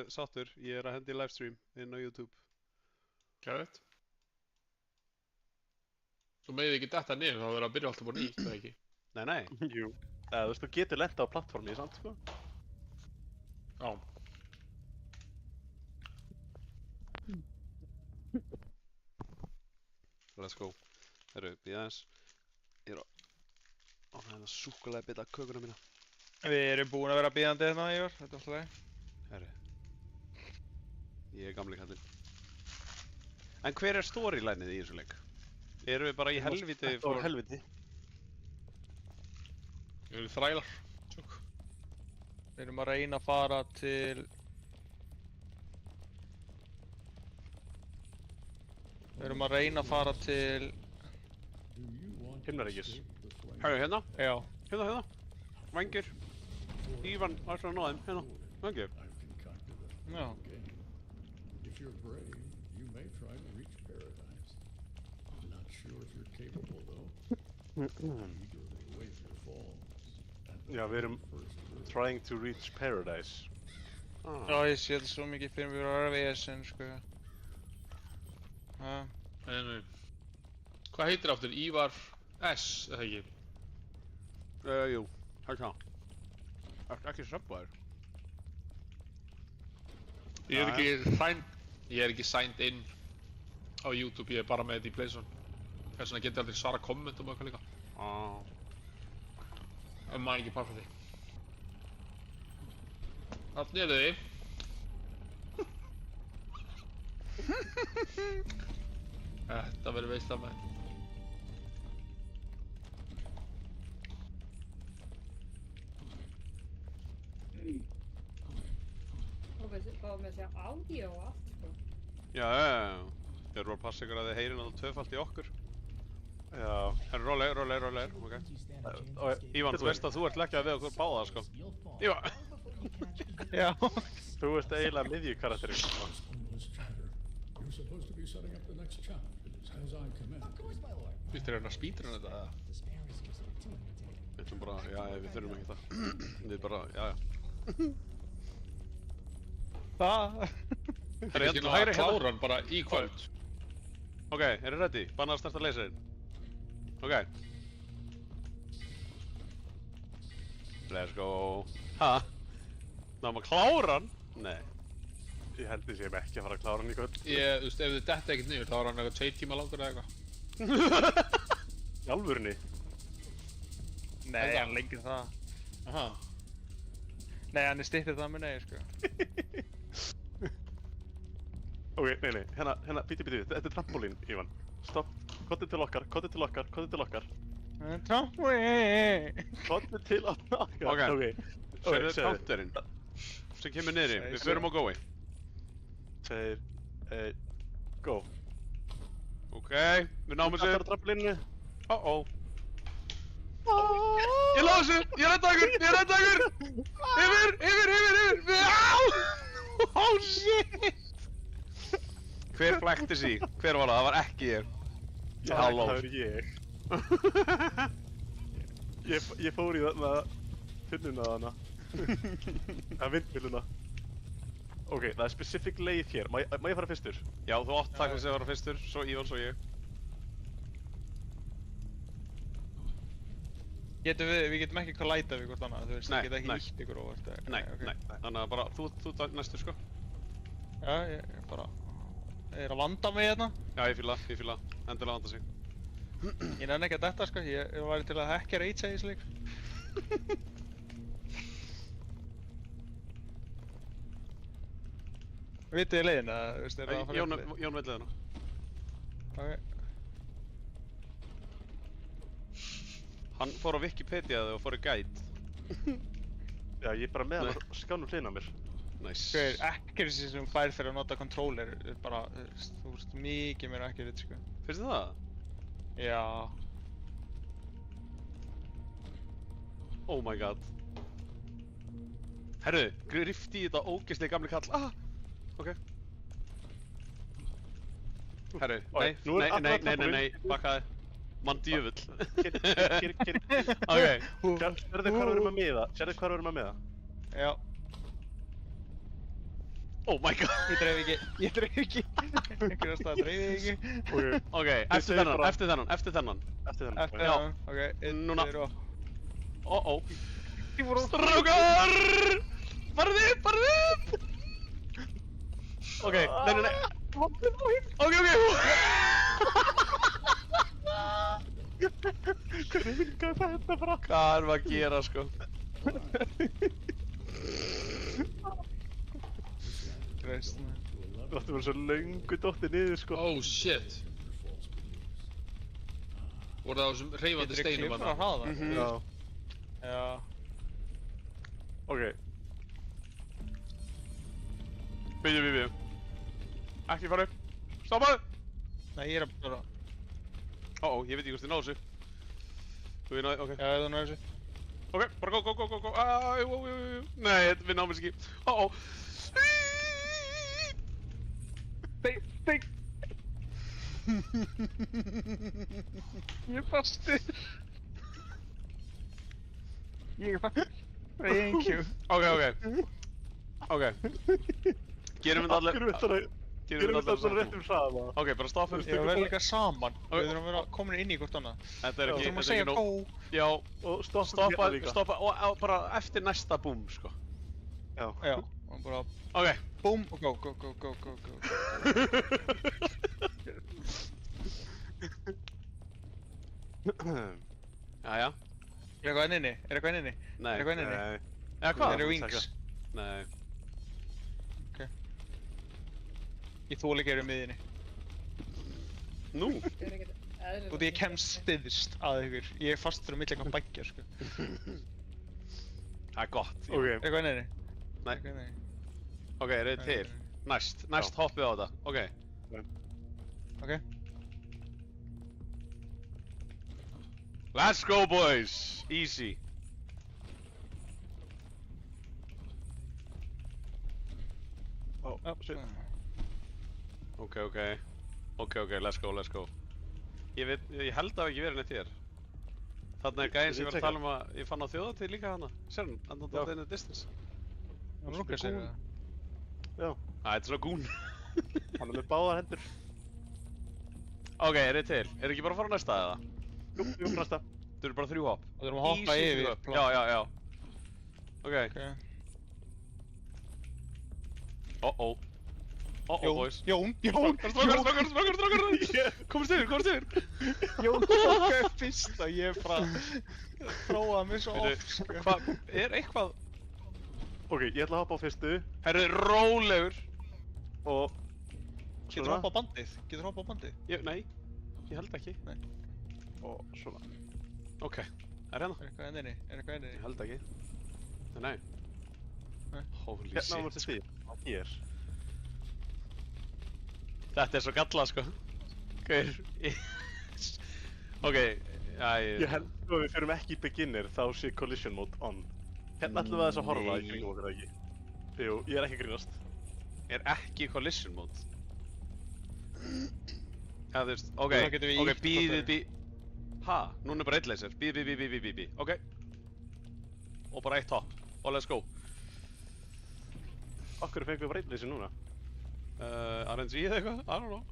alveg sáttur. Ég er að hendi livestream inn á YouTube. Gæðið. Þú megið ekki detta niður, þá verður að byrja alltaf búin nýtt, eða ekki? Nei. Jú. Þú veist, þú getur lent á plattformi, sant, sko? Já. Let's go. Herru, býða aðeins. Ég er á hérna súkkulaði bita kökuna mína. Við erum búin að vera bíðandi hérna, Ívar. Þetta er alltaf leið. Herru. Ég er gamli kallinn. En hver er storylineið í þessu leik? Erum við bara í helviti? Þetta var helviti. Ég vil þrælar. Tjók. Við erum að reyna að fara til... Himnaríkis. Herru, hérna. Já. Hérna. Vængir. Ívan, ætlar að ná þeim. Hérna. Vængir. Já. If you're brave, you may try to reach paradise. I'm not sure if you're capable, though. Eagerly await your falls. Já, við erum trying to reach paradise. Já, ég sé þetta svo mikið fyrir mig að vera vesen, sko. Já. Nei. Hvað heitir aftur? Ívar S, eða ekki? Jú. Hérna. Ertu ekki söpbaður? Ég er ekki signed in á YouTube, ég er bara með þetta í Playzone. Þess vegna get ég aldrei svara kommentum og eitthvað líka. Ef maður ekki par frá því. Þarna eru þið. Þetta verður veisla með. Og við fáum með sér audio og allt, sko. Já. Ég er bara að passa ykkur að þið heyrin alltaf tvöfalt í okkur. Já. Herru, rólegur, ok. Ívan, þú veist að þú ert leggjað við okkur báða, sko. Ívan! Já. Þú ert eiginlega miðjukarakterinn, sko. Endless chatter. You're supposed to be setting up the next challenge, as I command. Fyrst er hérna spýtur hann þetta, eða? Við ætlum bara, já, við þurfum ekki það. Við bara, já. Það. Herru, Ekki hægri að klára hann bara í kvöld. Ok, eru ready? Bannað að starta laserinn. Ok. Let's go. Ha? Náum að klára hann? Nei. Ég held þess að ég hef ekki að fara að klára hann í kvöld. Þú veist, ef þið detta ekkert niður, þá er hann eitthvað 2 tíma langur eða eitthvað. Í alvörunni. Nei, hann lengir það. Aha. Nei, hann er styttið það með nei, sko. Ok, nei, hérna, bíti, þetta er trampolín, Ívan. Stopp, kottið til okkar. Trampolin! Kottið til okkar. Ok. Sérðu counterinn sem kemur niðri, við förum á gói. 2, 1, go. Ok, við náum þessu. Allar á trampolinu. Ég lág þessu, ég redda ykkur! Yfir! Á, shit! Hver flækti sig? Hver var það? Það var ekki ég. Halló. Það er ég. Ég fór í þarna tunnuna þarna. Það vindmylluna. Ok, það er specific leið hér. Má ég fara fyrstur? Já, þú átt takk að vera fyrstur, svo Ívan, svo ég. Við getum ekki kollætað við hvort annað, þú veist, Nei, við getum ekki nei. nýtt ykkur óvart. Nei. Þannig að bara, þú næstur, sko. Já, ég bara... Ég er að vanda mig hérna. Já, ég fíla. Endilega vanda sig. Ég nenni ekki að detta, sko. Ég væri til að hackja rage í þessu leik. Vitið þið leiðina, þú veist, er það að fara upp leið? Jón veit leiðina. Ok. Hann fór á Wikipedia og fór í guide. Já, ég er bara með hann á skjánum hliðina á mér. Nice. Hver accuracy sem fær fyrir að nota controller er bara, þú veist, mikið meira accurate, sko. Finnst þið það? Já. Oh my god. Herru, grifti í þetta ógeðslega gamli kall. Ok. Herru, nei, bakkaði. Mann djöfull. Ok. Sérðu hvað við erum að miða? Já. Oh my god. Ég dreif ekki. Einhverja stað dreif ég ekki. Ok, eftir segir þennan, bara- eftir þennan. Eftir þennan. Eftir Já. það, ok. Núna. Oh. Ég fór á... Strákar! Farðu upp! Ok, nei. Ok. Hvernig vingaði þetta bara? Hvað erum við að gera, sko? Christ, man. Það ætti að vera svo löngu dottið niður, sko. Oh shit. Voru það á þessum hreyfandi Getur ég steinum klippur á hraða? Já. Já. Ok. Bíðu. Ekki fara upp. Stoppaðu! Nei, ég er að bara... Ég veit ekki hvort þið náðu þessu. Þú veit náðu, ok. Já, þú náðu þessu. Ok, bara go. Jú. Nei, við náum þessu ekki. Steik! Ég er fastur. Thank you. Ok. Gerum við allir... Gerum við þetta svona réttum hraða? Ok, bara stoppum. Ég var líka saman. Við þurfum að vera komin inn í hvort annað. Þetta er Við ekki þurfum að segja nóg. go. Já, Og stoppa og bara eftir næsta boom, sko. Já. Já, og bara Ok. boom og go. Jæja. Er eitthvað inn inni? Nei. Er eitthvað inn inni? Eða hvað? Eru wings? Nei. Ég þól ekki að vera í miðjunni. Nú. Það er ekkert eðlilegt. Og því ég kemst stiðst að ykkur. Ég er fast fyrir að milli eitthvað bækja, sko. Það er gott. Ok. Er eitthvað inn inni? Nei. Eitthvað inn inni? Ok, er þið til? Næst hoppið á þetta. Ok. Ok. Let's go, boys! Easy. Oh, shit. Ok, let's go. Ég held að það ekki verið neitt hér. Þarna er gæðin sem ég var að tala um að ég fann á þjóðatíð líka hana. Sér hann, andan Já. in the distance. Það lúkar sér það. Já. Þetta er svona gún. Hann er með báðar hendur. Ok, er þið til? Er ekki bara að fara á næsta eða? Jú, næsta. Þú eru bara 3 hopp. Og þurfum að hoppa Easy yfir. 3 hopp. Já. Ok. Boys. Jón! Strákar! Komast yfir! Jón tók upp fyrst og ég bara prófaði mig svo Veitu, oft, sko. Hvað, er eitthvað... Ok, ég ætla að hoppa á fyrstu. Herru, rólegur. Og... Getur hoppa á bandið? Nei, ég held ekki. Nei. Og svona. Ok, er hérna? Er eitthvað inn inni? Ég held ekki. Nei. Nei. Holy Hérna á shit. móti því. Hér. Þetta er svo gallað, sko. Gaur. Ok, Ég held að við fyrum ekki í beginner, þá sé collision mode on. Hérna ætlum við aðeins að horfa í kringum okkur, ekki? Jú, ég er ekki að grínast. Er ekki collision mode? Já, þú veist, ok, Þá getum við ýtt bíðið. Ha? Núna er bara 1 laser. Bíð. Ok. Og bara 1 hopp. Og let's go. Okkur fengum við breytleysi núna. RNG eða eitthvað? I don't know.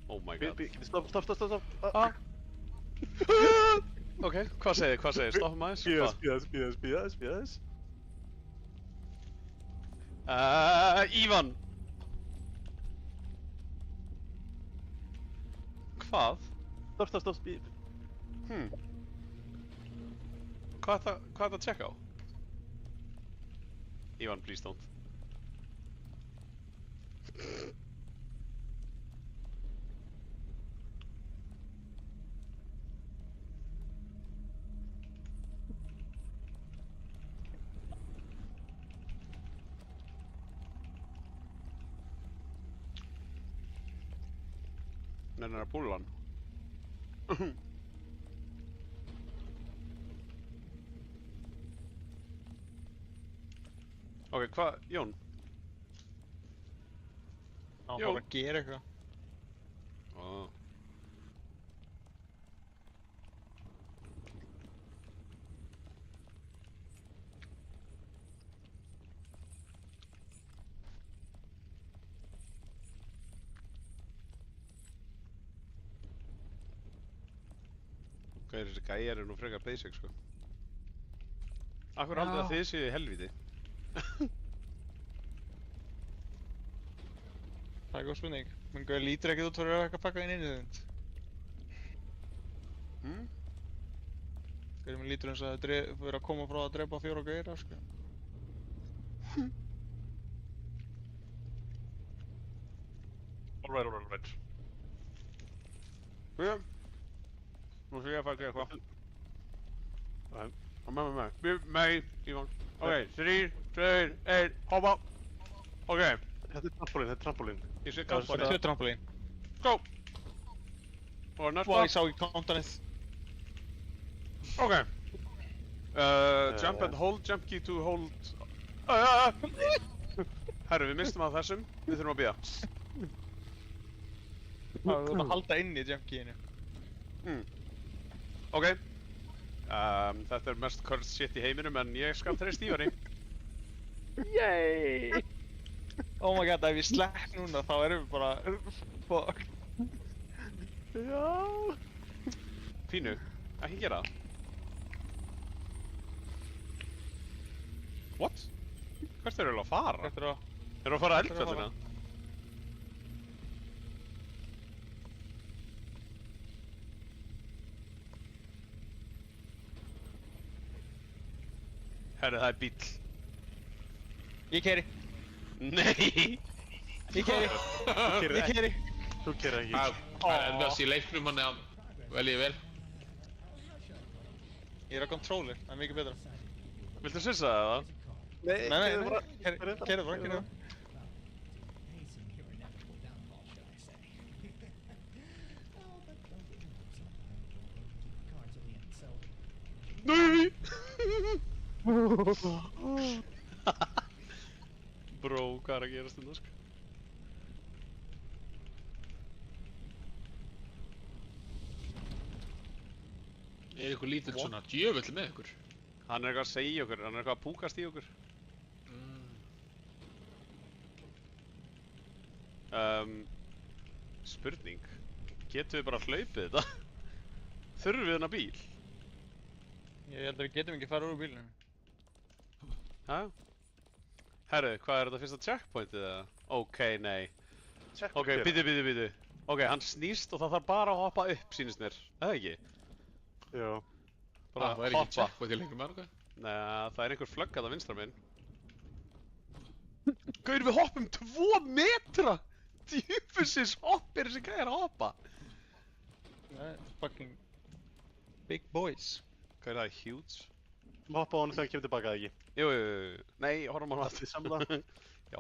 Oh my god. Stopp. Ok, hvað segir? Stoppum aðeins? Bíðast. Ívan! Hvað? Stopp, bíð. Hvað er það að checka á? Ívan, please don't. Nennir að púla hann. Ok, hvað, Jón? Hann Jú. fór að gera eitthvað. Gæri, þessi gæjar nú frekar basic, sko. Akkur haldið að þið séu í helvíti? Það góð spurning. Minn gauð lítur ekkert út fyrir að eitthvað pakka inn í þund. Gauður minn lítur eins að það vera að koma frá að drepa 4 gauðra, sko. Alright. Nú sé ég að fara að gera eitthvað. Nei. Nei, Ívan. Ok, 3, 2, 1, hoppa. Ok. Þetta er trampolín. Ég sé Það er kampar. 2 trampolín. Go! Og næsta. Vá, ég sá ekki countanið. Ok. Jump and hold, jump key to hold. Herru, við mistum af þessum. Við þurfum að bíða. Þú ert að halda inn í jump keyinu. Ok. Þetta er mest cursed shit í heiminum, en ég skal treysta Ívari. Yay! Oh my god, ef ég slepp núna þá erum við bara... Fuck. Já. Pínu, ekki gera það. What? Hvert eru að fara? Hvert er það? Eru að fara að eldfjallina? Herru, það er bíll. Ég keyri. Nei! Ég keyri. Ég keyri. Þú gerir ekki. Það er endast í leiknum hann eða veljið vel. Ég er á controller, það er mikið betra. Viltu sissa það? Nei, keyri bara. Nei! Bro, hvað er að gerast þetta, sko? Er ykkur lítill svona djöfull með ykkur? Hann er eitthvað að segja okkur, hann er eitthvað að púkast í okkur. Spurning. Getum við bara hlaupið þetta? Þurfum við þennan bíl? Ég held að við getum ekki farið úr bílunum. Hæ? Herru, hvað er þetta fyrsta checkpointið eða? Ok, nei. Ok, bíðu. Ok, hann snýst og það þarf bara að hoppa upp, sýnist mér. Það ekki? Já. Bara Það er ekki checkpoint í leiknum með eitthvað? Nei, það er einhver flögg að það vinstra minn. Gaur, við hoppum 2 metra! Djúfusins hopp er þessi gæjar að hoppa. Fucking big boys. Gaur, það er huge. Má hoppa á hann þegar hann kemur tilbaka, eða ekki? Jú. Nei, horfum á hann Allt í samla. Já.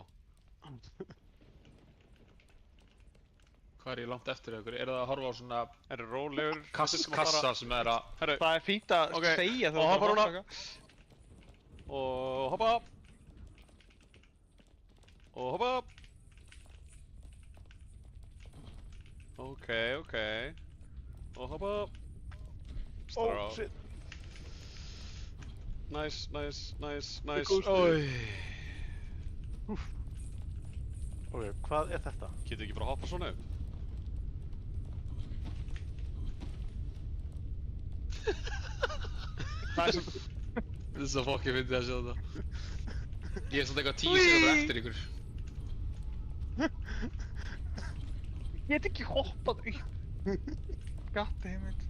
Hvað er ég langt eftir ykkur? Er það að horfa á svona Er rólegur. kassa sem er að... Herru, Það er fínt að Ok, segja og þú hoppa núna. eitthvað. og hoppa. Og hoppa. Ok. Og hoppa. Oh, shit. Nice. góð Oi. Ok, hvað er þetta? Getur ekki bara að hoppa svona upp? Þetta er svo fokkið fyndið að sjá þetta. Ég er svona eitthvað 10 sekúndur eftir ykkur. Ég get ekki hoppað upp. Goddammit.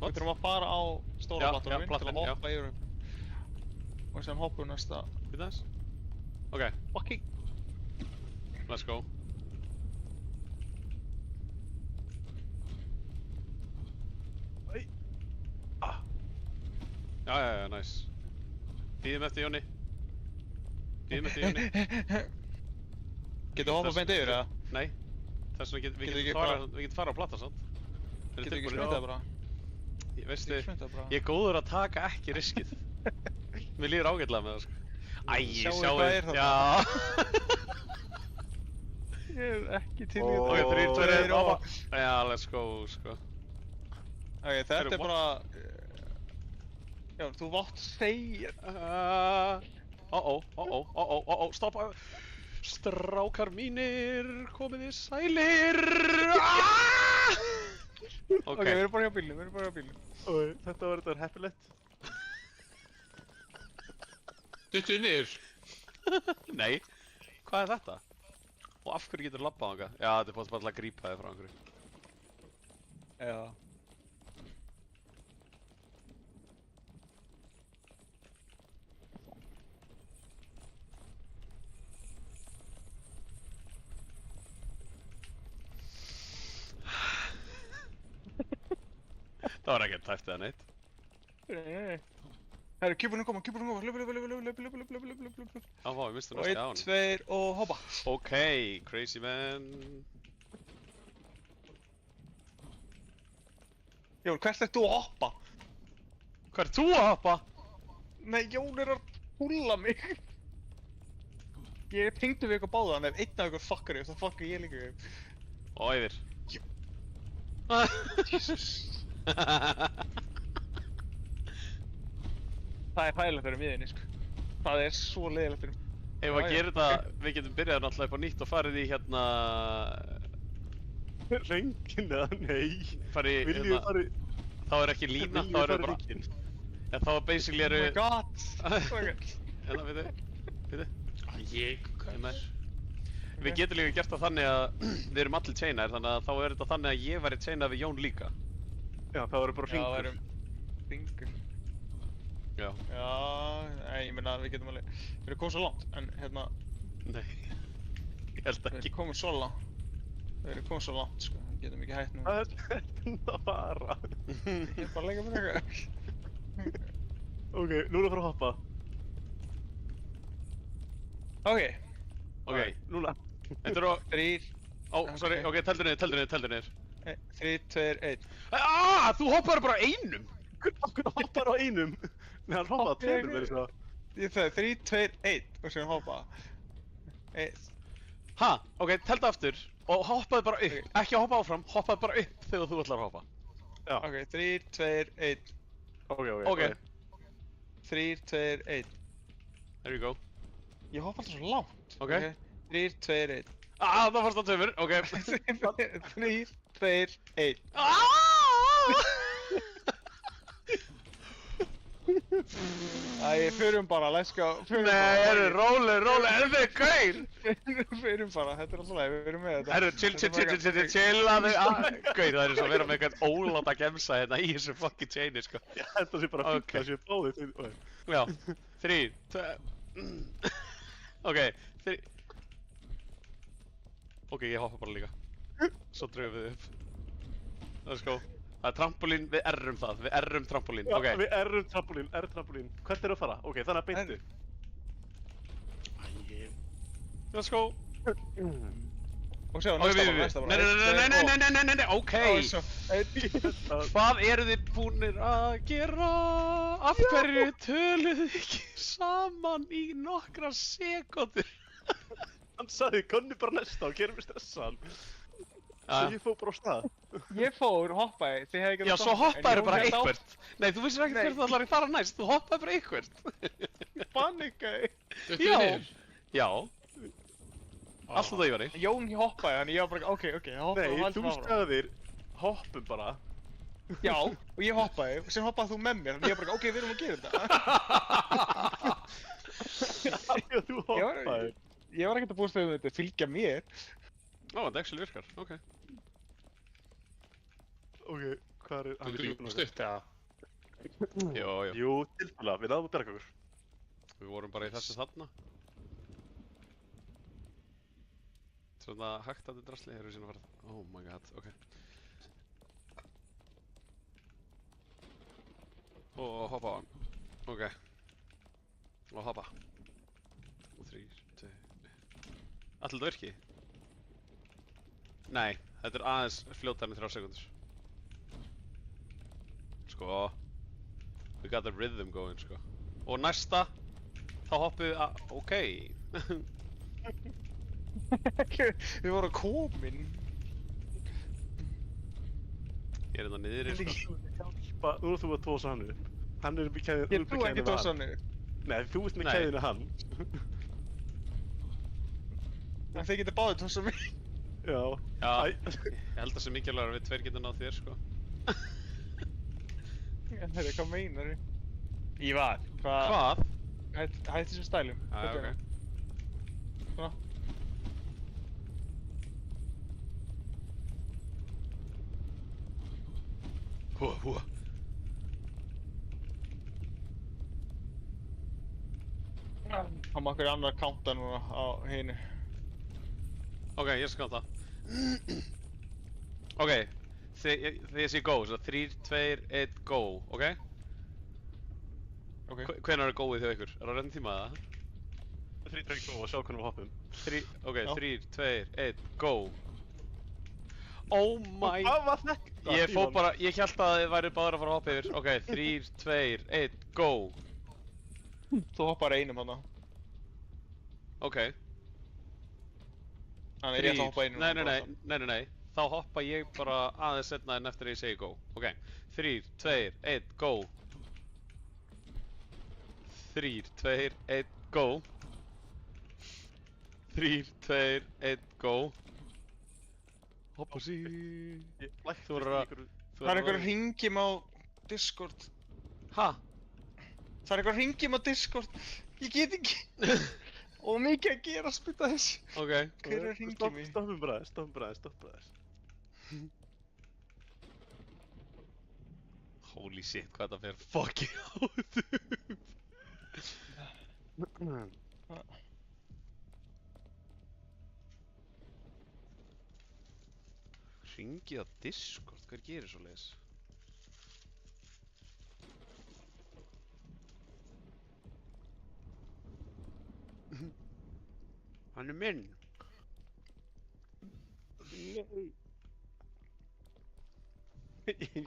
Við þurfum að fara á stóra Já, platforminn til platforminn, að hoppa yfir upp. Og sem hoppum næsta. Býta þess? Ok, Fucking. let's go. Já, nice. Bíðum eftir Jóni. Getum við hoppað beint yfir eða? Nei. Þess vegna við Getum getum farið á platta, sant? Getum við ekki sprintað bara? Veistu, Sprintað bara. ég er góður að taka ekki riskið. Mér líður ágætlega með það, sko. Æ, Sjáu sjáu. hvað er þarna? Já. Ég er ekki til í Ó, þetta. Ok, 3, 2, 1, Ó. hoppa. Já, let's go, sko. Ok, þetta Heyrðu, er bara... Já, þú mátt segja... Stoppa. Strákar mínir, komið þið sælir. Ok, við erum bara hjá bílnum, Og þetta var heppilegt. Duttu niður. Nei, hvað er þetta? Og af hverju getur labbað þangað? Já, þetta er bara til að grípa þig frá einhverju. Já. Það var ekkert tæft eða neitt. Nei. Herru, kjúpunum koma, löp. Já, vá, ég misti Og næstu á 1, hann. 2 og hoppa. Ok, crazy man. Jón, hvert ert þú að hoppa? Hvað ert þú að hoppa? Nei, Jón er að húlla mig. Ég pingdu við eitthvað báða, en ef einn af ykkur fuckar ég, þá fuckar ég líka ég. Og yfir. Jesus. Það er hælilegt fyrir miðinni, sko. Það er svo leiðilegt fyrir mig. Ef að gera þetta, við getum byrjað náttúrulega upp á nýtt og farið í hérna... Rengin eða nei. Farið í, Viljum við hérna, fara þá er ekki lína, þá erum við bara... rengin? En þá er basically Oh my eru... god. Hérna, veitu. Ég, Hérna. Við getum líka gert það þannig að við erum allir chainaðir, þannig að þá er þetta þannig að ég væri chainað við Jón líka. Já, það voru bara Já, hringur. það erum hringur. Já. Já, nei, ég meina við getum alveg... Við erum komið svo langt, en hérna... Nei. Ég held Við ekki. erum komið svo langt. Við erum komið svo langt, sko. Við getum ekki hægt nú. Hvað er þetta að fara? Ég er bara að leika mér eitthvað. Ok, nú er það að fara að hoppa. Ok. Ok, Núna. þetta eru... 3, Ó, sorry, ok, teldu niður. 3, 2, 1. Þú hoppar bara einum! Hvernig hoppar á einum? Nei, hann hoppaði að tveimur verið svo. Ég það, 3, 2, 1 og síðan hoppa. 1. Ha, ok, teldu aftur og hoppaðu bara upp. Ekki hoppa áfram, hoppaðu bara upp þegar þú ætlar að hoppa. Já. Ok, 3, 2, 1. Ok. 3, 2, 1. There you go. Ég hoppa alltaf svo langt. Ok. 3, 2, 1. Það fórst á tveimur, ok. 3, 2, 1. Æ, förum bara, let's go. Nei, róli, er þið gaur? Förum bara, þetta er alltaf leið, við erum með þetta. Herru, chillaðu. Gaur, það er svo að vera með eitthvað óláta gemsa hérna í þessu fucking chaini, sko. Já, þetta sé bara fínt að sé báðið. Já, 3, 2... Ok, 3... Ok, ég hoppa bara líka. Svo dröfum við upp. Let's go. Það er trampolín, við errum það. Við errum trampolín, Já, ok. við errum trampolín. Hvert er að fara? Ok, þannig að beintu. Let's go. Og sjá, Ok, næsta bara. Nei, ok. Hvað eru þið búnir að gera? Af hverju töluðu þið ekki saman í nokkrar sekúndur? Hann sagði, konni bara næsta og gerum við stressan. Svo ég fór bara á stað. Ég fór, hoppaði, þið hefði ekki Já, svo hoppaðu bara eitthvert. Nei, þú vissir ekki hvert þú ætlar að fara næst, þú hoppaðu bara eitthvert. Panikaði. Duttu Já. niður. Já, alltaf það ég var í. Jón hoppaði, þannig ég var bara, ok, hoppaði og Nei, haldum þú áfram. sagðir, hoppum bara. Já, og ég hoppaði, og sem hoppaði þú með mér, þannig ég var bara, ok, við erum að gera þetta. Já, þú hoppaði. Ég var ekkert að búast við þetta að fylgja mér. Ó, þetta actually virkar, ok. Ok, hvað er... Þú getur ekki stutt, eða? Jó. Jú, tilfæðlega, við náðum að berga okkur. Við vorum bara í þessu þarna. Svona hægt að þetta drasli, hefur við síðan farið. Oh my god, ok. Og hoppa á hann. Ok. Og hoppa. Og 3, 2, 1. Ætli þetta virki? Nei, þetta er aðeins fljótar en 3 sekundur. Sko. We got the rhythm going, sko. Og næsta, þá hoppum við að... Ok. Við vorum komin. Ég er þetta niðri, sko. Nú erum þú að tósa hann upp. Hann er upp í keðinu, Ég trú ekki tósa hann upp. Nei, þú ert með Nei. keðinu hann. En þið getur báðið tósa mig. Já. Já, Æ. ég held að það sé mikilvægur að við tveir getum náð þér, sko. Herri, hvað meinar þið? Ívar, hvað? Hvað? Hætti þessum stælum. Já, ok. Svona. Húa. Hann má okkur annar kánta núna á hinu. Ok, ég skal það. Ok, þegar ég sé go, svo 3, 2, 1, go, ok? Ok. Hvenær er góið hjá ykkur? Er það reyndin tíma eða? 3, 2, go og sjá hvernig við hoppum. Ok, Já. 3, 2, 1, go. Oh my... Hvað var þetta? Ég fór bara, ég held að þið væri báður að fara að hoppa yfir. Ok, 3, 2, 1, go. Þú hoppar einum hana. Ok. Þannig ég ætla að hoppa einum. Nei. Þá hoppa ég bara aðeins setna en eftir að ég segi go. Ok, 3, 2, 1, go. 3, 2, 1, go. 3, 2, 1, go. Hoppa sí. Ég lækti Þú verður að- Það er einhver hringjum á Discord. Ha? Það er einhver hringjum á Discord. Ég get ekki. Og mikið að gera að spita þessu. Ok. Hver er hringjum í? Stoppum bara aðeins. Holy shit, hvað það fer fucking áður. Hringið á Discord, hver gerir svoleiðis? Hann er minn.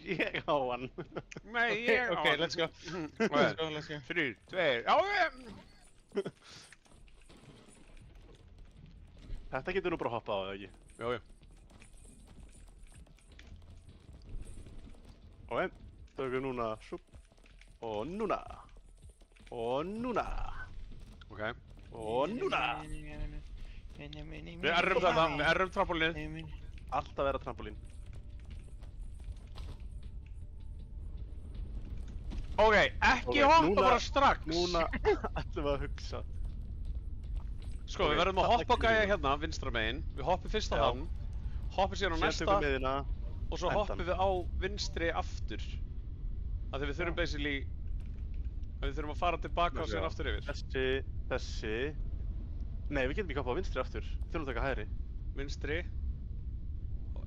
Ég á hann. Nei, ég Ok, let's go. Let's go. 3, 2, já, Þetta getur nú bara hoppað á það ekki. já. Ok, tökum núna súpp. Og núna. Ok. Og núna. Við errum þetta, við errum trampolínið. Alltaf vera trampolín. Ok, ekki Ok, hoppa núna- bara strax. Núna ætlum við að hugsa. Sko, við Ok, verðum að þarna hoppa á kemur gæja við. hérna, vinstra megin. Við hoppum fyrst á Já. hann. Hoppum síðan á Síðan næsta. tökum við miðina. Og svo endan. hoppum við á vinstri aftur. Af því við þurfum basically... Við þurfum að fara tilbaka og síðan aftur yfir. Þessi. Nei, við getum ekki hoppað á vinstri aftur. Við þurfum að taka hægri. Vinstri.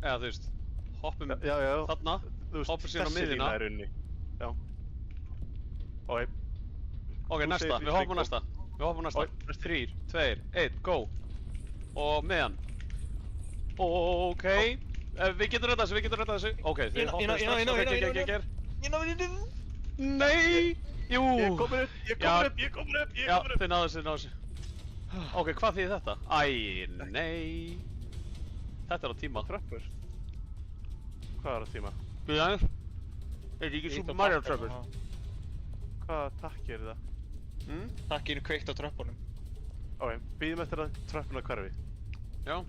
Eða þú veist, hoppum Já. þarna. Þú veist, Hoppum síðan á þessi miðjuna. lína er unni. Já. Ok. Ok, Þú næsta. segir Við hoppum á go. næsta. Við hoppum á næsta. Ok, 3, 2, 1, go. Og meðan. Ok. Við getum reddað þessu, Ok, þið Inn á, hoppum strax. inn á, Ok, inn á, ger. Ég náði þetta. Nei! Jú! Ég er komin upp. Já, þið náðu þessu. Ok, hvað þýðir þetta? Æ, nei. Þetta er á tíma. Tröppur. Hvað er á tíma? Býðu aðeins. Er þetta ekki Super Mario Tröppur? Hvaða takki er það? Takkinu kveikt á tröppunum. Ok, býðum eftir að tröppuna hverfi. Já.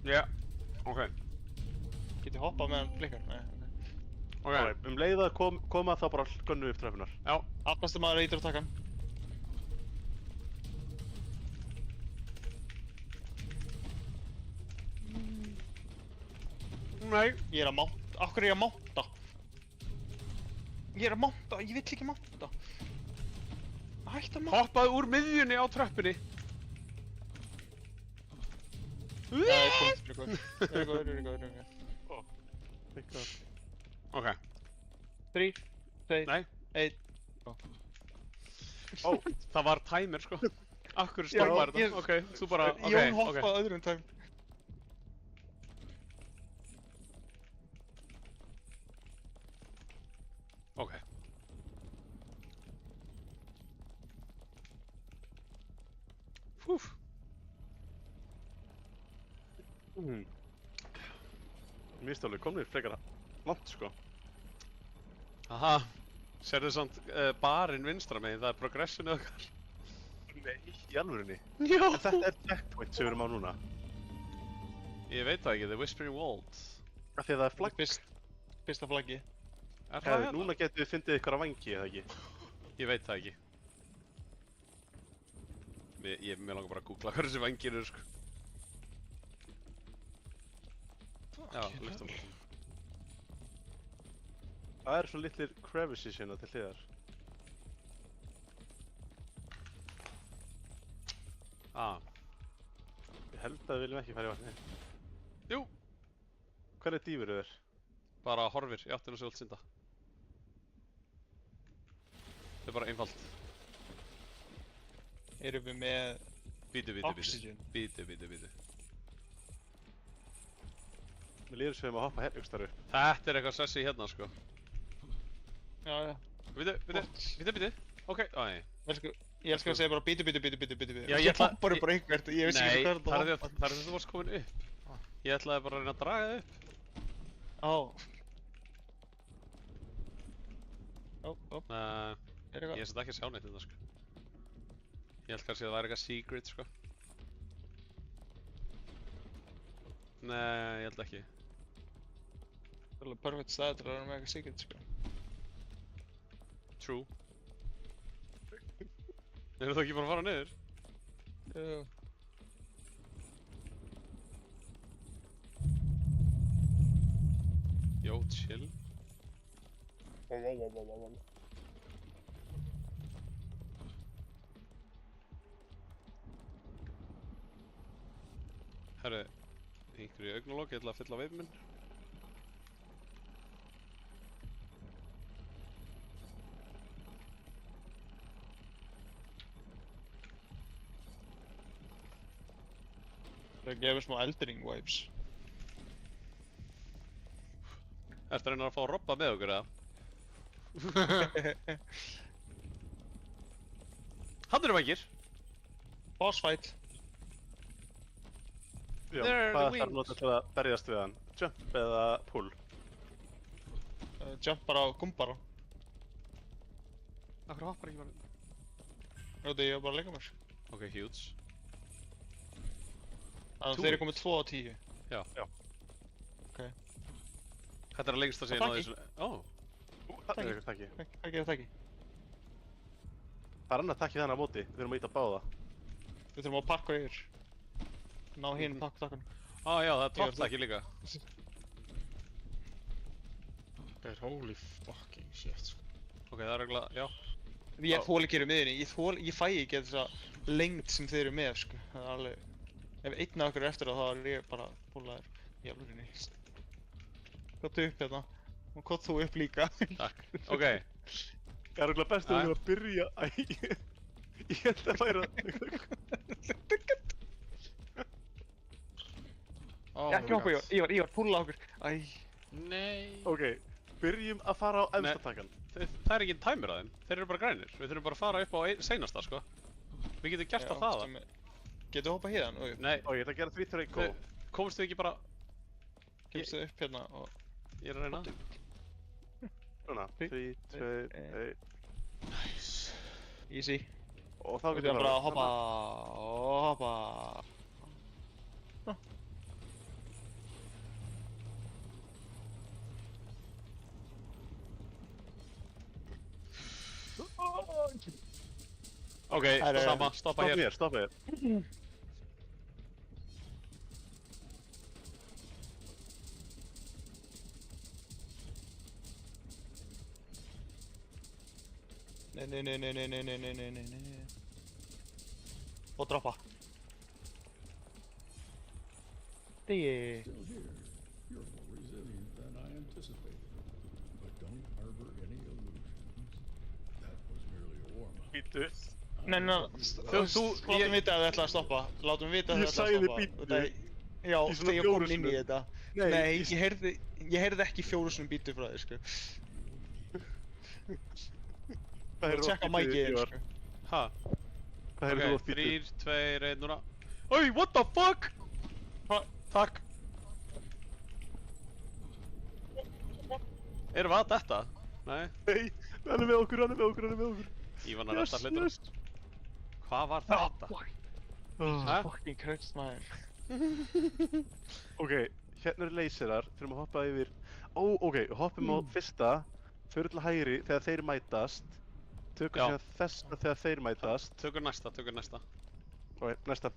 Já. Ok. Get ég hoppað meðan blikkar? Nei, ok. Ok. Um leið að koma þá bara gönnum við upp tröppunar. Já. Aftnastu maður ítir á takkan. Nei. Ég er að mánta. Af hverju er ég að mánta? Ég er að mánta, ég vill ekki mánta. Hættu að mánta. Hoppaðu úr miðjunni á tröppunni. Það er góð. Það er góð. Eitthvað. Ok. 3, 2, Nei. 1. Ó, það var timer sko. Akkur Já, stoppar ég- þetta. Ok, þú bara, Jón ok. hoppaði öðrum tæm. Ok. Húf. Mér finnst alveg komnir frekar langt sko. Aha. Sérðu samt barinn vinstra megin, það er progressionið okkar. Nei, í alvörinni. Já. En þetta er checkpoint sem við erum á núna. Ég veit það ekki, The Whispering World. Af því að það er flagg. Fyrsta flaggi. Er það Herru, hérna? núna getum við fundið ykkur að vangi, eða ekki? Ég veit það ekki. Mér langar bara að googla hvað þessi vængir eru, sko. Já, lyftum. Það eru svo litlir crevices hérna til hliðar. Ég held að við viljum ekki fara í vatni. Jú! Hvernig dýfur eru þér? Bara horfir í áttina sig allt synda. Það er bara einfalt. Erum við með Bítu. oxygen? Bítu. Mér líður sem að hoppa herjúkstar upp. Þetta er eitthvað sessi hérna, sko. Já. Bítu. Ok, æ. Ég elskar að segja bara bítu. Já, ég Ég ætla- hoppar upp bara einhvert og ég vissi ekki hvað það er því að þú varst komin upp. Ég ætlaði bara að reyna að draga þig upp. Ó. Nei, Er eitthvað? ég set ekki að sjá neitt þetta, sko. Ég held kannski að það væri eitthvað secret, sko. Nei, ég held ekki. Það er alveg perfect stað til að vera með eitthvað secret, sko. True. Eru þú ekki bara að fara niður? Jú. Jó, chill. Herru, einhverju í augnalok, ég ætla að fylla veifin minn. Það gefur smá eldring vibes. Ertu að reyna að fá að robba með okkur, eða? Hann eru vængir! Boss fight. Já, There are hvað the þarf að nota til að berjast við hann? Jump eða pull? Jump bara á gumbara. Akkur hoppar ekki bara. Þetta ég var bara að leika mér. Ok, huge. Þannig að Two þeir eru weeks. komið 2 á 10. Þetta er að lengsta sem ég Það náði takki. þessu... Ó! Það er eitthvað takki. Hvað gerir það ekki? Það er annað takki þannig á móti, við erum að íta á báða. Við þurfum að pakka yfir. Ná hinn takkunum. Á, já, það er topptakki líka. Holy fucking shit, sko. Ok, það er regla... Já. Ég þól ekki eru miðinni. Ég fæ ekki þessa lengd sem þeir eru með, sko. Það er alveg... Ef einn af okkur er eftir það, þá er ég bara búlaður í alvörinni. Kottu upp hérna. Og kott þú upp líka. Takk. Ok. Það er eiginlega best að við erum að byrja... Æ, ég held að færa... Ekki hoppa, ég var púla okkur. Æ. Nei. Ok, byrjum að fara á efsta takkan. Það er ekki tæmur á þeim. Þeir eru bara grænir. Við þurfum bara að fara upp á seinasta, sko. Við getum gert það það. Getur þú hoppað hérna? Nei. Ó, ég ætla að gera 3, 2, 1, go. Komstu ekki bara... Kemstu upp hérna og... Ég er að reyna. Svona, 3, 2, 1. Nice. Easy. Og þá Við getum þurfum bara að hoppa og hoppa. Ok, sama. Stoppa hér. Stoppa hér. Nei. Og droppa. Digi. Still here. You're more resilient than I anticipated. But don't harbor any illusions. That was merely a warm-up. Bítu. Nei, látum vita að þið ætla að stoppa. Látum vita að þið ætla að Ég stoppa. sagði bíddu. Já, Í svona þegar ég kom fjórum inn í sinnum. þetta. Nei, Nei, ég heyrði ekki 4 sinum bítu frá þér, sko. Hvað Ég tjekka mækið, sko. Ha? Hvað er Ok, þú að 3, 2, 1, núna. Oi, what the fuck? Takk. Erum við að detta? Nei. Nei, hann er með okkur. Ívan að retta hlutur. Hvað var þetta? Hæ? Fucking Christ, maður. Ok, hérna eru leysirar, þurfum að hoppa yfir. Ó, ok, hoppum á fyrsta, förum til hægri þegar þeir mætast. Tökum Já. síðan þessa þegar þeir mætast. Tökur næsta. Ok, næsta.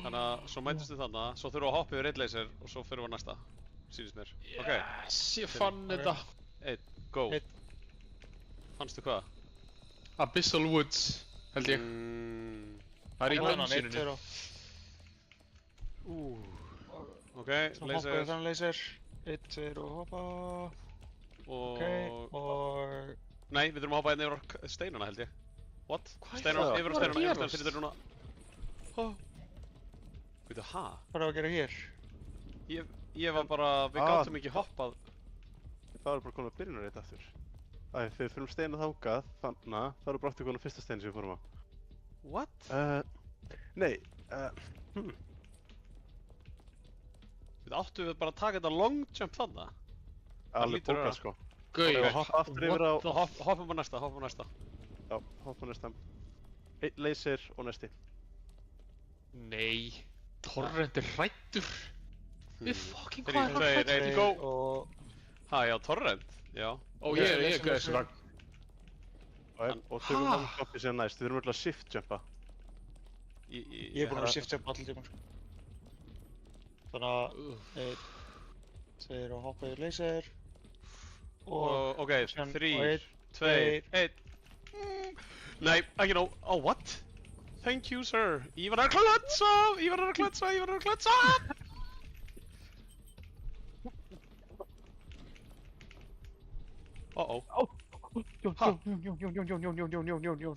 Þannig að svo mætust þið þarna, svo þurfum við að hoppa yfir einn laser og svo fyrir við á næsta. Sýnist mér. Ok, Yes, ég fann þetta. go. Einn. Fannstu hvað? Abyssal Woods, held ég. Það er í Þannig, glannsýnunni. Ok, Svo hoppa laser við þannig laser. 1, 2 og hoppa. Ok, og... Nei, við þurfum að hoppa hérna yfir á steinana held ég. What? Hvað er Steinana, það? yfir á Hvað er að steinana, gerast? fyrir þetta núna. Veitu, ha? Hvað er að gera hér? Ég var bara, við gátum ekki hoppað. Það var bara komin að byrjuna reitt aftur. Æ, þegar við fyrir steina þángað, þannig að það eru brátt komin á fyrsta steinu sem við fórum á. What? Nei, Við áttum við bara að taka þetta long jump þarna. alveg lítur að bókað vera. sko. Gauð. Ok, hoppa aftur yfir á... Hoppum á næsta. Já, hoppa á næsta. Einn laser og næsti. Nei. Torrent er hræddur. Við fucking Þrír, hvað er hann tveir, hræddur? einn, go. Og... Ha, já, torrent. Já. Ó, ég er gauð þessu vagn. Og tökum Ha? langhoppið síðan næst. Við þurfum öll að shift jumpa. Ég er búinn að shift jump allir tíma, sko. Þannig að... 1, 2 og hoppa yfir laser. Og... Ok, síðan- 3, og einn, 2, 1. Nei, ekki nóg. Oh, what? Thank you, sir. Ég var að klötsa! Uh-oh. Ha?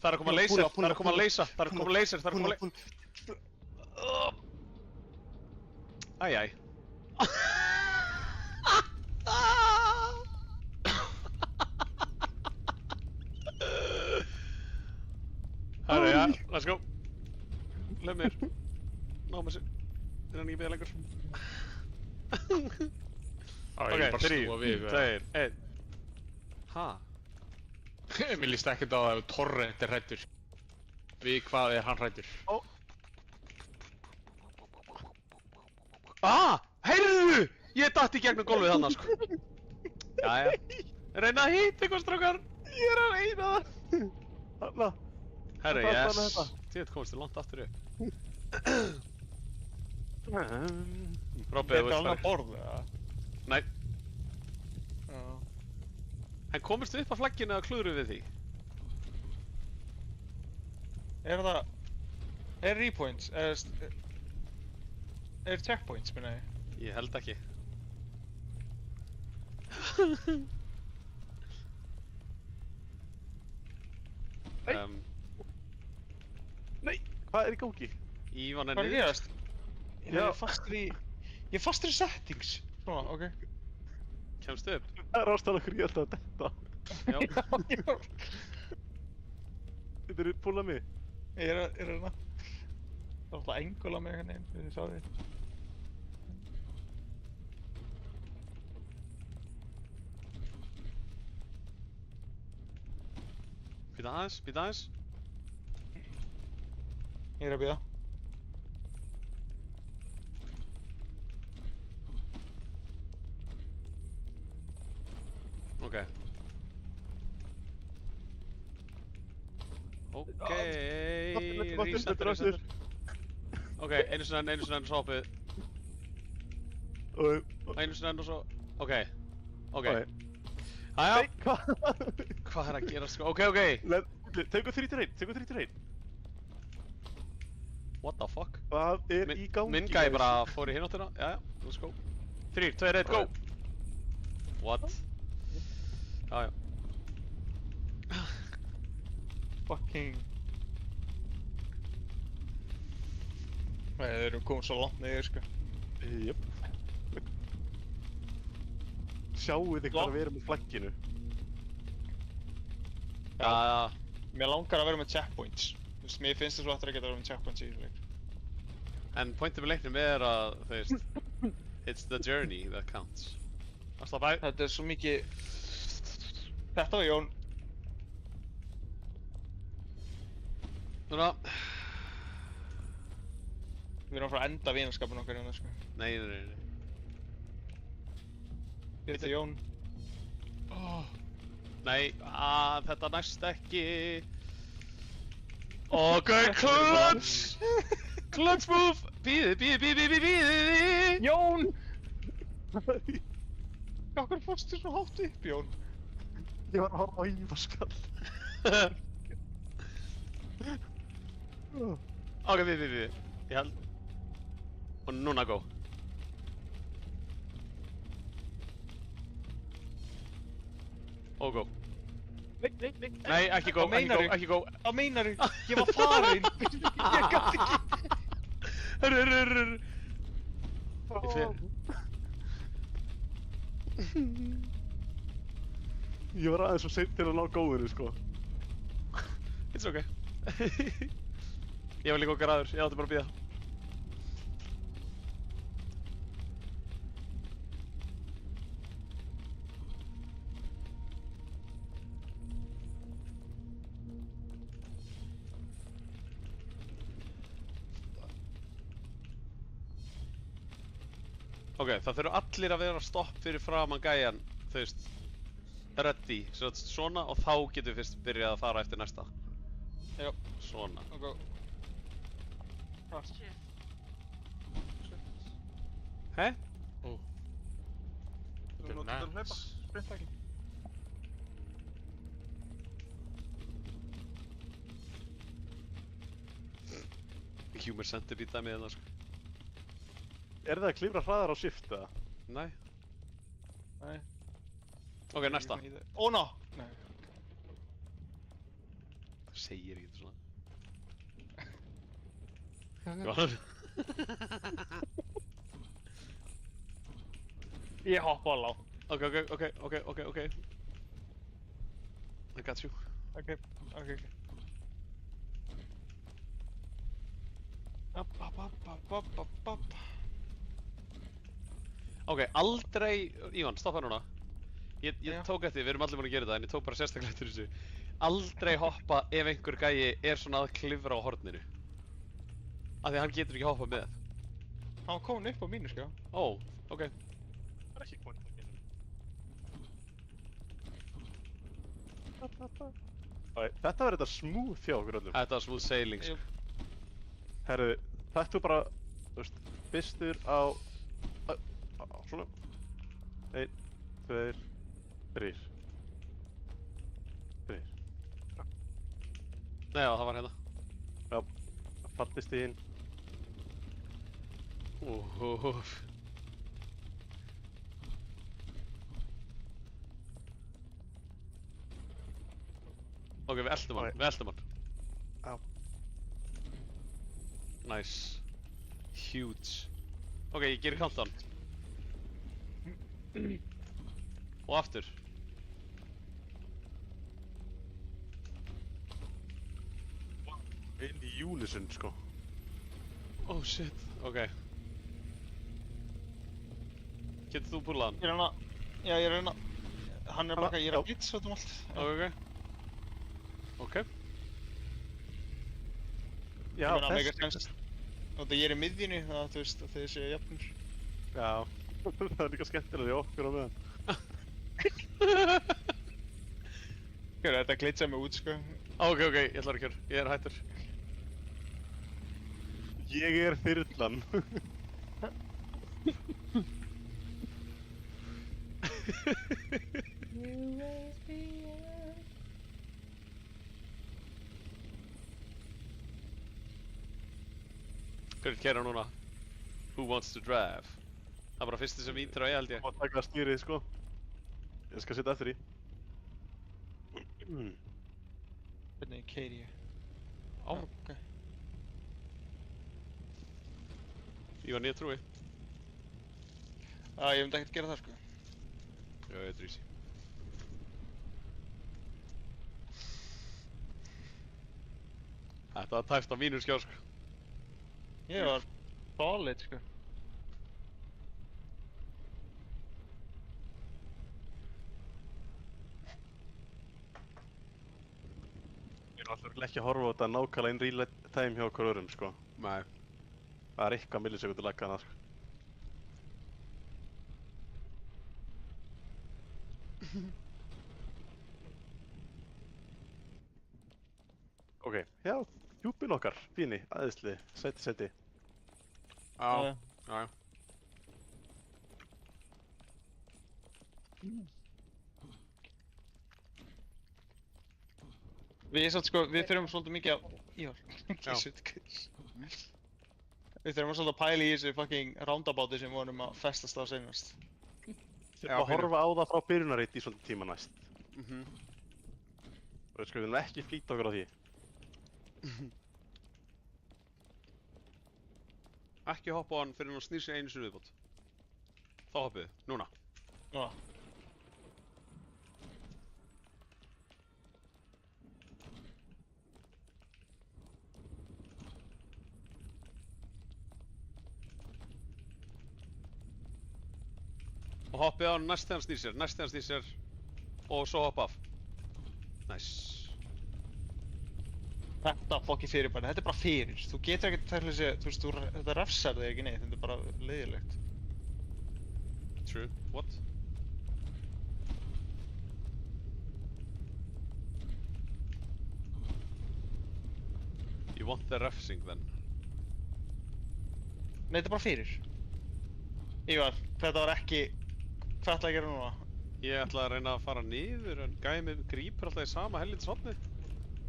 Það er að koma laser, það er að koma laser. Æj. Herru, já, let's go. Leif mér. Ná með sér. Er hann ekki beðið lengur? Á, ég er bara að snúa við. 3, 2, 1. Ha? Mér líst ekkert á það ef Torrent er hræddur. Við hvað er hann hræddur? Heyrðu! Ég datt í gegnum gólfið þarna, sko. Jæja. Reyna að hitta eitthvað, strákar. Ég er að reyna það! Þarna. Herru, Hvað yes. er þetta? Þið komist þið langt aftur upp. Er Robby, þú þetta vilt annað fara. borð, eða? Nei. Já. En komist þið upp á flagginu að klúðru við því? Er það... Er repoints? Er checkpoints, minna ég? Ég held ekki. Nei. Nei, hvað er í gangi? Ívan er Hvað er að niður. gerast? Ég Já. er fastur í... Ég er fastur í settings. Svona, ok. Kemstu upp? Það er ástæðan okkur ég alltaf að detta. Já. Þetta er púlað mig. Ég er að reyna. Það var alltaf engula mig hérna inn, þegar ég sá því. Býta aðeins. Ég er að bíða. Ok. Ok, resetur. Ok, einu sinni enn og svo hoppið. Einu sinni enn og svo... Ok. Jæja. Nei, hvað? Hvað er að gera, sko? Ok. Tegum 3 til 1. What the fuck? Hvað er í gangi? Minn gæi bara fór í hináttina. Jæja, let's go. 3, 2, 1, go! What? Jæja. Fucking... Nei, þeir eru komið svo langt niður, sko. Jöp. Sjáu þið hvað við erum með flagginu. Já. Mér langar að vera með checkpoints. Þú veist, mér finnst það svo aftur að geta verið með checkpoints í þessu leik. En pointið með leiknum er að, þú veist, it's the journey that counts. Alltaf bæ. Þetta er svo mikið... Þetta var Jón. Núna. Við erum frá að enda vinarskapin okkar hérna, sko. Nei. Ég heiti Jón. Nei, þetta næst ekki. Ok, clutch! Clutch move! Bíðið! Jón! Hvað fórstu svo hátt upp, Jón? Ég var að horfa á Ívarskall. Ok, bíðið. Ég held. Og núna go. Og go. Nei, ekki go, ekki go. Hvað meinarðu? Ég var farinn! Ég gat ekki! Hörru. Ég fer. Ég var aðeins svo seint til að ná góðinu, sko. It's okay. Ég var líka okkar aður, ég átti bara að bíða. Ok, það þurfa allir að vera stopp fyrir framan gæjan, þú veist, ready, svona, og þá getum við fyrst byrjað að fara eftir næsta. Já. Svona. Ok. Hæ? Ó. Þú notar að hlaupa, sprinta ekki. Humor Centipede dæmið hérna, sko. Er það að klifra hraðar á shift, eða? Nei. Nei. Ok, næsta. Ó, ná! Nei. Það segir ekki svona. Hvað? Ég hoppa á lág. Ok. I got you. Ok. App. Ok, aldrei... Ívan, stoppa núna. Ég Já. tók eftir, við erum allir búin að gera það, en ég tók bara sérstaklega eftir þessu. Aldrei hoppa ef einhver gæi er svona að klifra á horninu. Af því að hann getur ekki hoppað með. Hann var komin upp á mínu, sko. Ó, ok. Það er ekki point á mínum. Þetta var þetta smooth hjá okkur öllum. Þetta var smooth sailing, sko. Herru, þetta er bara, þú veist, fyrstur á svona 1, 2, 3 Nei, já, það var hérna. Já, það fallist í hinn. Ok, við eltum hann, Já. Nice. Huge. Ok, ég gerir countdown. Og aftur. Inn í unison, sko. Oh shit, ok. Getur þú púlað hann? Ég er að reyna... Já, ég er að reyna... Hann er bara... Ég er að blitza út allt. Ok. Já, Ég meina, mega sens. Og það ég er í miðjunni, það þú veist, að þið séu jafnir. Já, það er líka skemmtilega í okkur á meðan. Þetta glitsaði mig út, sko. Ok, ég ætla að kjör. Ég er hættur. Ég er þyrlan. Hver er kæra núna? Who wants to drive? Það er bara fyrsti sem ítir á ég held ég. Má taka stýrið, sko. Ég skal setja eftir í. Hvernig keiri ég? Á. Ok. Ég var nýja trúi. Ég myndi ekkert gera það, sko. Já, ég er easy. Þetta var tæft á mínu skjá, sko. Ég var solid, sko. Ég er alltaf ekki að horfa á þetta nákvæmlega in real time hjá okkur öðrum, sko. Nei. Það er eitthvað millisekundur lagga hana, sko. Ok, já, djúpin okkar, fíni, aðeinsli, sæti. Já, já. Við samt sko, við þurfum svolítið mikið að... Ívar, Já. Við þurfum svolítið að pæla í þessu fucking roundabouti sem við vorum að festast á seinast. Þurfum að horfa á það frá byrjunarreit í svolítið tíma næst. Mhm. Og við skulum ekki flýta okkur á því. Ekki hoppa á hann fyrir hann snýr sig einu sinni viðbót. Þá hoppið, núna. Já. Og hoppið á hann næst þegar hann snýr sér, og svo hoppa af. Nice. Þetta fokki fyrirbæri, þetta er bara fyrir. Þú getur ekkert þær þessi, þú veist, þetta refsar þig ekki neitt, þetta er bara leiðilegt. True. What? You want the refsing then? Nei, þetta er bara fyrir. Ívar, þetta var ekki... Hvað ætlaði að gera núna? Ég ætla að reyna að fara niður en gæði mig grípur alltaf í sama helvítis hotnið.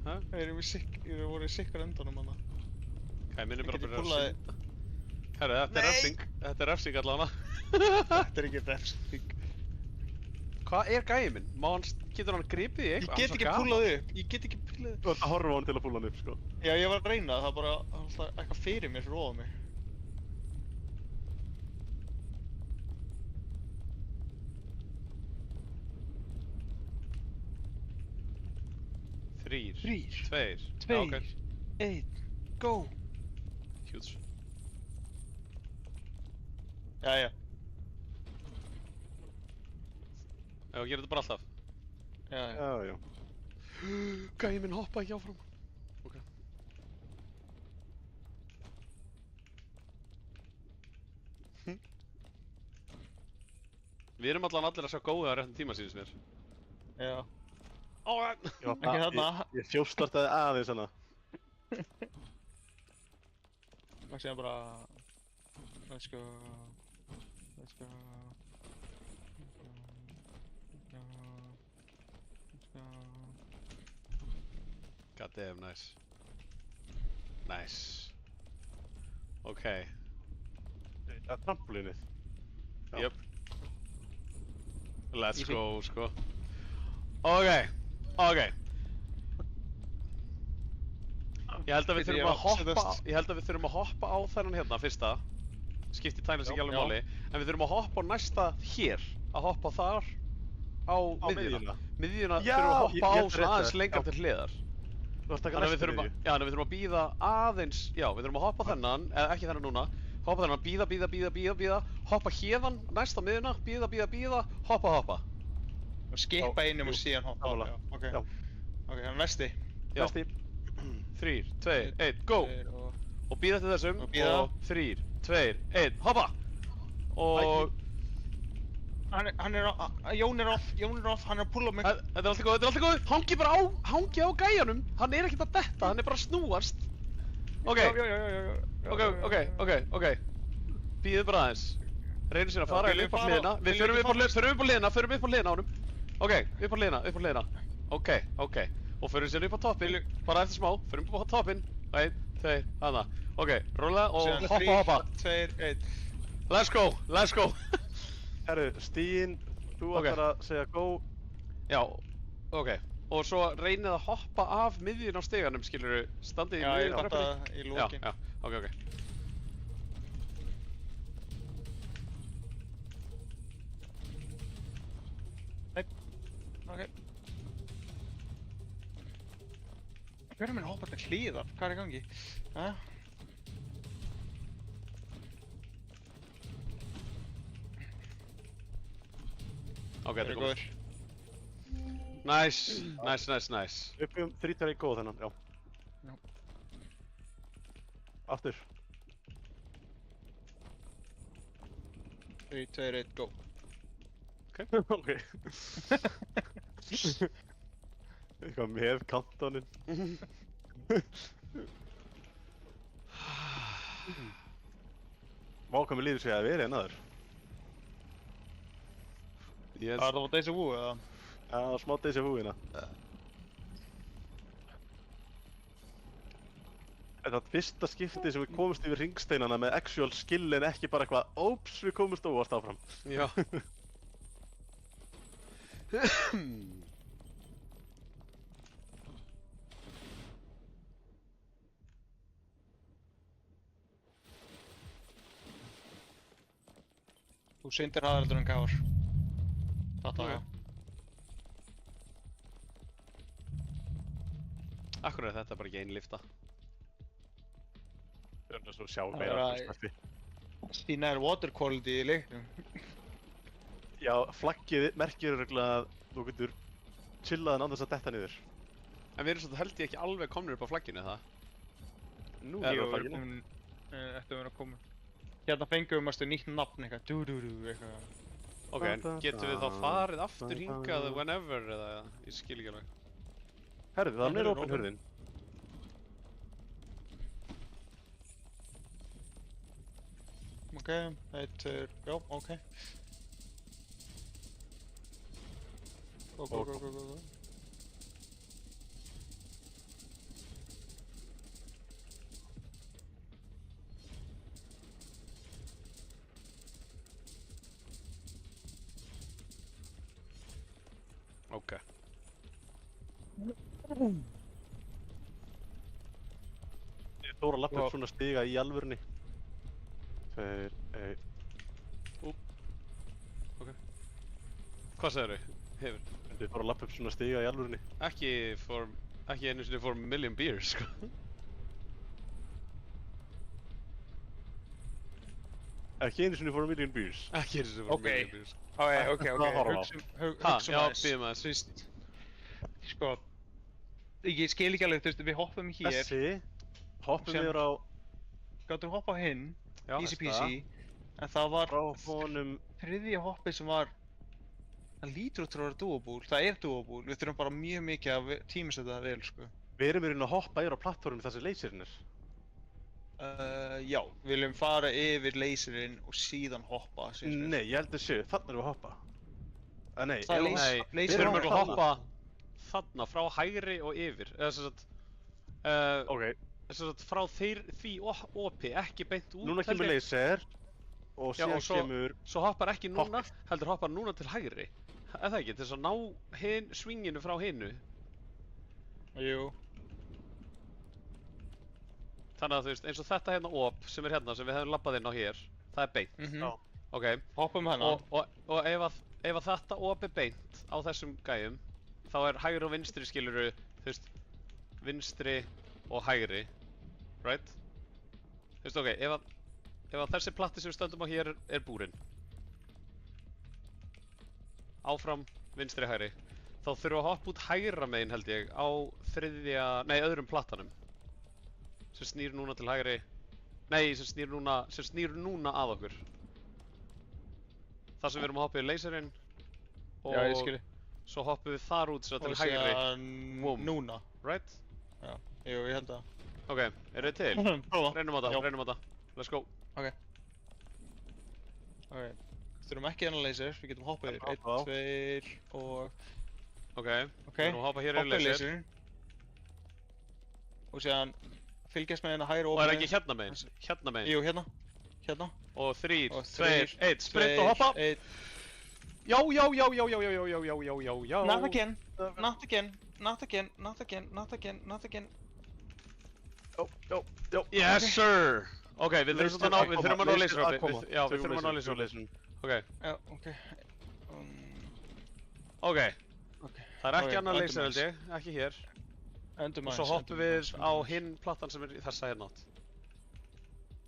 Hæ? Við vorum í sikkar endanum hana. Gæði minn er bara að byrja að pullaði... synda. Herru, þetta er refsing. Þetta er refsing allavega. Þetta er ekki refsing. Hvað er gæði minn? Getur hann gripið í Ég eitthvað? get ekki pullað upp. Ég get ekki pullað upp. Þú ert að horfa á hann til að púla hann upp, sko. Já, ég var að reyna það, bara alltaf eitthvað fyrir mér fyrir ofan mig. Þrír. Tveir. Já, ok. 1, go! Huge. Jæja. Já, gera þetta bara alltaf. Jæja. Já, já. Gæði minn hoppa ekki áfram. Ok. Við erum allir að sjá góða á réttum tíma síðan mér. Já. Ekki Ekki þarna. Ég fjóstartaði aðeins hana. Og síðan bara... Let's go... Let's go... God damn, nice. Nice. Ok. Það er trampolínið. Já. Yep. Let's Easy. go, sko. Ok. Ég held að við Bíddu, þurfum að ég hoppa setjast. Ég held að við þurfum að hoppa á þennan hérna fyrsta. Skipti tæknast ekki alveg Já. máli. En við þurfum að hoppa á næsta hér. Að hoppa þar á miðjuna. Miðjuna Já, þurfum við að ég hoppa á held svona rétt aðeins það. lengra Já. til hliðar. Þú ert að taka Þannig að við næstu þurfum að, miðju. já, þannig að við þurfum að bíða aðeins, já, við þurfum að hoppa þennan, eða ekki þennan núna, hoppa þennan, bíða, hoppa hérðan, næst á miðjuna, bíða, hoppa. Og skipa Já, innum og jú, síðan hoppa á. sammála. Já, ok. Já. Ok, hann næsti. Já. Næsti. 3, 2, 1, go! Og bíða til þessum, Og bíða. og 3, 2, 1, hoppa! Og Hann er á... Jón er off, hann er að pulla mig. þetta er alltaf góð, hangi bara á gæjanum, hann er ekkert að detta, hann er bara að snúast. Ok, Já. ok. Bíðið bara aðeins. Reynum sér að fara viljum upp á fara- hliðina, við viljum förum við upp á fara- hliðina á honum. Ok, upp á hliðina. Ok. Og förum sér upp á toppinn, bara eftir smá, förum upp á toppinn. 1, 2, hana. Ok, rólega og Síðan hoppa. 3, 2, 1. Let's go. Herru, Stín, þú Ok. ætlar að segja go. Já, ok. Og svo reynið að hoppa af miðjun á stiganum, skilurðu, standið í Já, ég miðjun á fatt tröppunni. það í lokin. Já, ok. Ok. Hver er minn að hoppa til hliðar? Hvað er í gangi? Hæ? Ok, þetta er góður. Nice. Upp 3, 2, 1, go þennan, já. Já. Aftur. 3, 2, 1, go. Ok. Eitthvað með countdownin. Vá, hvað mér líður sig að vera einn aður. Yes. Það var Deja Vu eða? Já, smá Deja Vu hérna. Þetta er fyrsta skipti sem við komumst yfir hringsteinana með actual skill en ekki bara eitthvað óps, við komumst óvart áfram. Já. Þú syndir hraðar en gáður. Þetta Ok. það. Akkur er þetta bara ekki ein lifta? Við erum svo sjá Það meira er af að- snarti. Stína er water quality í leiknum. Já, flaggið merkir örugglega að þú getur chillaðan án þess að detta niður. En við erum svolítið held ég ekki alveg komnir upp á flagginu, það? Nú Jú, erum við við flagginu. erum eftir að vera að koma. Hérna fengum við mástu nýtt nafn eitthvað, eitthvað. Ok, en getum við þá farið aftur hingað whenever, eða ég skil ekki alveg. Herðu, þannig er Hurðin opin opin. hurðin. Ok, þetta já, ok. Go. Ok. Ég þóra að lappa Já. upp svona stiga í alvörunni. 2, 1. Hvað segirðu? Hefur? Ég þóra að lappa upp svona stiga í alvörunni. Ekki einu sinni for million beers, sko. Ekki einu sinni fór a million beers. Ekki einu sinni for Ok. million beers. Ok, Það horfum á. hugsum Ha, hugsum já, aðeins. bíðum aðeins. Þú veist, sko, ég skil ekki alveg, þú veist, við hoppum hér, Þessi, hoppum Sem- yfir á gáttum hoppa á hinn, Já, easy þetta. peasy, en það var frá honum. þriðja hoppið sem var, það lítur út til að vera doable, það er doable, við þurfum bara mjög mikið að tímasetja það vel, sko. Við erum í raun að hoppa yfir á plattformum þar sem laserinn er. Já, við viljum fara yfir laserinn og síðan hoppa, síðan mér. Nei, ég held að séu, þannig erum við að hoppa. Nei, Það er ef- laser- Nei, laser- við erum á að þarna. hoppa þarna, frá hægri og yfir. Eða sem sagt, Ok, sem sagt frá því opi, ekki beint út. núna held kemur ég. laser og Já, síðan og svo- kemur. Svo hoppar ekki núna, heldur hoppar núna til hægri. Er það ekki? Til þess að ná swinginu frá hinu. Jú, Þannig að þú veist, eins og þetta hérna op sem er hérna, sem við hefum labbað inn á hér, það er beint. Já. Ok, hoppum hana. og ef að þetta op er beint á þessum gæjum, þá er hægri og vinstri skiluru, þú veist, vinstri og hægri, right? Þú veist, ok, ef að þessi platti sem við stöndum á hér er búrinn, áfram, vinstri, hægri, þá þurfum við að hoppa út hægra megin held ég á öðrum plattanum, sem snýr núna til hægri, nei, sem snýr núna að okkur. Þar sem við erum að hoppa í laserinn og Já, ég skilji. svo hoppum við þar út svo til Og hægri, síðan Vum. núna. right? Jú, ég held að. Ok, eru þið til? Prófa. Reynum á Já. það, reynum á það. Let's go. Ok. Þurfum ekki enn laser, við getum hoppað yfir. Hoppa á. 1, 2 og... Ok, Ok, við erum að hoppa hér í hoppa í laser. laserinn. Og síðan fylgjast með hérna hægri Og opinu. er ekki hérna megin? Hérna megin. Jú, hérna. Hérna. Og 3, Og 2, 1, sprint og hoppa! 1. Já, já, já, já, já, já, já, já, já, já, já, já. Not again. Not again. Not again. Not again. Not again. Not again. Já. Yes, sir! Ok, við þurfum Laser að ná, að við koma, þurfum að ná laser laser að hoppi. koma. Já, við Tökum þurfum að ná laser, laser hoppi. Ok, Já, ok. ok. Ok. Það er ekki Ok, annað laser held endum ég, ekki hér. Endum Og aðeins. svo hoppum við endum á aðeins. hinn plattan sem er í þessa hérna átt.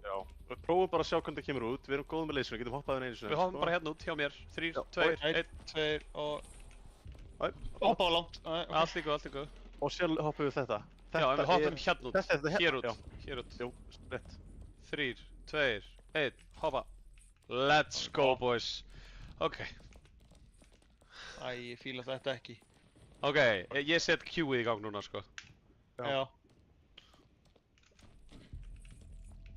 Já. Við prófum bara að sjá hvernig það kemur út. Við erum góðum með laserinn, getum hoppað einu sinni. Við hoppum bara hérna út hjá mér. 3, Já, 2, 1, 1. 2 og... Æ, Hoppa á langt. Ok. Allt í góð, allt í góð. Og síðan hoppum við þetta. Já, en við hoppum hérna út. Þetta er þetta Hér út. Já. Hér út. Jú, rétt. 3, 2, 1, hoppa. Let's go, boys. Ok. Æ, ég fíla þetta ekki. Ok, ég set Q-ið í gang núna, sko. Já.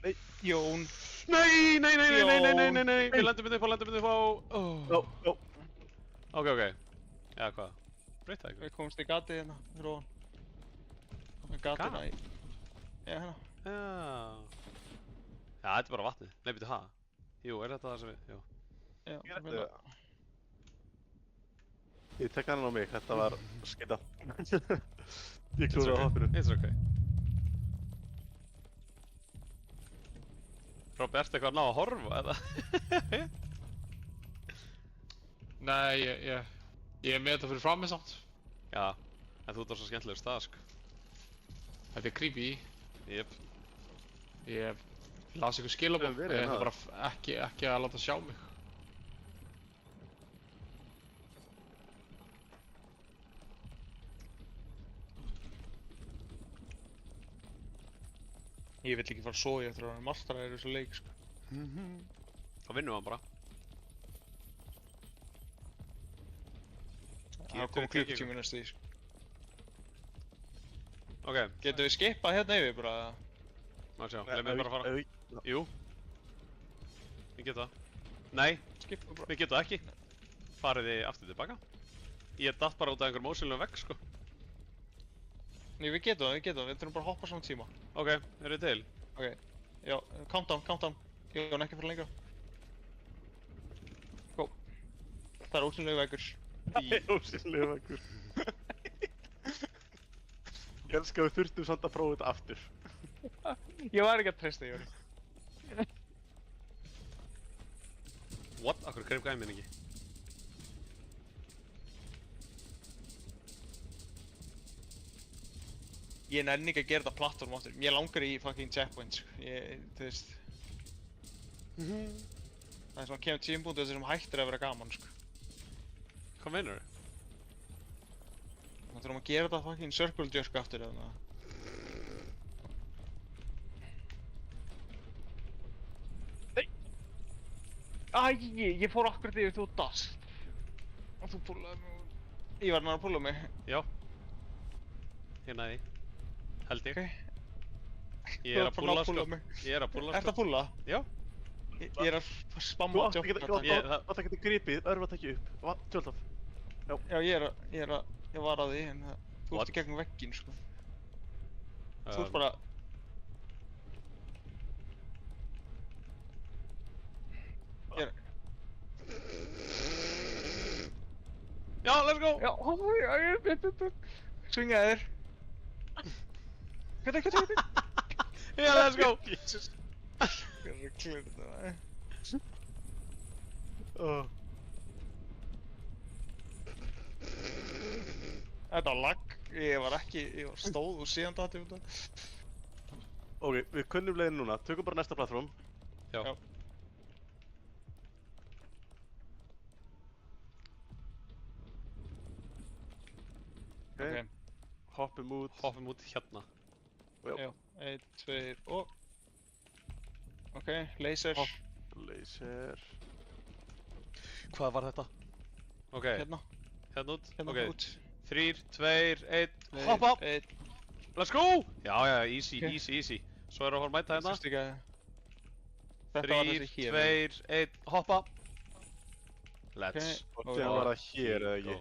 Nei. Jón. Nei, Jón. við lendum upp á, Jó. Ok. Eða hvað? Breyta eitthvað. Við komumst í gatið hérna, fyrir ofan. Með gatina í... Já, hérna. Já, þetta er bara vatnið. Nei, byrju, ha? Jú, er þetta það sem við, jú. Já, Ég hérna. Ég tek hann á mig, þetta var skita. Ég klúður á hoppinu. It's okay. Robby, ertu eitthvað að ná að horfa, eða? Nei, ég er með þetta fyrir fram mig samt. Já, en þú ert á svo skemmtilegur stað, sko. Þetta er creepy. Jep. Ég las ykkur skilabóð. Við erum verið Ég hérna. ætla bara ekki að láta sjá mig. Ég vill ekki fara að sofa eftir að hann mastrar í þessu leik, sko. Þá vinnum við hann bara. Það kom klukkutími næstu því, sko. Ok, Getum við skipað hérna yfir bara? má sjá, leið mig bara að fara. Jú. Við getum það. Nei, Skipað bara. við getum það ekki. Farið þið aftur tilbaka. Ég datt bara út af einhverjum ósynlegum vegg, sko. Nei, við getum það, við þurfum bara að hoppa saman tíma. Ok, eru þið til? Ok, já, countdown. Jón, ekki fyrir lengra. Go. Það er ótrúlega veggur. Það er ósynlega vekkur. Ég elska að við þurftum samt að prófa þetta aftur. Ég var ekki að treysta, Jóri. What? Akkur greip gæði minn ekki. Ég nenni ekki að gera þetta plattform aftur. Mér langar í fucking checkpoint, sko. Þú veist. Það er svona kemur tímabúndu þessum hættir að vera gaman, sko. Hvað meinar þau? Þannig þurfum að gera þetta fucking circle jerk aftur eða það. Æ, ég fór akkurat yfir þú dast. Og þú púlaði mig úr. Ég var náður að púla mig. Já. Hérna því. Held ég. Ok. Ég er að púlla, sko. mig. Ég er að púlla, Ertu sko. að púla? Já. Ég er að Þú spamma átt ekki Ég- það- að geta gripið, örfa að tekja upp. Tjóltaf. Já, ég var að því, en þú What? ert í gegnum vegginn, sko. Þú Um, ert bara... Já, let's go! Já, Svinga þér. Hvernig? Já, let's go! Jesus. Hvernig klirr þetta, Þetta var lag. Ég var stóð og síðan dati út af. Ok, við kunnum leiðin núna. Tökum bara næsta plattform. Já. Já. Ok. Hoppum út. Hoppum út hérna. Já, 1, 2 og... Ok, laser. Hopp. Laser. Hvað var þetta? Ok, Hérna, hérna út. hérna Ok, út. 3, 2, 1, Tveir, hoppa! einn. Let's go! Já, easy, Ok. easy. Svo erum við að fara að mæta hérna. Sérst ekki að... Þetta var 3, þessi hér. 2, 1, hoppa! Let's Og síðan var það hér, eða ekki? go.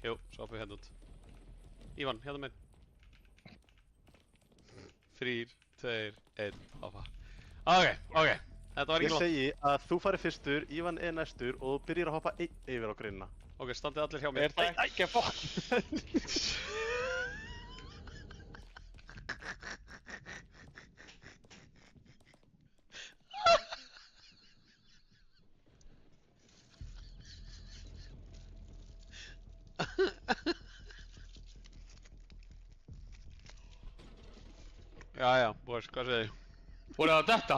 Jú, svo hoppum við hérna út. Ívan, hérna meginn. 3, 2, 1, hoppa. Ok. Þetta var Ég ekki nóg. segi að þú farir fyrstur, Ívan er næstur og þú byrjar að hoppa einn yfir á greinina. Ok, standið allir hjá mér. Er það ekki að fokk? Jæja, boys, hvað segir þið? Voru það þetta?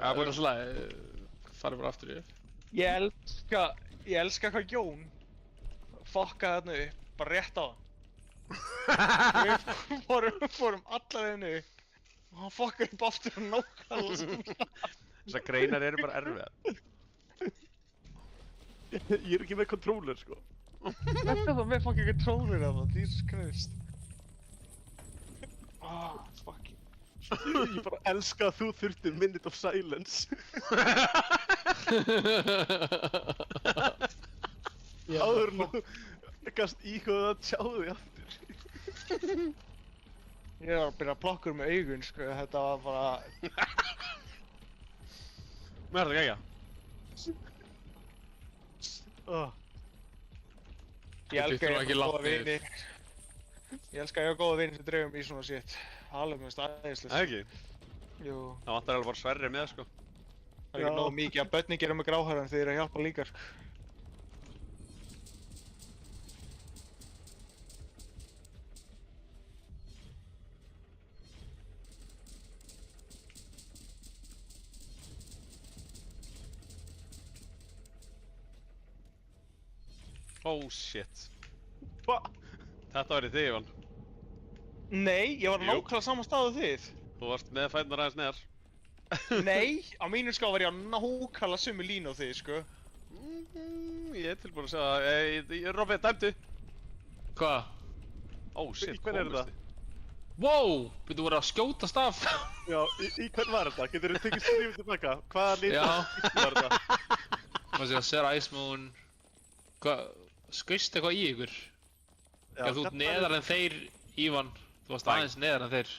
Já, búin að slæði. Farið bara aftur yfir. Ég elska hvað Jón fokkaði þarna upp, bara rétt á það. Við fórum alla leiðinni og hann fokkar upp aftur og nákvæmlega saman. Þessar greinar eru bara erfiðar. Ég er ekki með controller, sko. Þetta er það með fucking controller af það, Jesus Christ. Fucking. Ég bara elska að þú þurftir minute of silence. Áður nú gast íhuga að tjá þig aftur. Ég var að byrja að plokka með augun, sko, þetta var bara... Mér er þetta gegja. Ég elska þurfum ég ekki að langt góða vini. Ég elska ég að góða vini sem dreifum í svona shit. Alveg mjög stæðislega. Það ekki? Jú. Það vantar alveg bara Sverri með, sko. Það er ekki nóg mikið að börni gera með gráhæran þegar þeir eru að hjálpa líka, sko. Oh shit. Hva? Þetta var í þig, Ivan. Nei, ég var á Jú. nákvæmlega sama stað og þið. Þú varst með fætnar aðeins neðar. Nei, á mínu ská var ég á nákvæmlega sömu línu á þið, sko. Ég er tilbúin að segja, Robby, dæmdu. Hvað? Oh shit, Hver er komist þetta? Wow! Byrju, þú voru að skjótast af. Já, í hvern var þetta? Getur þú tekið skrifið tilbaka? Hvaða lit Já. var þetta? Má sé að Sarah Ice Moon... Hvað? Skaust eitthvað í ykkur? Já, Ef þú ert neðar en þeir, Ívan. Þú varst aðeins neðar en þeir.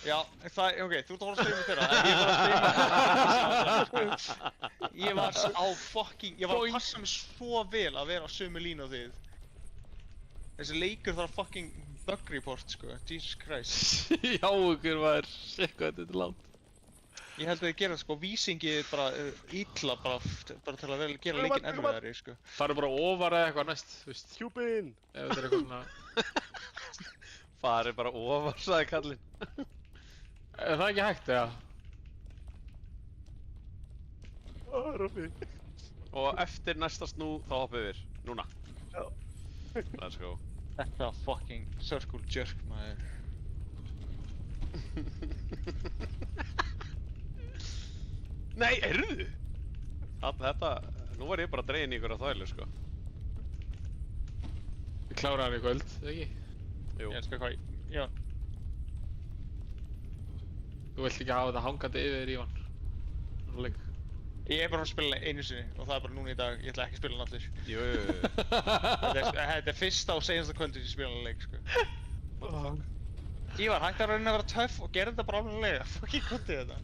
Já, það, ok, þú ert að fara að streyma þeirra, en ég var að streyma... Ég var á fucking... Ég var að passa mig svo vel að vera á sömu línu á þið. Þessi leikur þarf fucking bug report, sko, Jesus Christ. Já, ykkur var... Shit, hvað þetta er langt. Ég held að þið gera, sko, vísingið bara illa, bara til að gera leikinn erfiðari, sko. Farðu bara ofar eða eitthvað næst, þú veist. Cubin! Ef þetta er eitthvað svona... Farið bara ofar, sagði kallinn. Er það ekki hægt, eða? Robby. Og eftir næsta snú, þá hoppum við yfir. Núna. Já. Let's go. Þetta var fucking circle jerk, maður. Nei, heyrðu! Þetta, nú var ég bara dregin í ykkur á þvælu, sko. Við kláraðum hann í kvöld, eða ekki? Jú. Ég elskar hvað já. Þú vilt ekki hafa þetta hangandi yfir, Ívan. Svona leik. Ég er bara að spila einu sinni og það er bara núna í dag, ég ætla ekki að spila hann allir. Jú. Þetta er fyrsta og seinasta kvöldi sem ég spila hann leik, sko. Ívar, hætti að reyna að vera töff og gera þetta bara alveg. Fucking kontið þetta.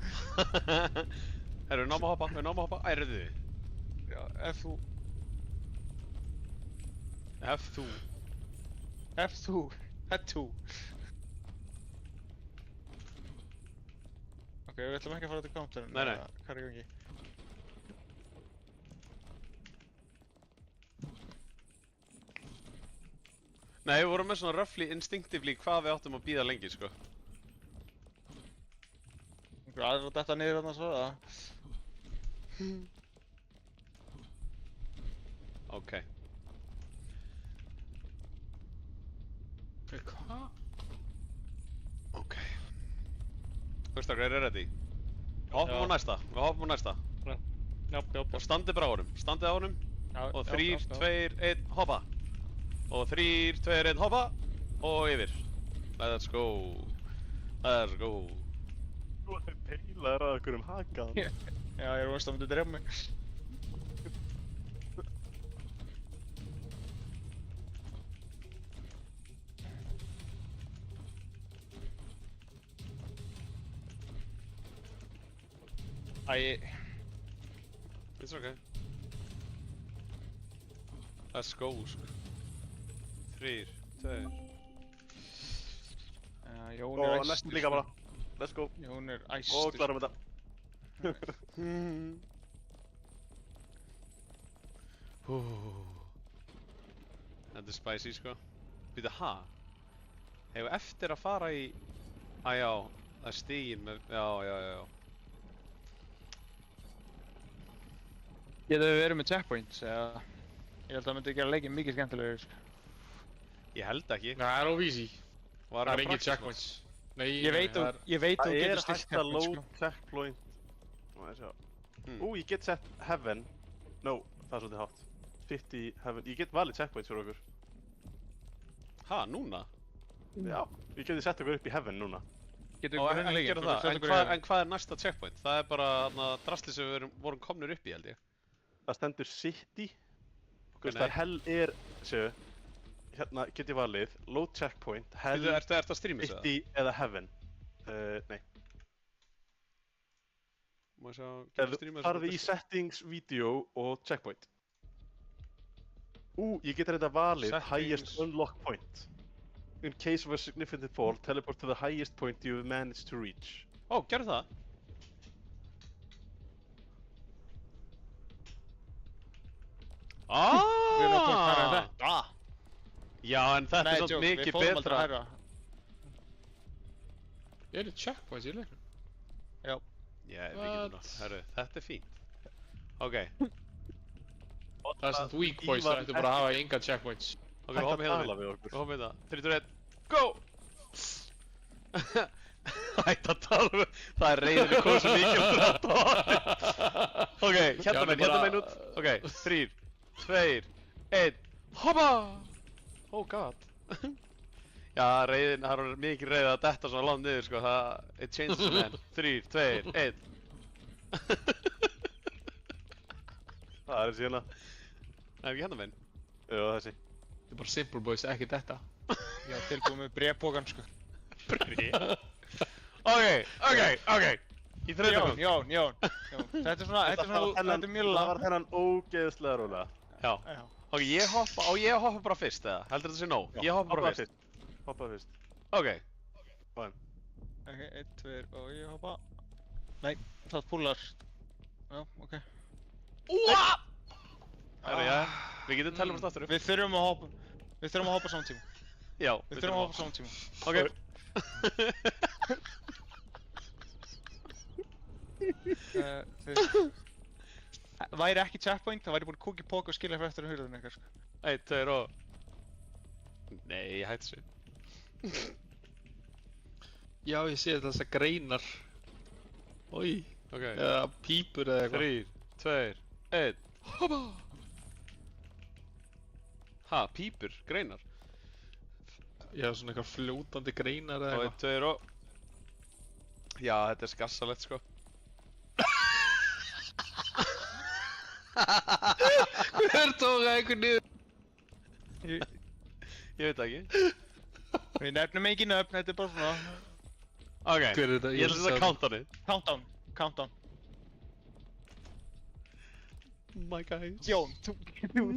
Herru, við náum að hoppa, við náum að hoppa. Ærðu þið. Já, ef þú... Ok, við ætlum ekki að fara til counterinn. Nei, nei. Hvað er í gangi? Nei, við vorum með svona roughly instinctively hvað við áttum að bíða lengi, sko. Einhver aðrir að detta niður þarna svo, eða? Ok. Hvað? Ok. Hvaustakar, er ready? Við hoppum á næsta, við hoppum á næsta. Já. Og standið bara á honum, standið á honum. Og 3, 2, 1, hoppa. Og 3, 2, 1, hoppa. Og yfir. Let's go. Let's go. Þú er peilaður að okkur hakaðan. Já, ég er vonast að myndi drefa mig. Æ, It's okay. Let's go, sko. 3, 2. Jón er Og æstur. næstum líka bara. Let's go. Jón er Og æstur. klarum þetta. Þetta er spicy, sko. Býta, ha? Hefur eftir að fara í... Já, það er stiginn með... Já. Getum við verið með checkpoints, eða... Ég held að það myndi gera leikinn mikið skemmtilegur, sko. Ég held ekki. Nei, það er óvísi. Var Það er eitthvað engin praxis checkpoints. Nei, Ég veit það þú er... getur Það er stillt hægt að checkpoint, load sko. checkpoint. Má ég sjá. Hmm. Ég get sett heaven. No, það er svolítið hátt. 50 heaven. Ég get valið checkpoints fyrir okkur. Ha, núna? Já, ég geti sett okkur upp í heaven núna. Getur Og við en gera það. En hvað er næsta checkpoint? Það er bara drasli sem við vorum komnir upp í, held ég. Það stendur city. Ok, Það er hell er, séu. Hérna get ég valið, load checkpoint, hell, Ertu að streama þess að? city eða heaven. Nei. Má ég sjá, Ef þú farði í settings, video og checkpoint. Ég get reynda valið Settings. highest unlock point. In case of a significant fall, teleport to the highest point you've managed to reach. Ó, gerðu það? Við erum að koma hærra en þetta. Já, en þetta er svo mikið Við fórum aldrei betra. hærra. Eru checkpoints í leiknum? Já. Já, við getum það. Herru, þetta er fínt. Ok, Það er svona weak points, það ættu bara að hafa enga checkpoints. ok, Hægt hoppum að hérna tala minn. við okkur. Hoppum hérna. 3, 2, 1, go! Hætt að tala við. Það er reyðinni komið svo mikið um þetta. Ok, hérna meginn út. Ok, 3, 2, 1, hoppa! Oh god. Já, reyðin, það er mikið reyð að detta svona langt niður, sko. Það, it changes man. 3, 2, 1. Það er þessi hérna. Það er ekki hérna meginn. Já, þessi. Þetta er bara simple boys, ekki þetta. Já, tilbúið með bréfpokan, sko. Ok. Í þriðja Jón. Þetta er svona, þetta er mjög Það var langt. þennan ógeðslega rólega. Já. Já. Ok, ég hoppa bara fyrst, eða? Heldur þetta sé nóg? Já, Ég hoppa bara hoppaðu fyrst. Hoppaðu fyrst. Ok. Fine. Ok, 1, 2 og ég hoppa. Nei, það púlar. Já, ok. Úa! Herra, já. Við getum tellum oss aftur upp. Við þurfum að hoppa. Við þurfum að hoppa saman tíma. Já, Við þurfum að hoppa saman tíma. Ok. Væri ekki checkpoint, það væri búin kúk í póka og skilja fyrir eftir hurðinu eitthvað, sko. 1, 2 og... Nei, ég hætti þessu. Já, ég sé þessar greinar. Oj, Ok. eða pípur eða eitthvað. 3, 2, 1. Hoppa! Ha, pípur, greinar. Já, svona eitthvað fljótandi greinar eða Og 1, eitthvað. 2 og... Já, þetta er skassalegt, sko. Hver tók einhvern niður? Ég veit það ekki. Við nefnum ekki nöfn, þetta er bara svona. Ok, Hver er þetta? ég ætla að setja countdownið. Countdown. My guys. Jón, þú...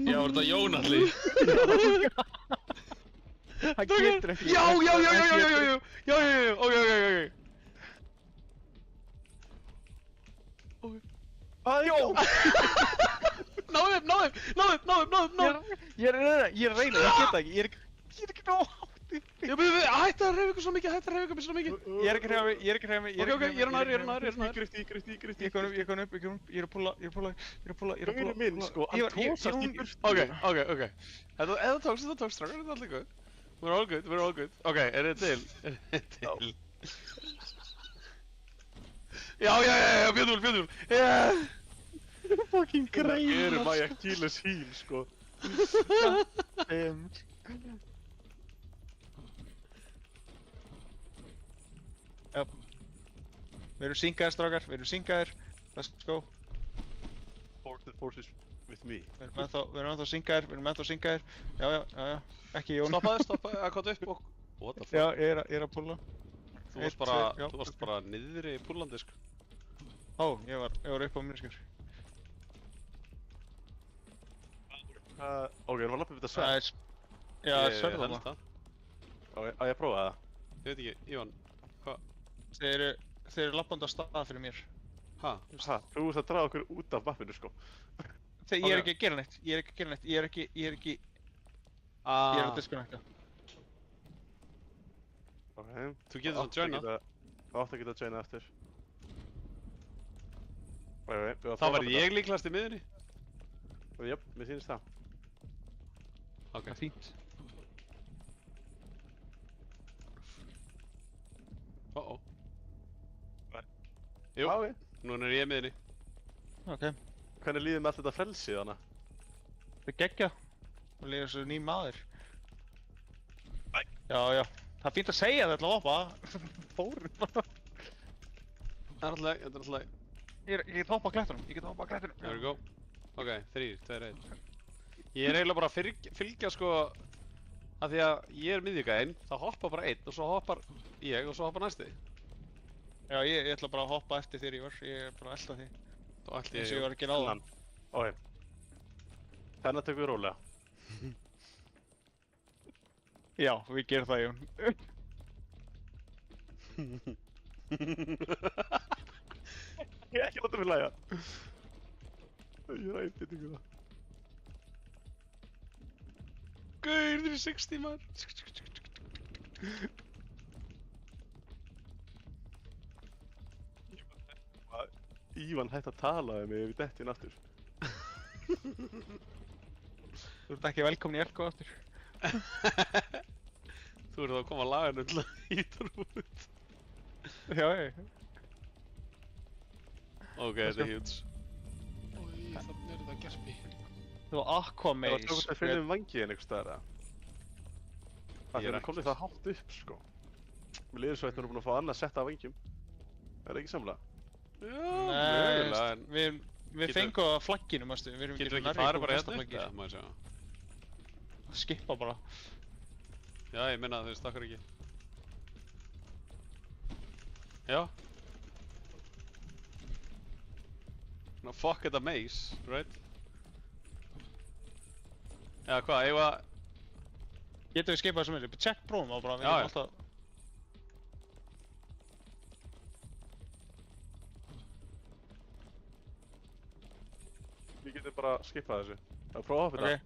Já, var þetta Jón allir? Það getur ekki. Já, ok. Jón! Náðum. Ég er að reyna, ég get það ekki, ég er ekki nóg hátt uppi. Já, hætti að hreyfa ykkur svo mikið, Ég er ekki að hreyfa mig, Ok, ég er nær. Grifti. Ég er komin upp, ég er að púla. Gaurinn minn, sko, hann tósast í burtu. Ok. Þetta tókst, strákar, þetta er allir góð. We're all good. Ok, er þið til? Já, Björnúl. Fucking Það greið. eru my Achilles heel, sko. Já. Við erum synkaðir, strákar, Let's go. Forces with me. Við erum ennþá synkaðir, Já. Ekki Jón. Stoppaði, að kota upp og... What the fuck? Já, ég er að púla. Þú varst bara niðri í púlandi, sko. Ó, ég var upp á mér, sko. Ok, erum við að lappa upp þetta Það sverð? er... Já, sverð þarna. það. Ok, á ég að prófa það? Ég veit ekki, Ívan, hvað? Þeir eru lappandi á stað fyrir mér. Ha? Þú veist að draga okkur út af mappinu, sko. Ég er ekki að gera neitt. Ég er að disconnecta. Ok. Þú getur svona joina. Það átt að geta joina eftir. Þá verð ég líklegast í miðunni. Jöp, mér sýnist það. Ok. Fínt. Ó. Nei. Jú, Ok. núna er ég miðinni. Ok. Hvernig líður með allt þetta frelsið hana? Það er geggjað. Það líður svo ný maður. Æ. Já, já. Það er fínt að segja þetta að hoppa. Fórum bara. Það er alltaf, þetta er alltaf. Ég get hoppa á klettunum. Ég get hoppa á klettunum. There we go. Ok, 3, 2, 1. Ég er eiginlega bara að fylgja sko, að því að ég er miðjugæinn, þá hoppa bara einn og svo hoppar ég og svo hoppar næsti. Já, ég ætla bara að hoppa eftir þér, Ívar. Ég er bara að elta þig. Þá ætli Eins og ég ég. var að gera áðan. Ok. Þennan tökum við rólega. Já, við gerum það, Jón. Ég ekki láta mig hlæja. Ég ræði ykkur það. Gaur, þið er 60 maður. Ívan hætti að tala um mig ef ég detti inn aftur. Þú ert ekki velkomin í Elko aftur. Þú ert þá að koma að laga til að hýta út. Já, já. Ok, þetta er huge. Ói, þannig er þetta gerpi. Þú var Það var Aquamaze. tókust að finna vangiðin einhvers staðar eða? Það Ég er er komið það hátt upp sko. Mér liður svo að við búin að fá annað sett af vangjum. Er það ekki samlega? Já, Nei, mögulega, en við Getur- fengum það á flagginu, mástu. Við erum getur ekki ekki nærri farið bara komið hérna fyrsta upp, eða, má ég segja. flaggið. Skippa bara. Já, ég minna að þau stakkar ekki. Já. No, fuck þetta maze, right? Já, hvað, eigum við að... Getum við skipað þessum meiri? Check prófum á bara, við Já, getum já. alltaf... Við getum bara skipað þessu. Það er að prófa að hoppa Ok. þetta.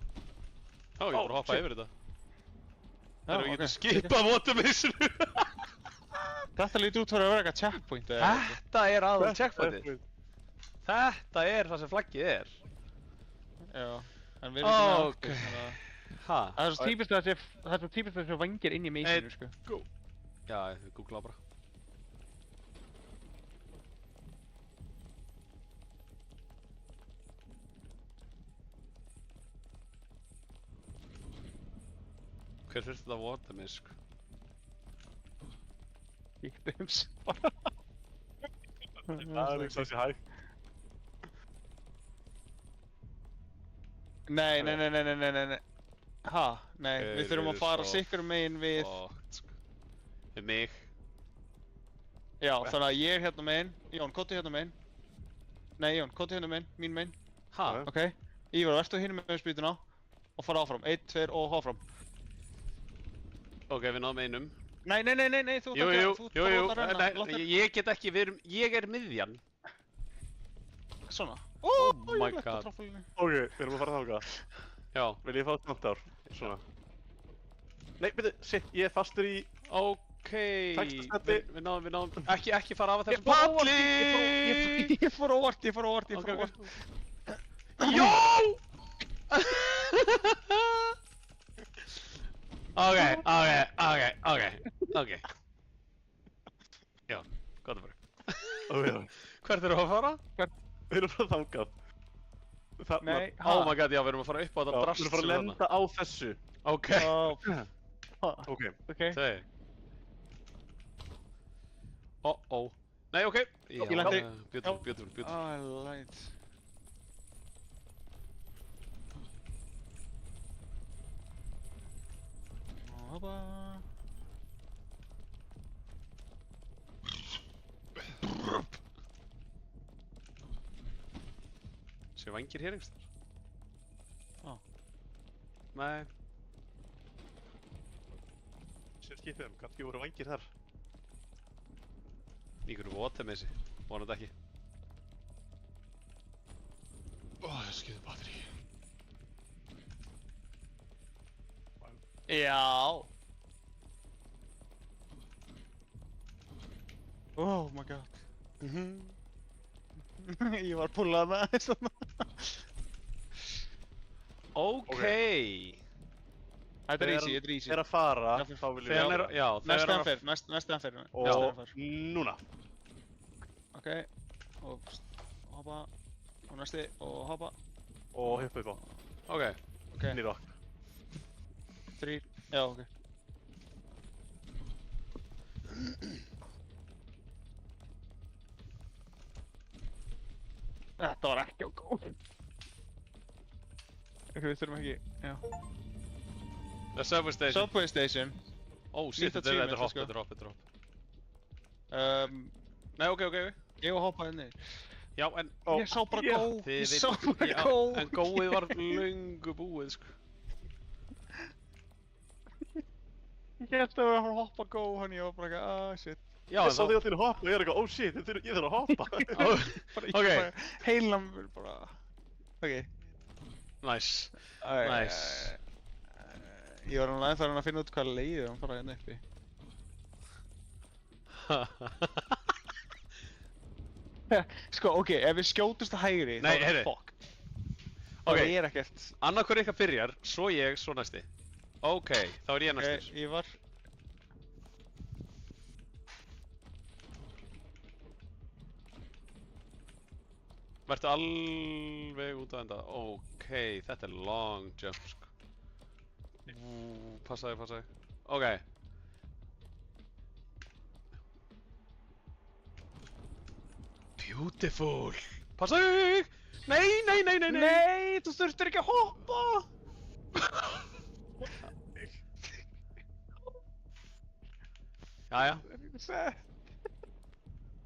Já, ég bara hoppa shit. yfir þetta. Já, Þegar við ok. getum skipað watermaze-inu. Þetta lítur út fyrir að vera eitthvað checkpoint eða eitthvað. Þetta er aðal Þetta checkpointið. Þetta er það sem flaggið er. Já. En við erum ekki með Ok. aftur, þannig að... Ha? Það er svo típist að þessi vangir inn í meysinu, sko. Go. Já, við googla bara. Hver fyrst þetta watermaze, sko? Kíktu um sig. Það er ekki svo sé hægt. Nei. Ha? Nei, Þeir við þurfum eru að fara svo sikkur megin við... Fucked, sko. Við mig. Já, þannig að ég er hérna megin. Jón, kottu hérna megin. Nei, Jón, kottu hérna megin. Mín megin. Ha? Já. Ok. Ívar, vertu hérna megin spýtuna. Og fara áfram. 1, 2 og áfram. Ok, við náðum einum. Nei, þú Jú, bara að renna. ég get ekki, ég er miðjan. Svona. Oh ég my lenti á god. trampólínu. Ok, við erum að fara þangað. Já, Vil ég fá tnáttár? Svona. Nei, byrju, shit, ég er fastur í... ok. Textastendi. Við náðum, ekki fara af að Ég þessum fór óvart, palli! Ég fór óvart. Ok. Jó! Ok. Já, gott að bara. Ok, Hvert erum við að fara? við erum að fara þangað. Þarna. Nei, Oh my god, já, við erum að fara upp á Já, þetta við drast erum að fara að sem lenda á þessu. Ok. Ok. Ok. Þeir. Nei, ok. Já, Ég lenti- beautiful. Alright. Hoppa. Séu vængir hér einhvers Já. Nei. Sér skipið þeim, kannski voru vængir þar. Í hverju watermaze, vonandi ekki. Ó, það skeiði batteri. Já. Oh my god. Ég var púlað með það svona. Ok. Þetta er easy, þetta er easy. Þegar að fara, Já, þá viljum Þegar hann við... er, já, Næstu þegar hann fer, næstu hann fer. Og núna. Ok, og hoppa, og næsti, og hoppa. Og hoppa upp á. Ok. Ok, Nýra. 3, já, ok. Þetta var ekki á góð. Ok, við þurfum ekki, já. The subway station. Subway station. Oh shit, Nýtt þetta er achievement, hopp, sko. þetta er hopp, þetta er hopp. Nei, ok. Ég var hoppað inn niður. Já, en... Ég sá bara gó, Þið ég veit- sá bara Já, gó. en góið var löngu búið, sko. Ég held að við varum að fara að hoppa gó, hann ég var bara eitthvað, shit. Já, Ég en sá þig allir að hoppa og ég er eitthvað, oh shit, ég þarf að hoppa. Bara, Ok. Heilan bara, ok. Nice. Æ, Nice. Ég var alveg ennþá að finna út hvað leiðið hann fara hérna uppi. Sko, ok, ef við skjótumst að hægri, Nei, þá er heyrðu. það fuck. Ok. Það er ekkert. Annarkur ykkar byrjar, svo ég, svo næsti. Ok, þá er ég næstur. Ok, ég var... Vertu alveg út að enda. Ok, þetta er long jump, sko. Passaði. Ok. Beautiful. Passaði! Nei! Nei, þú þurftir ekki að hoppa! Jæja. Sett.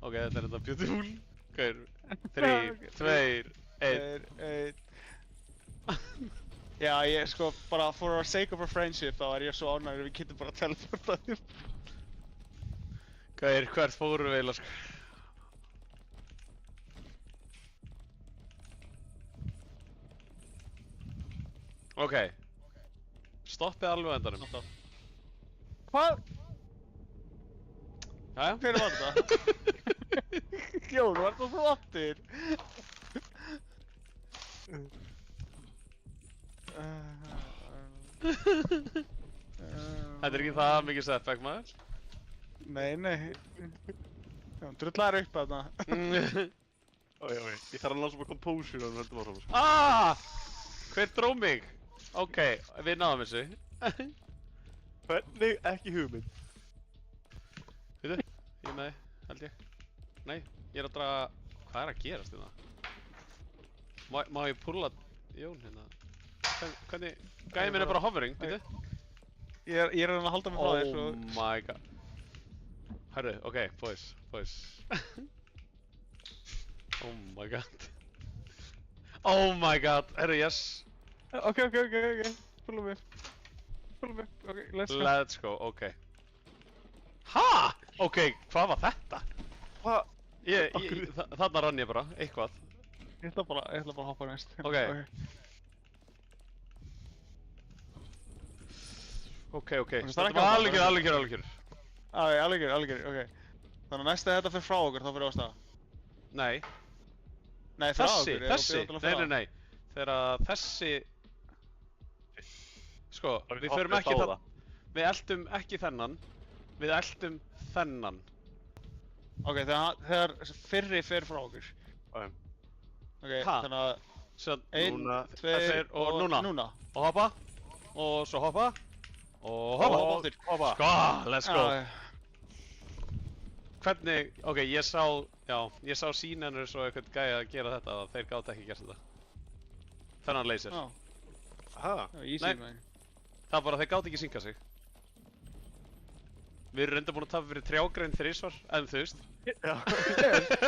Ok, þetta er þetta beautiful. Hver? 3, 2, 1. Já, ég sko, bara for our sake of our friendship, þá er ég svo ánægður að við getum bara teleportað upp. Hver, hvert fórum við eiginlega, sko? Ok. Stoppið alveg á endanum. Hvað? Jæja. Hver var þetta? Jón, var það flottir? Þetta er ekki það mikið setback, maður. Nei. Já, drullar upp þarna. Ok, ég þarf að ná svona composure og höldum áfram, sko. Hver dró mig? Ok, við náðum þessu. Hvernig ekki hugmynd? Veitu, ég með, held ég. Nei, ég er að draga... Hvað er að gerast hérna? Má ég púlla Jón hérna? Hvernig... Gæði minn er bara hovering, veitu? Ég er að halda mig frá þér, svo... Oh my god. Herru, ok, boys. Oh my god. Oh my god, herru, yes. Ok. Pullum upp. Ok, let's go. Let's go, ok. Ha? Ok, hvað var þetta? Hvað? Þarna rann ég bara, eitthvað. Ég ætla bara að hoppa næst. Ok. Ok. Þetta var algjör. Algjör, ok. Þannig að næsta þetta fyrir frá okkur, þá fyrir ástæða. Nei. Nei, frá okkur. Þessi. Nei. Þegar þessi... Sko, við förum ekki það... Við eltum ekki þennan. Við eltum þennan. Ok, þegar fyrri fer frá okkur. Ok. Ok, Ha? þannig að... Svo, 1, Núna. 2 og núna. Og hoppa. Og svo hoppa. Og hoppa. hoppa aftur. Hoppa. Sko, let's go. Já, Hvernig, ok, ég sá sínennur svo eitthvað gæja að gera þetta að þeir gátt ekki gert þetta. Þennan laser. Já, Aha. easy Nei. man. Það var bara að þeir gátt ekki syngað sig. Við erum reynda búin að tapa fyrir trjágrein þrisvar, en þú veist. Já.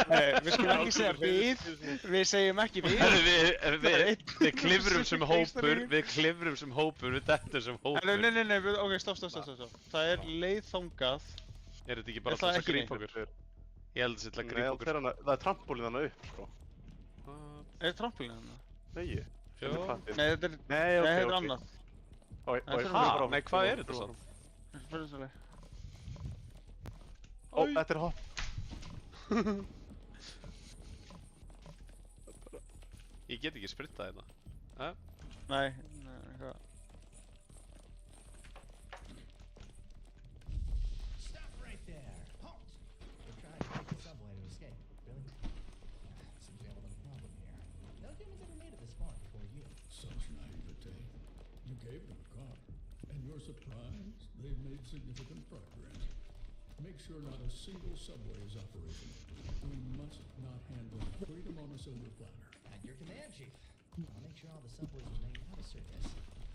Nei, við skulum ekki segja við segjum ekki við. Við klifrum sem hópur, við dettum sem hópur. Nei, ok, stopp. Það er leið þangað. Er þetta ekki bara Er það alltaf að ekki grípa okkur? Ég held að þetta er að grípa okkur. Það er trampólín þannig upp, sko. Er trampolín þarna? Nei. Jó. Nei, þetta er ok. annað. Nei, hvað er þetta svo? Fyrðusaleg. Ó, þetta er hopp. Ég get ekki sprittað hérna. Nei, hvað? gave them a car, and you're surprised they've made significant progress. Make sure not a single subway is operational. We must not handle freedom on a silver platter. At your command, Chief. I'll make sure all the subways remain out of service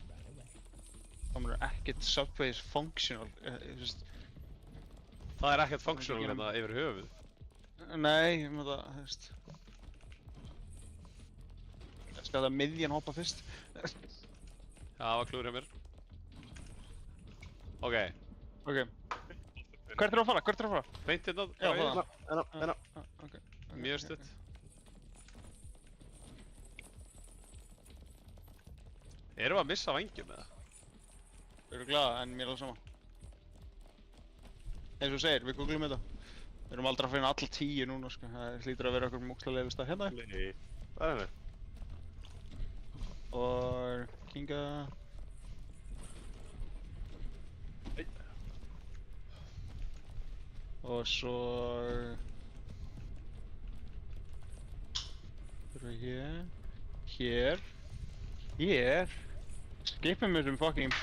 right away. Það er ekkert subways functional, þú veist. Það er ekkert functional hérna yfir höfuð. Nei, ég með það, þú veist. Ég skal það miðjan hoppa fyrst. Það var klúður hjá mér. Ok. Ok. Hvert er þú að fara? Hvert er þú að fara? Beint hérna. Já, það. Hérna. Ok. Mjög stutt. Erum við að missa vængjum eða? Við erum glaða, en mér er alveg sama. Eins og þú segir, við googlum þetta. Við erum aldrei að finna alla 10 núna, sko. Það hlýtur að vera okkur múkslega leiðist að hérna. Nei, það er henni. Og kinga... Nei. Og svo... Þurfum við hér... Hér... Hér... Skipum þessum fucking...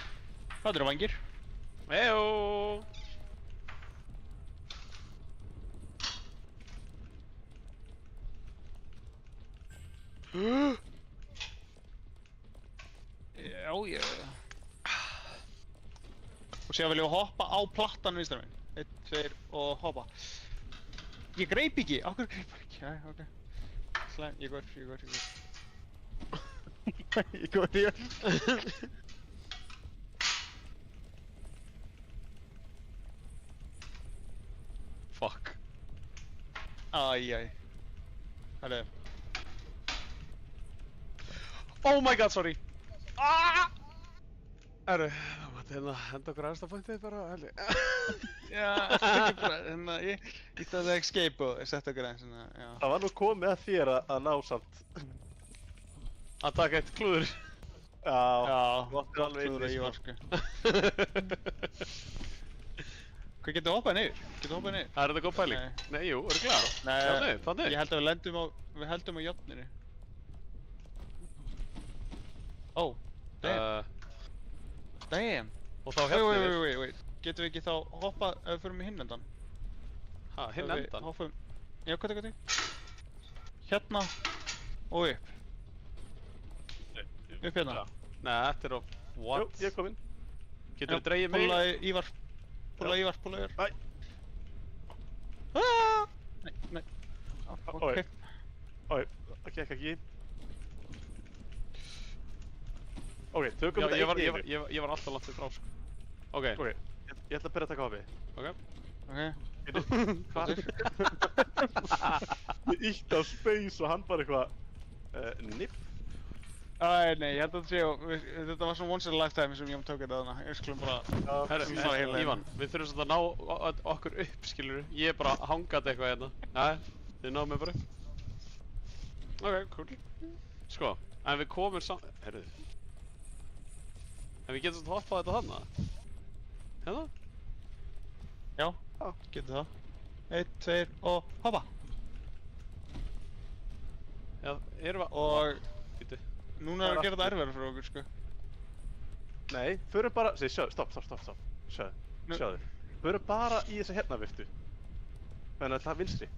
Hvað eru vangir? Ejó! Já, já. Og sér viljum við hoppa á plattan vinstra megin. 1, 2 og hoppa. Ég greip ekki, á hverju greip ekki? Jæja, ok. Slæm, ég går. Ég går. Fuck. Æj. Herru. Oh my god, sorry. Herru, það mátti hérna henda okkur aðeins að pointið bara, helgi. Já, ekki bara, hérna, ég ætlaði að escape og setja okkur aðeins, hérna, já. Það var nú komið að þér að ná samt. Að taka eitt klúður. Já, gott alveg klúður að inni, ég var, sko. Hvað getur hoppað niður? Það er þetta góð pæling? Nei. Nei, jú, eru klar? Nei, þannig. ég held að við heldum á járninu. Ó, damn. Damn. Og þá hérna yfir. Wait. Getum við ekki þá hoppað ef við förum í hinn endan? Ha, hinn endan? Hoppum... Já, hvað? Hérna og upp. Upp hérna. Nei, þetta er á... What? Jú, ég kom inn. Getur þú dreigið mig? Púlaði Ívar. Púlaði Ívar. Æ. Nei. Ok. Það gekk ekki. Ok, tökum þetta eitt í einu. Ég var alltaf langt frá, sko. Ok. Ok, ég ætla að byrja að taka hoppi. Ok. Hvað? Ég ítti á space og hann bara eitthvað... Nipp. Nei, ég held að þetta var svona once in a lifetime sem ég tók þetta þarna. Ég skulum bara... Herru, Ívan, við þurfum svolítið að ná okkur upp, skilurðu. Ég er bara hangað eitthvað hérna. Nei, þið náðu mig bara upp. Ok, cool. Sko, en við komum saman... Herru. En við getum svolítið hoppað þetta þarna. Hérna? Já, getur það. 1, 2 og hoppa! Já, erum við... Og... Býtu. Núna er að gera þetta erfiðara fyrir okkur, sko. Nei, förum bara... Stopp. Sjáðu. Förum bara í þessa hérna viftu. Þannig að það er vinstri.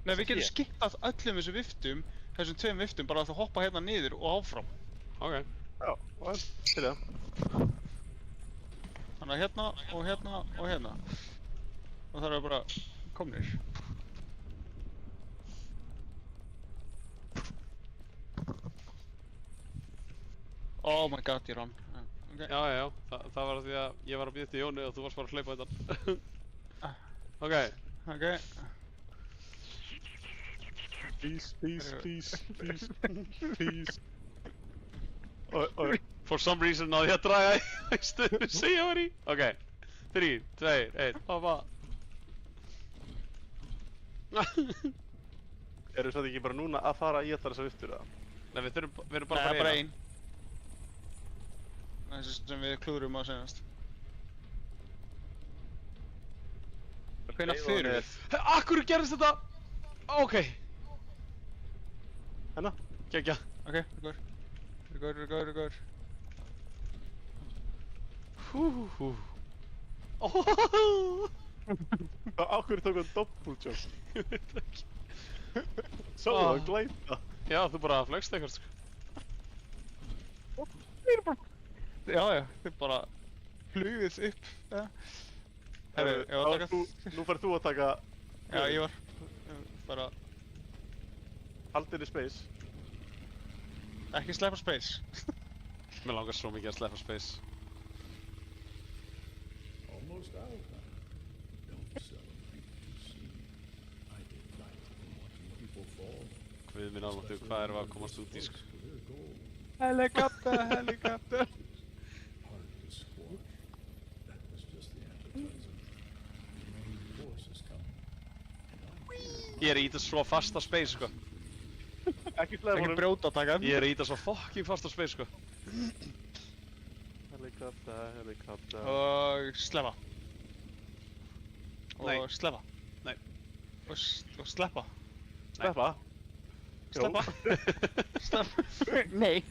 Nei, við getum skippað öllum þessum viftum, þessum 2 viftum, bara að það hoppa hérna niður og áfram. Ok. Já, og til það. Þannig að hérna og hérna og hérna. Og það er bara komnir. Oh my god, ég rann. Okay. Já. Það var því að ég var að býða til Jóni og þú varst bara að hlaupa þetta. Ok. Please. Oi. For some reason náði ég að draga í stöðu sem ég var í. Ok. 3, 2, 1, hoppa. Eru það ekki bara núna að fara í allar þessar viftur, eða? Nei, við erum bara Nei, það er bara ein. Þessi sem við klúðrum á senast. Hvenær fyrir við? Akkur gerðist þetta? Ok. Hérna? Gekkja. Ok, við går. Hú. Ó. Á hverju tók hann doppeltjók? Ég veit ekki. Svo hann glæta. Já, þú bara flegst eitthvað, sko. Já, þið bara flugðið upp. Ja. Herru, ég var að taka... Nú færð þú að taka... Já, ég var bara... Haldinni space. Ekki sleppa space. Mér langar svo mikið að sleppa space. Almost out now. Don't celebrate too soon. I did right from watching people fall. Guð minn almáttugur, hvað erum við að komast út í, sko? For their goal. Helikopter. Hard to squash. That was just the appetizer. The main force is coming. Ég er að íta svo fast á space, sko. Ekki slæða Ekki honum. brjóta taka. Ég er að íta svo fucking fast á space, sko. Helikopter. Og sleppa. Nei. Og sleppa. Nei. Og sleppa. Sleppa. Sleppa. Sleppa. Nei.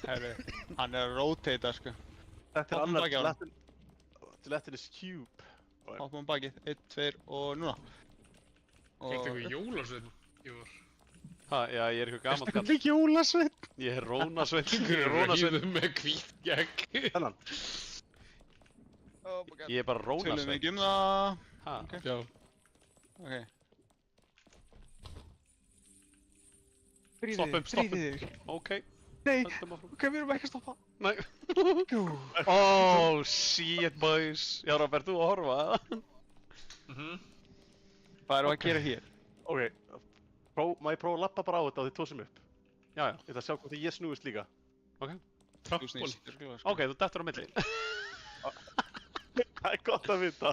Herru, hann er að rotate, sko. Þetta er Hoppum annar baki á honum. Gelatinous cube. Hoppum bakið. 1, 2 og núna. Gekk eitthvað jólasveinn í vor. Ha, já, ég er eitthvað gamall kall. Ekki jólasveinn. Ég er rónasveinn. Rónasveinn. Rauður með hvít gegn. Þennan. Oh my god. Ég er bara Tölum rónasveinn. ekki það. Ha, Ok. Já. Ok. Stoppum, stoppum. Ok. Nei. Höldum áfram. Ok, við erum ekki að stoppa. Nei. Jú. Oh, shit, boys. Já, Robert, þú að horfa, eða? Hvað erum við að gera hér? Ok. Má ég prófa að lappa bara á þetta og þið tósum upp? Já, já. Ég ætla að sjá hvort ég snúist líka. Ok. Þú Trampol. snýst. Sko. Ok, þú dettur á milli. Það er gott að vita.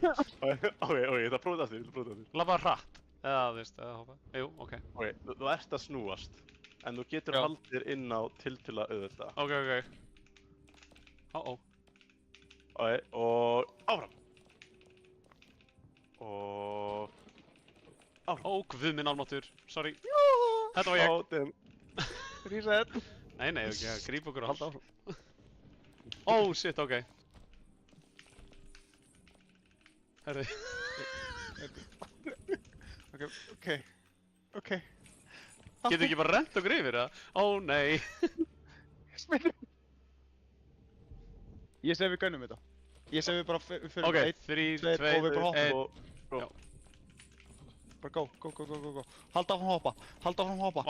Ok, ég ætla að prófa þetta aftur. Labba hratt. Eða, þú veist, eða hoppa. Jú, ok. Ok, þú ert að snúast. En þú getur Já. haldið þér inn á tiltölulega auðvelda. Ok. Ó. Ok, og áfram. Og... Ó, guð minn almáttur. Sorry. Þetta var ég. Ó, damn. Reset. Nei, ekki að grípa okkur og halda áfram. Ó, shit, ok. Herri. Ok. Getur ekki bara rent okkur yfir, eða? Ó, nei. Ég segi við gönnum þetta. Ég segi við bara fyrir Ok, 1, 3, 2, 2, og við bara 1. Go. Já. Bara go. Halda áfram hoppa. Ó,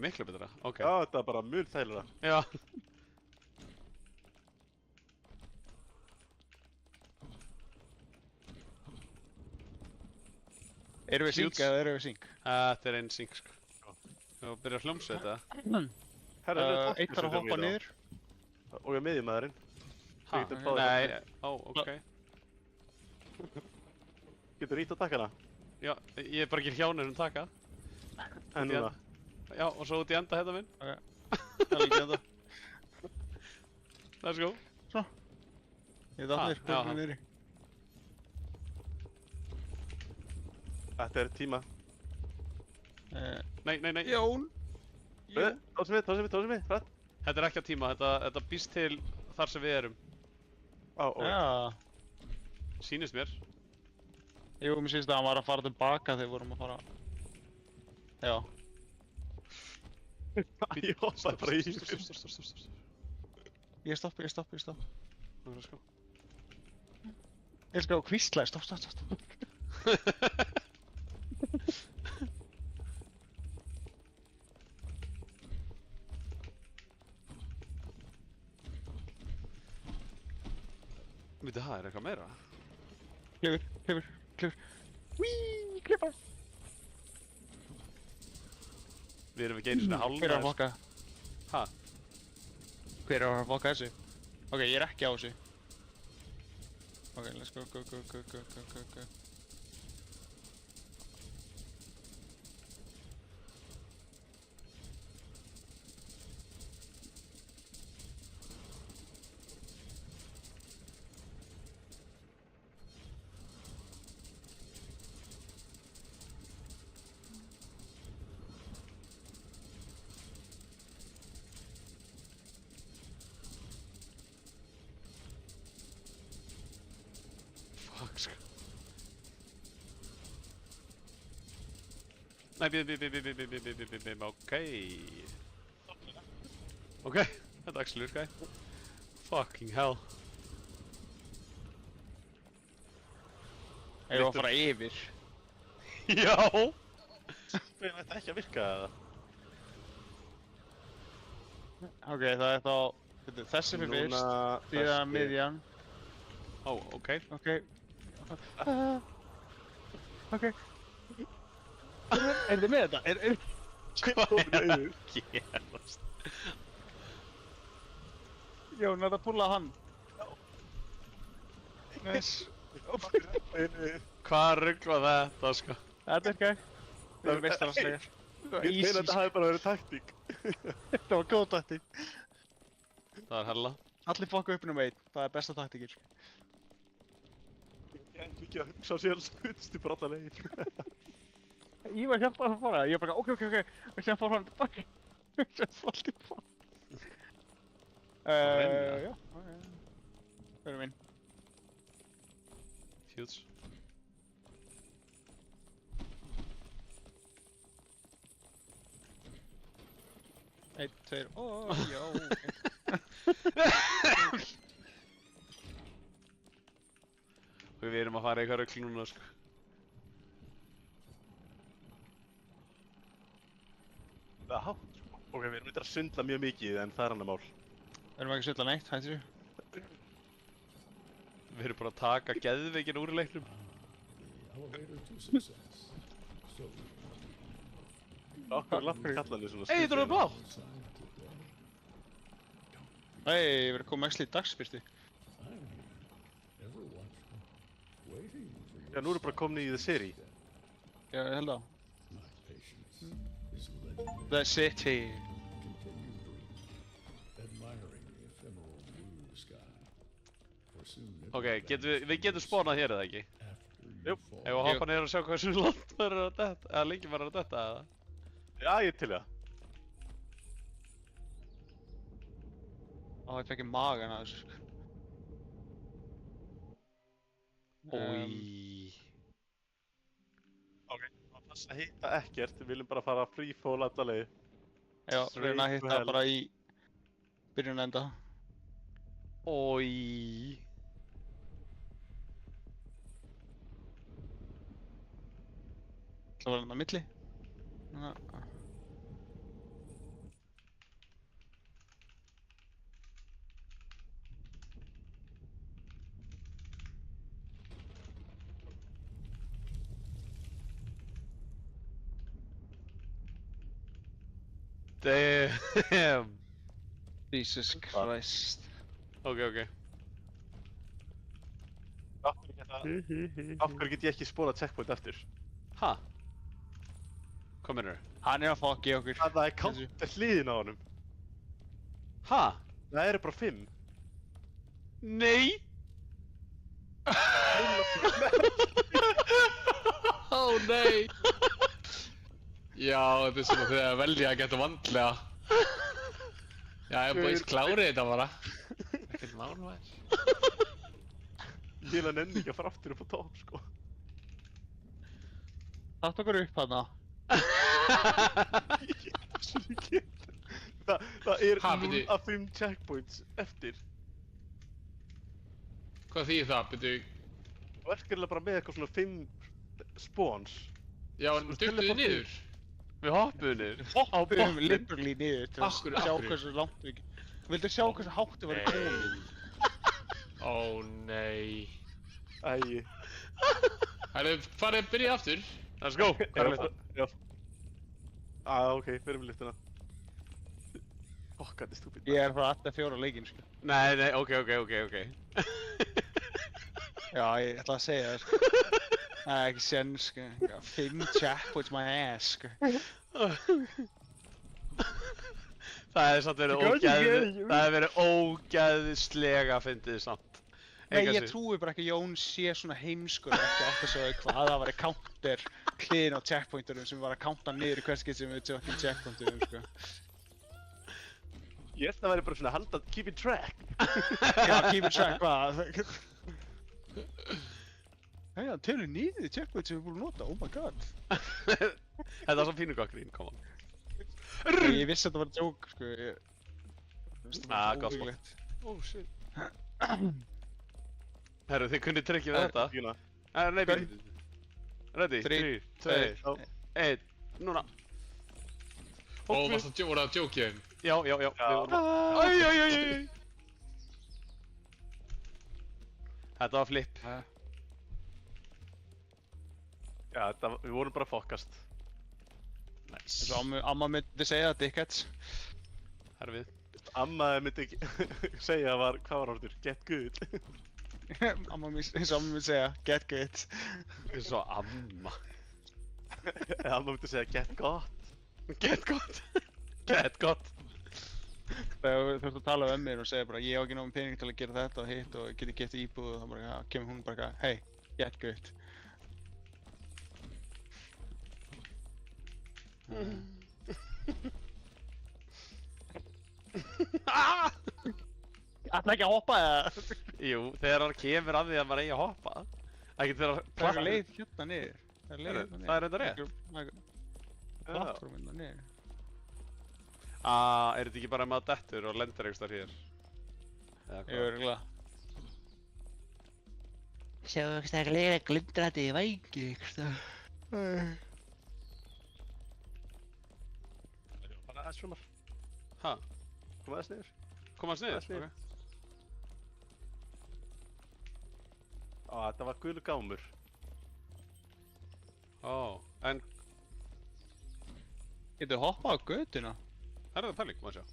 miklu betra. Ok. Já, þetta er bara mun þægilega. Já. Erum við sync Shoots. eða erum við sync? Þetta er einn sync, sko. Við erum að byrja að hljómsveita. Herra, Eitt þarf að hoppa niður. Og ég er miðjumæðurinn. Ha, getur báðir nei, hoppað. ó, ok. Getur ít að taka hana? Já, ég er bara ekki hjánir taka. En núna. Já, og svo út í enda hérna minn. Það er líka þetta. Let's go. Ég datt Ha, niður, já, höfum ha. niður. Þetta er tíma. Nei. Jón. Tóðsum við, hrætt. Þetta er ekki að tíma, þetta býst til þar sem við erum. Á, ok. Já. Sýnist mér. Jú, mér syns að hann var að fara tilbaka þegar við vorum að fara... Já. Ég hoppaði bara í. Stopp. Ég stopp. Let's go. Ég skal á kvísla, stopp. Veitu, það er eitthvað meira. Klifur. Wííí, klippa. Við erum ekki einu sinni Hver er að hálfnaðir. fokka? Ha? Hver er að fokka þessu? Ok, ég er ekki á þessu. Ok, let's go. Nei, bíðu, ok, þetta actually virkaði. Fucking hell. Ég var að fara yfir. Já! Hvernig ætti ekki að virka eða? Ok, það er þá... Þessi fyrir fyrst, síðan miðjan. Ó, ok. Ok. Ok. Er þið með þetta? Hvað er að gerast? Jón, er það að púla hann? Nice. Hvað rugl var þetta, sko? Þetta er gæð. Það er meistaranslegar. Ég meina þetta hafi bara verið taktík. Þetta var góð taktík. Það var hella. Allir fokka upp um einn. Það er besta taktíkir. Ég er ekki að hugsa sér skutst í bara alla leið. Ég var hjálpað að fara. Ég var bara ok. Og sér fór hann tilbaka. Sér fór hann tilbaka. Já. Fyrir minn. Huge. Einn, tveir, já, ok. Við erum að fara í eitthvað rugl núna, sko. Það er hátt. Ok, við erum eitthvað að svindla mjög mikið en það er annar mál. Við erum ekki að svindla neitt, hættir þú? Við erum bara að taka geðveikin úr leiknum. Elevator to success. So, Okkur lappir kallarnir svona Hey, þetta er blá! Hei, ég verið að koma ekki í dagsbyrti. I'm here, ever watchful, waiting for Já, nú erum bara komin í The City. Já, ég held á. my patience is legendary. The City. Continue breathing, admiring the ephemeral blue sky. For soon Ok, við getum spónað hér eða ekki? after you Jú. fall, Ef við hoppa niður og sjá hversu langt verður að detta, eða lengi verður að detta, eða? Já, ég er til það. Á, ég fekk í magan að þessu, sko. Ói. Ok, það passa að hitta ekkert, við viljum bara fara free fall alla leið. Já, reyna að Straight to hitta hell. bara í byrjun enda. Ói. Það var hann á milli. Damn. Jesus Christ. Ok. Af hverju get ég ekki spórað checkpoint eftir? Ha? Hvað mennur? Hann er að fokki okkur. Það er counter hliðin á honum. Ha? Það eru bara 5. Nei! Ó nei! Já, þetta er svona þegar velja að geta vandlega. Já, ég búið klárið þetta bara. Ekkert mál maður. Til að nenni ekki að fara aftur upp á topp, sko. Tatt okkur upp hana. Það er Ha, 0 byrju. af 5 checkpoints eftir. Hvað þýðir það, byrju? Og verkefnilega bara með eitthvað svona 5 spawns. Já, en duttuðu þið niður? Við hoppuðum niður. Á botnin. Literally niður til að Af hverju, sjá af hverju? hversu langt við... Vildu sjá hversu hátt við varum komin. Ó nei. Æi. Farið byrjið aftur. Let's go! Hvað er þetta? Já. Ok, fyrir með lyftuna. Þetta er stúpid. Ég er frá 84 leikinn, sko. Nei, ok. Já, ég ætla að segja það, sko. Það er ekki senn, sko. 5 checkpoints my ass, sko. Það hefði samt verið ógæðislega fyndið samt. Nei, Engu að ég síður. trúi bara ekki að Jón sé svona heimskur ekki átt að segja hvað það var counter hliðin á checkpointurum sem var að counta niður í hvers skil sem við tjókkum checkpointurum, sko. Ég held að það væri bara svona að halda, keep in track. Já, keep it track, hvað? Hei, hann telur niður checkpoint sem við búin að nota, oh my god. Þetta var svo pínu gaggrinn, come on. Ég vissi að þetta var joke, sko. Gott spot. Oh shit. Herru, þið kunnið trekkið við þetta. Fína. Nei, býttu. Ready? 3, 2, 1, núna. Ó, varst það voru að djókja þeim? Já. Við vorum Æj. Þetta var flip. Já, við vorum bara að fokkast. Eins og amma myndi segja, dickheads. Herfið. Amma myndi ekki segja hvað var orður? Get good. Eins og amma myndi segja, get good. Eins og amma. Amma myndi segja get gott. Get gott. Get gott. Þegar þú þurft að tala um mér og segja bara ég á ekki nóg pening til að gera þetta og hitt og geti gett íbúð og þá bara kemur hún bara hey, get good. Ætla ekki að hoppa eða? Jú, þegar hann kemur að því að maður eigi að hoppa. Ekki þegar Það er leið hérna niður. Það er þetta rétt. Plattform hérna niður. Er þetta ekki bara maður dettur og lendir einhvers þar hér? Jú, örugglega. Sjáu ekki það gleðilega glindrandi í vængi, ekki það? Bara aðeins frumar. Ha? Koma aðeins niður. Koma hans niður? Niður. Þetta var gulur gámur. En Getur hoppað á götuna? það er það pæling, má sjá.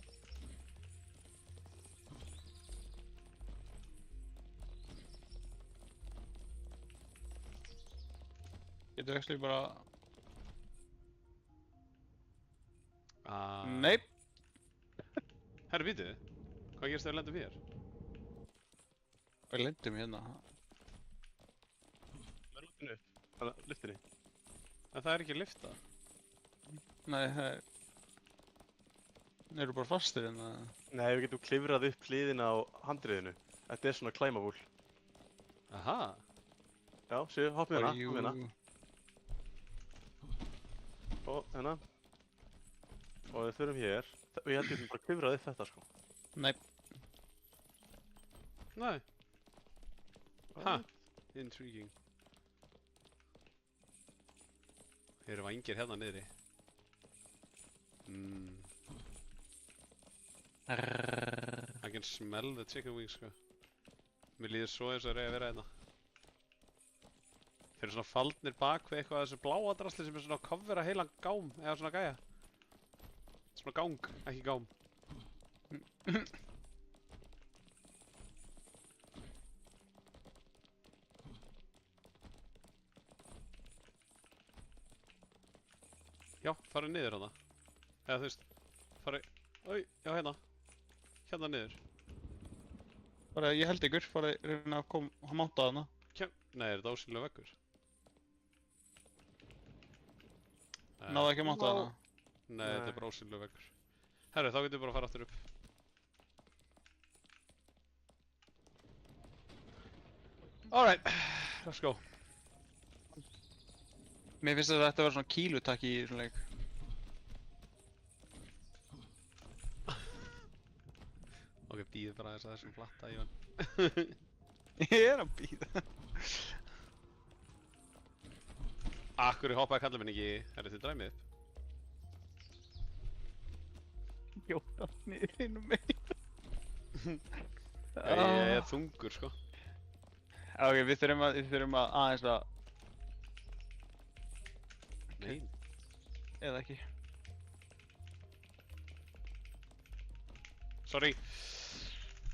Getur ekki bara... Ah. Nei. Herru, vitið þið? Hvað gerst þegar við lendum hér? Við lendum hérna. Með rútinu upp. Þannig að lyftinni. En það er ekki lyfta. Nei, það er... Þeir eru bara fastir hérna. Nei, við getum klifrað upp hliðina á handriðinu. Þetta er svona climbable. Aha. Já, séu, hoppum hérna, Jú. hoppum hérna. Og hérna. Og við förum hér. Við getum bara klifrað upp þetta, sko. Nei. Nei. Ha. Intriguing. Þeir eru vængir hérna niðri. I can smell the chicken wings, sko. Mér líður svo eins og það er að vera hérna. Þeir eru svona faldnir bak við eitthvað af þessu bláa drasli sem er svona að covera heilan gám, eða svona gæja. Svona gang, ekki gám. Já, farið niður hana. Eða þú veist, farið... Oj, já hérna. Hérna niður. Bara, ég held ykkur, bara reyna að máta hana. Nei, er þetta ósynlega veggur? Náðu ekki að máta hana. Nei, þetta er bara ósynlega veggur. Herru, þá getum við bara að fara aftur upp. Alright, let's go. Mér finnst þetta að vera svona kílutakk í svona leik. Ok, býðið bara þess að þessum flatta í hann. Ég er að býða. Akkur hoppaði kallið minn ekki, er þetta dræmið upp? Jóta niður innum mig. Ég er þungur, sko. Ok, við þurfum að aðeins að... Nei. Eða ekki. Sorry.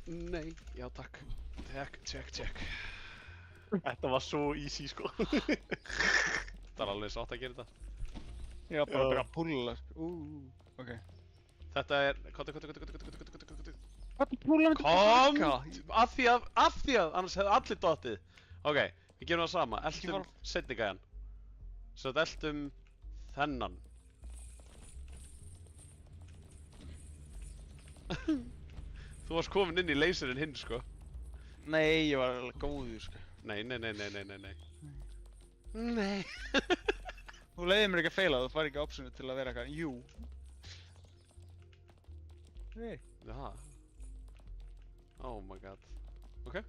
Nei, já takk. Check. Þetta var svo easy, sko. Það er alveg sátt að gera þetta. Já, bara að byrja að púla, sko. Ok. Þetta er... Hvað Hvað púla hann Komd! Af því að, annars hefði allir dottið. Ok, við gerum það sama. Eltum seinni gæjan. Svo þetta eltum þennan. Þú varst komin inn í laserinn hinn, sko. Nei, ég var alveg góður, sko. Nei. Nei. Þú leiðir mér ekki að feila, þú fær ekki optionu til að vera eitthvað, jú. Nei. Jaha. Oh my god. Ok.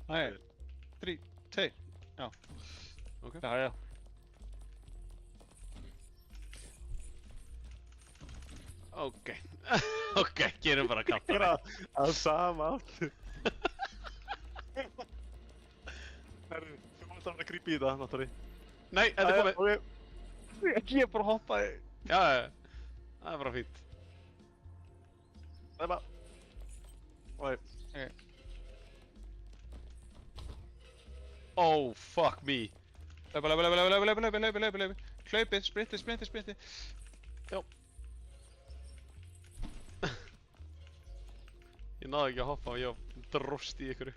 Nei. 3, 2, já. Ok. Já. Ok. Ok, gerum bara katta. Gera að sama aftur. Herru, þú komst að grípa í þetta, Nattori. Nei, þetta er komið. Ok. Ég bara hoppaði. Já, það er bara fínt. Það er bara... Ok. Oh, fuck me. Hlaupa. Hlaupið, sprinti. Já. Ég náði ekki að hoppa og ég dróst í ykkur.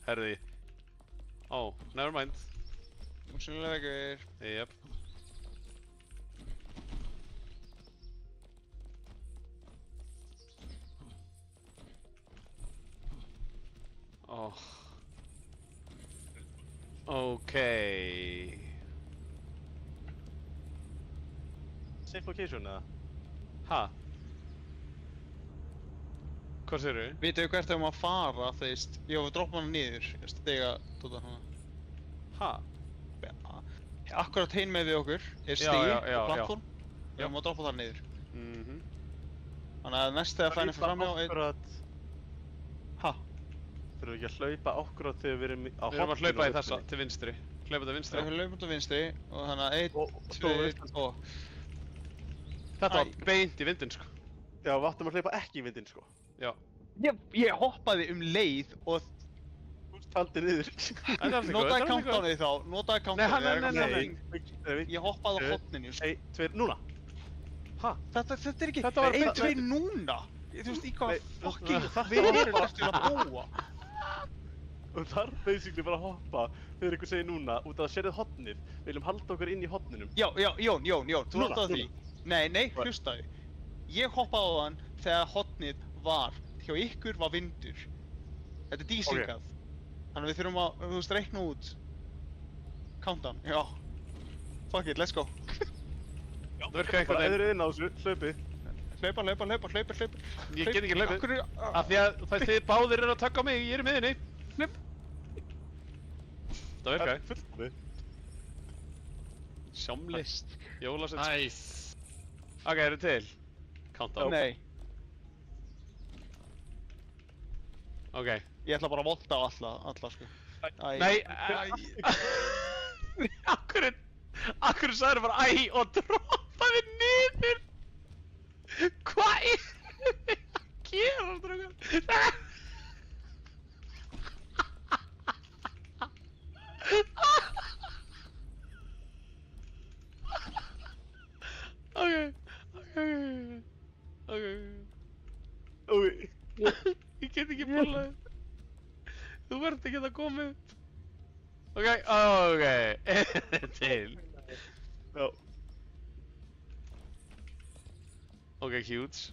Herði. Oh, never mind. Útsynlega veikur. Jep. Oh. Okay. Safe location, eða? Ha? Hvað segirðu? Vitið hvert þegar maður fara, þú veist, ég var að droppa hana niður, stiga, tóta hana. Ha? Akkurat hinn með við okkur er Já, stigi já, og plattform. já. Ég má droppa það niður. Mhm. Þannig að næst þegar fænir fyrir framjá Akkurat... Ha? Þurfum við ekki að hlaupa akkurat þegar við erum á Við erum að hotninu hlaupa á í þessa, vörpunni? til vinstri. Hlaupa til Það vinstri. er hlaupum til vinstri og þannig að 1, Og 2 stóð og... Þetta var beint í vindin, sko. Já, við áttum að hlaupa ekki í vindinn, sko. Já. Ég hoppaði leið og Þú taldi niður. Þetta er allt í góðu, notaði þetta er allt í góðu. countdownið þá, notaði Nei, countdownið. nei. Ég hoppaði á hotninu, sko. 1, 2, núna. Ha? Þetta er ekki... Þetta var 1, beint- 2, núna! Þú veist, í hvað Nei, fucking þetta verður var- ertu að búa? Og það er basically bara að hoppa þegar ykkur segir núna, út af að sérðið hotnið. Við viljum halda okkur inn í hotninum. Já, Jón, þú Núna, hoppaði því. Nei, hlustaðu. Ég hoppaði á hann þegar hotnið var. Hjá ykkur var vindur. Þetta er dísingað. Þannig að við þurfum að, þú veist, reikna út. Countdown, já. Fuck it, let's go. Það virkaði einhvern Bara veginn. eðrið inn á þessu, hlaupið. Hlaupa. Ég get ekki hlaupið. Akkur, Af því að þið báðir eru að taka á mig, ég er í miðinni. Hlaup. Það virkaði. Fullkomið. Sjámli. Jólasveits. Nice. Ok, eru til? Countdown. Nei, Ok. ég ætla bara að volta á alla, sko. Æ. Nei, Akkur sagður bara æ og droppaði niður. Hvað er þið að gera, draugar? Ok. Ég get ekki bólaði. Þú verður ekki að koma upp. Ok. Til. Já. Ok, huge.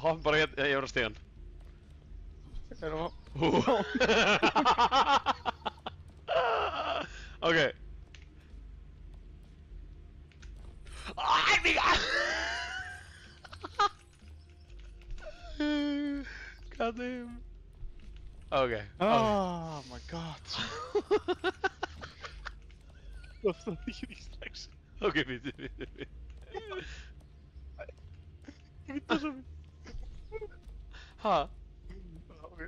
Hoppum bara hérna, ég var á stigan. Ok. God damn. Ok. Oh my god. Það er ekki því strax. Ok, býttu. Vittu svo. Ha? Ok.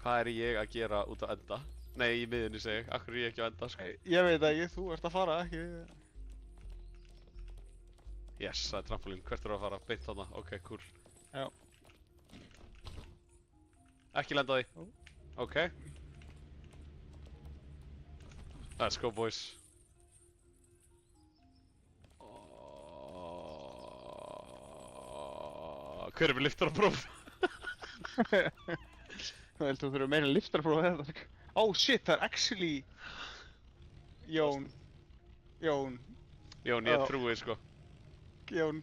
Hvað er ég að gera út á enda? Nei, í miðunni segi ég. Akkur er ég ekki á enda, sko. Ég veit ekki, þú ert að fara, ekki við. Yes, það er trampolín. Hvert eru að fara? Beint þarna. Ok, cool. Já. Ekki lenda á því. Ok. Let's go, boys. Hver er með liftarapróf? Þú heldur þú þurfum meira liftarpróf eða það. Oh shit, það er actually... Jón. Jón. Jón, ég trúi, sko. Jón.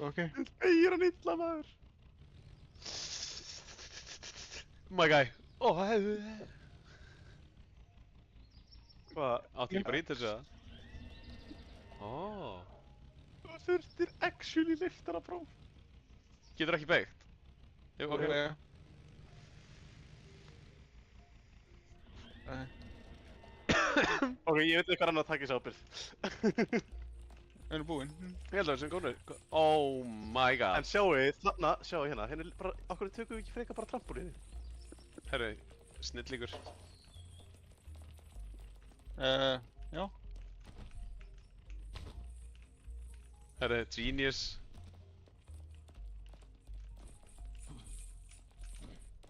Ok. Ég hann illa maður. My guy. Hvað? Áttu ekki bara ít þessu, eða? Þú þurftir actually lyftarapróf. Getur ekki beigt? Jú, ok. Ok, ég veit eitthvað annað að taka þessu ábyrgð. Við erum búinn. Ég held að það sem góður. Oh my god. En sjáu hérna, hérna er bara, okkur tökum við ekki frekar bara trampolínu. Herru, snillíkur. Já. Herru, genius.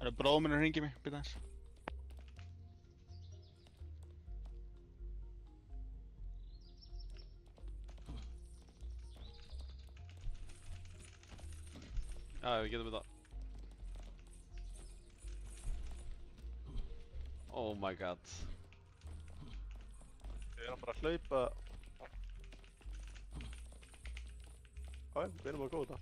Það er bróður minn að hringja mig, býta aðeins. Já, við getum þetta. Oh my god. Við erum bara að hlaupa. Við erum að góða þetta.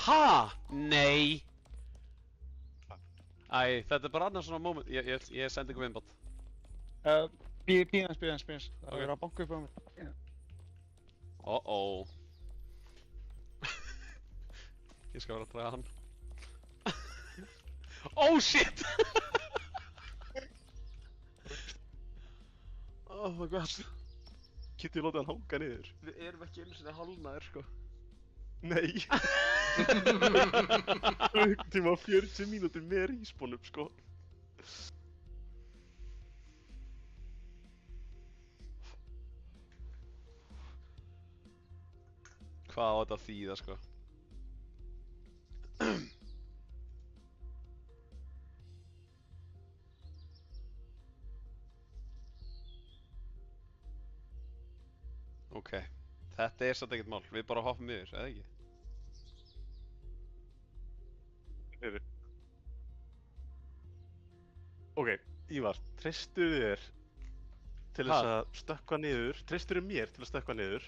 Ha? Nei! Æ, þetta er bara annars svona moment. Ég sendi ykkur vinnbátt. Bíðans. Það er að banka upp á mér. Oh. Ég skal vera að draga hann. Oh shit! Oh my god. Kitty látið hann hanga niður. Við erum ekki einu sinni hálfnaðir, sko. Nei. Tíma 40 mínútur með respawnum, sko. Hvað á þetta að þýða, sko? Ok, þetta er satt ekkert mál, við bara hoppum yfir, eða ekki? Heyrðu. Ok, Ívar, treystur þér til þess að stökkva niður, treystur mér til að stökkva niður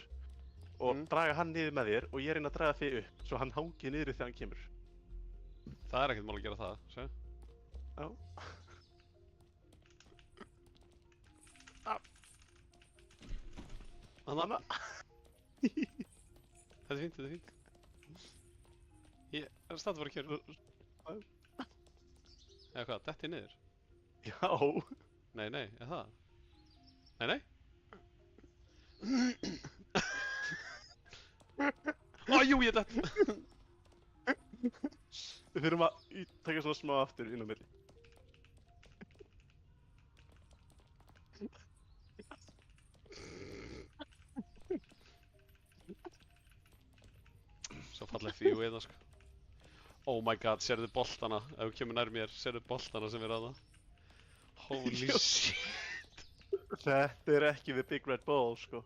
og draga hann niður með þér og ég reyna að draga þig upp svo hann hangi niður þegar hann kemur. Það er ekkert mál að gera það, séu? Já. Þannig að... Þetta er fínt. Ég er að standa bara að kjöra. Eða hvað, detti niður? Já. Nei, er það? Nei? Jú, ég dett! Við þurfum að taka svona smá aftur inn á milli. Svo falleg fíu eða, sko. Oh my god, sérðu boltana? Ef þú kemur nær mér, sérðu boltana sem er að það? Holy shit! Þetta er ekki the big red ball, sko.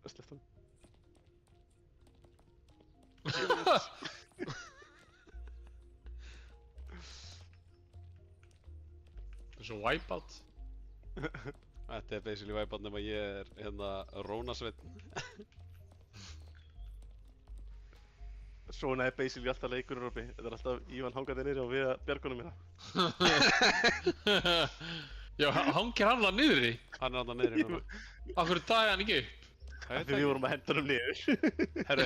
Slepptu hann. Það er svo wipeout. Þetta er basically wipeout nema ég er hérna Rónasveinn. Svona er basically alltaf leikur, Robby. Þetta er alltaf Ívan hangandi niður og við að bjargunum mína. Já, hangir hann það niður í? Hann er hann niður í núna. Af hverju dagi hann ekki upp? Því við vorum að henda honum niður. Herru,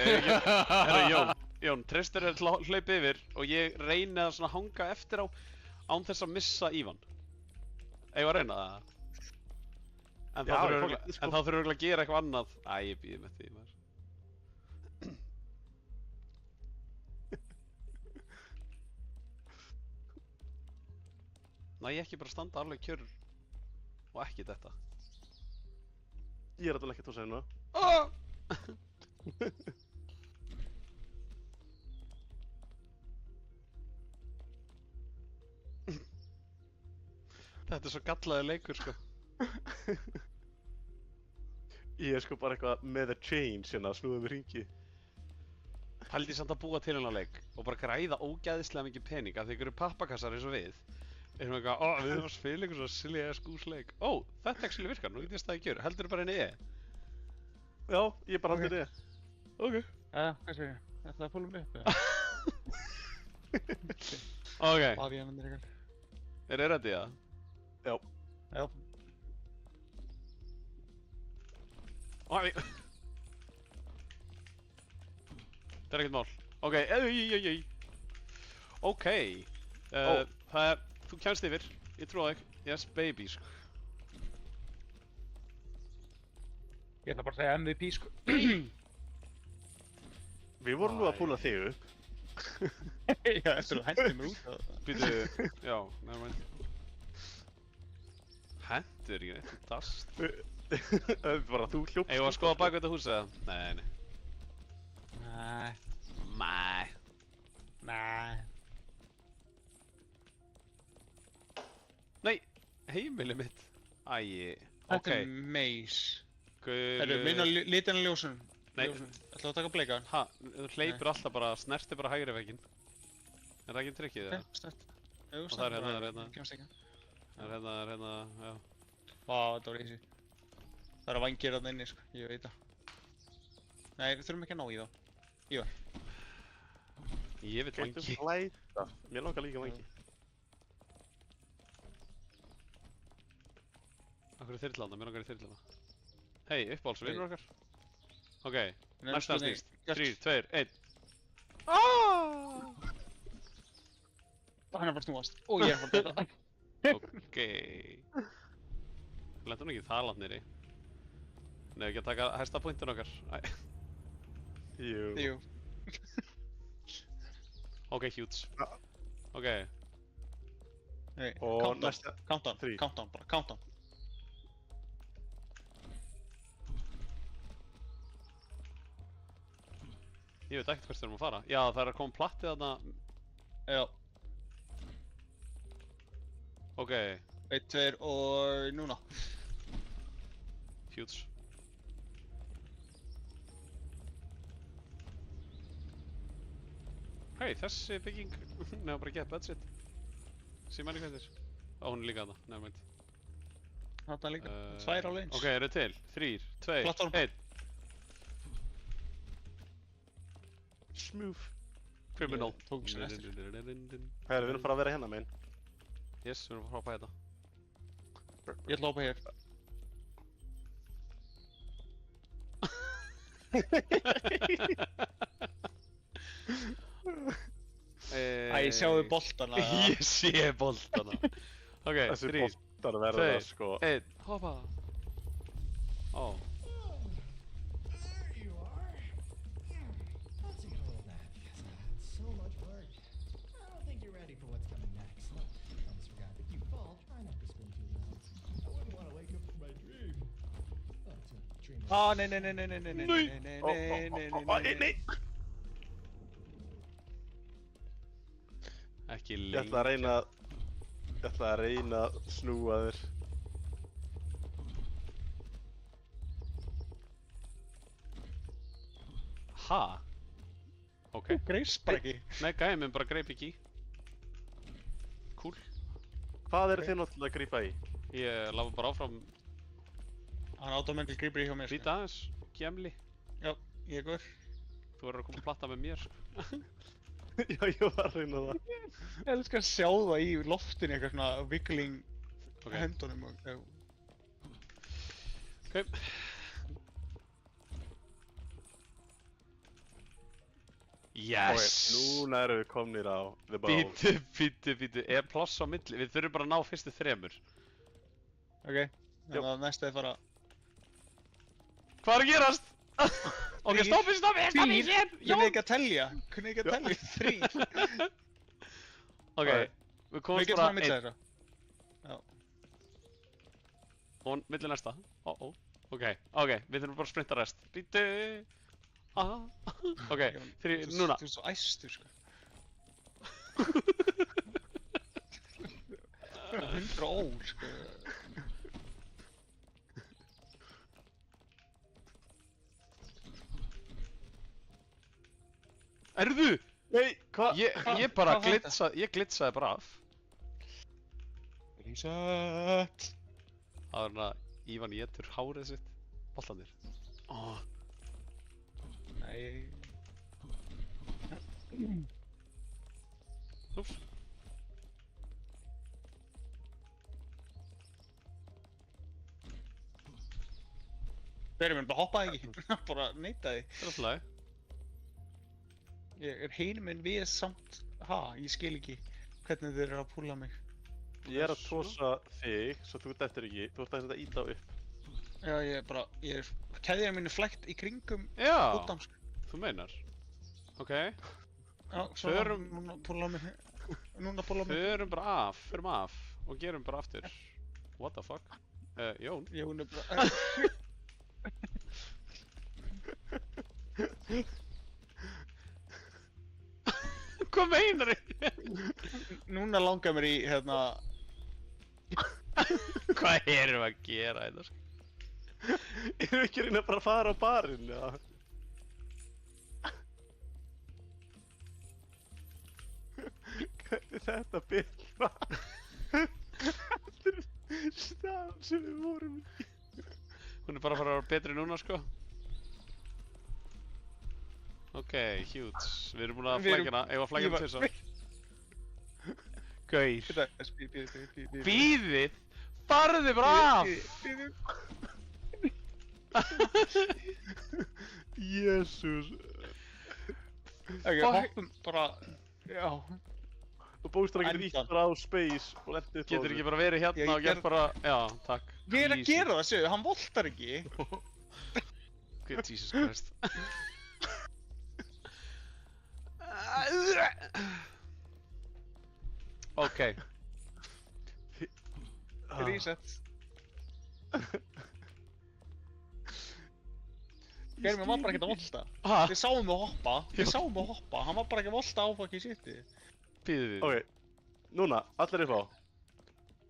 Jón, treystir þér til að hlaupa yfir og ég reyni að svona hanga eftir á án þess að missa Ívan. Eigum að reyna það? En þá þurfum við að gera eitthvað annað. Æ, ég býði með því, maður. Næ, ég ekki bara standa alveg kjörur og ekki þetta. Ég er alltaf ekki að tósa hérna. Þetta er svo gallaði leikur, sko. Ég er sko bara eitthvað með the change hérna, snúðum við hringi. Pældi samt að búa til hennar leik og bara græða ógæðislega mikið pening af því ykkur eru pappakassar eins og við. Erum við eitthvað, ó, við erum að spila ykkur svo silly ass gúsleik. Ó, þetta actually virkar, nú get ég staðið að gera. Heldur bara henni Já, ég bara haldi þig. Ok. Hvað segir ég? Ætlaði að púla mig upp eða? Ok, Bara ég nefnir ykkur. er þið ready það? Já. Ó, það er ekkert mál. Ok, Ok, það er, þú kemst yfir, ég trúa þig. Yes, baby, sko. Ég ætla bara að segja MVP sko. Við vorum nú að púla þig upp. Já, eftir að hendi mér út á það. Býtu, já, nefnum. Hendur ekki neitt, þú dast. Bara þú hljópst. Eigum við að skoða bak við þetta hús eða? Nei. Nei. Nei, heimili mitt. Æi, Þetta ok. er maze. Gulu... Herru, minna litina ljósun. Nei. Ætlaðu að taka bleikaðan? Ha, þú hleypur alltaf bara, snerti bara hægri vegginn. Er það ekki trikkið eða? Snett. Jú, Og það er hérna, það er hérna. Kemst ekki. Það er hérna, já. Vá, þetta var easy. Það eru vangir þarna inni, sko. Ég veit það. Nei, við þurfum ekki að ná í þá. Ívar. Ég veit vangi. Flæta. Mér langar líka vangi. Akkur er þyrlanda, mér langar í þyrlanda. Hei, uppáhalds, vinnur okkar. Ok, Nei, næsta spurning. snýst. 3, 2, 1. Aaaaaaah! Hann er bara snúast. Og ég er bara þetta. Ok. Lentum ekki það langt niðri. Nei, ekki að taka hæsta pointun okkar. Æ. Jú. Ok, huge. Ok. Nei, Og countdown. næsta. Countdown. Þrír. Countdown bara. Countdown. Ég veit ekkert hvert við erum að fara. Já, það er að koma plattið þarna. Já. Ok, 1, 2 og núna. huge. Hei, þessi bygging. Nefnum bara að geta budget. Sýn manni hvað þetta er. Ó, hún er líka þarna, nefnum. Þarna líka. 2 á leins. Ok, eru til? 3, 2, Platform. 1. Smooth. Criminal. Ég tók sér eftir. Herru, við erum bara að vera hérna megin. Yes, við erum að hoppa hérna. Ég ætla að hoppa hér. Æ, sjáu boltana. Ég sé boltana. Ok, Þessi 3, boltar verða 2, það sko. 1, hoppa. Ó, There you are. I'll take a little nap because it's so much work. I don't think you're ready for what's coming next. No, I almost forgot. If you fall, try not to spin too loud. I wouldn't want to wake up from my dream. Oh, to dream. Nei. Nei! ekki Ég ætla að reyna að snúa þér. Ha? Ok. Greist bara ekki. Nei, gæði minn bara greip ekki í. Cool. Hvað eru þið náttúrulega að grípa í? Ég lafa bara áfram. Hann automatic gripur í hjá mér. Býta aðeins, gemli. Já, ég er góður. Þú verður að koma að platta með mér, sko. Já, ég var að reyna það. Ég elskar að sjá það í loftinu, eitthvað svona wiggling Ok. höndunum og... Ok. Yes! Ok, núna erum við komnir á The Bowl. Býtu. Er pláss á milli? Við þurfum bara að ná fyrstu 3. Ok, þannig að næsta er fara... Hvað er að gerast? Ok, Þrír. stoppi hér! Kunni ekki að telja? Kunni ekki að telja? 3. Ok, við Við komumst getum bara fara að milla þessa. og milli næsta. Ok, við þurfum bara að sprinta rest. Býtu. Ok, 3, núna. Þú ert svo æstur, sko. 100 ól, sko. Erðu? Nei, hvað? Ég bara glitsaði bara af. Reset. Það er að Ívan étur hárið sitt. Boltanir. Oh. Nei. Úps. Þeir eru bara hoppaði ekki. Bara neitaði. Það er alltaf leið. Ég er hinum en við samt. Ha, ég skil ekki hvernig þeir eru að púla mig. Ég er að tósa þig, svo þú dettur ekki. Þú ert að íta upp. Já, ég er keðjan mín er flækt í kringum Já, útdám, sko. þú meinar. Ok, Já, Förum- núna púla mig. Núna púla mig. förum af og gerum bara aftur. What the fuck? Jón? Jón er bara... Hvað meinar þið? Núna langar mér í, hérna... Hvað erum við að gera þetta sko? Erum við ekki að reyna bara að fara á barinn, eða? Hvernig þetta byrja? Þetta er stað sem við vorum í. Hún er bara að fara að vera betri núna sko. Ok, huge. Við erum búin að Við erum- flækja hana. Eigum að flækja hana Ég tvisvar. var- Gaur. Bíðið. Bíðið! Farðu bara af! Jésús. Ok, Fuck. hoppum bara... Já. Og bóstar ekki Endan. ítt bara á space og lendi upp á Getur þessu. ekki bara verið Já, hérna ég og gert gerð- bara... Já, takk. Ég er að Easy. gera það, séu, hann voltar ekki. Good Jesus Christ. Ok. Reset. Gerðum var bara ekkert að volta. Ha? Við sáum mig hoppa. Hann var bara ekki að volta á fucking shitið. Bíðið við. Ok, núna, allir upp á.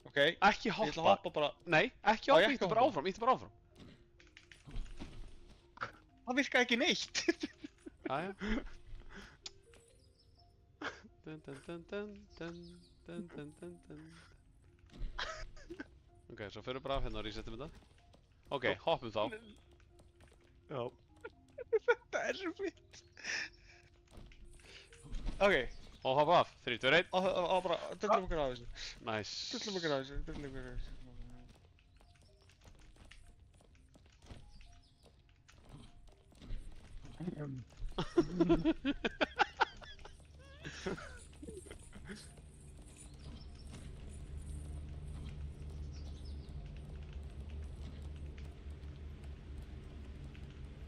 Ok, Ekki ég ætla að hoppa. hoppa bara... Nei, ekki Á, hoppa. ég ekki Íttu bara hoppa. áfram. Íttu bara áfram. Það virkaði ekki neitt. Jæja. Dun dun dun dun dun dun dun dun dun. Ok, svo förum við bara af hérna og resettum þetta. Ok, hoppum þá. Já. Þetta er svo fint. Ok, Og hoppa af. 3, 2, 1. og bara, döllum okkur á þessu. Nice. Döllum okkur á þessu.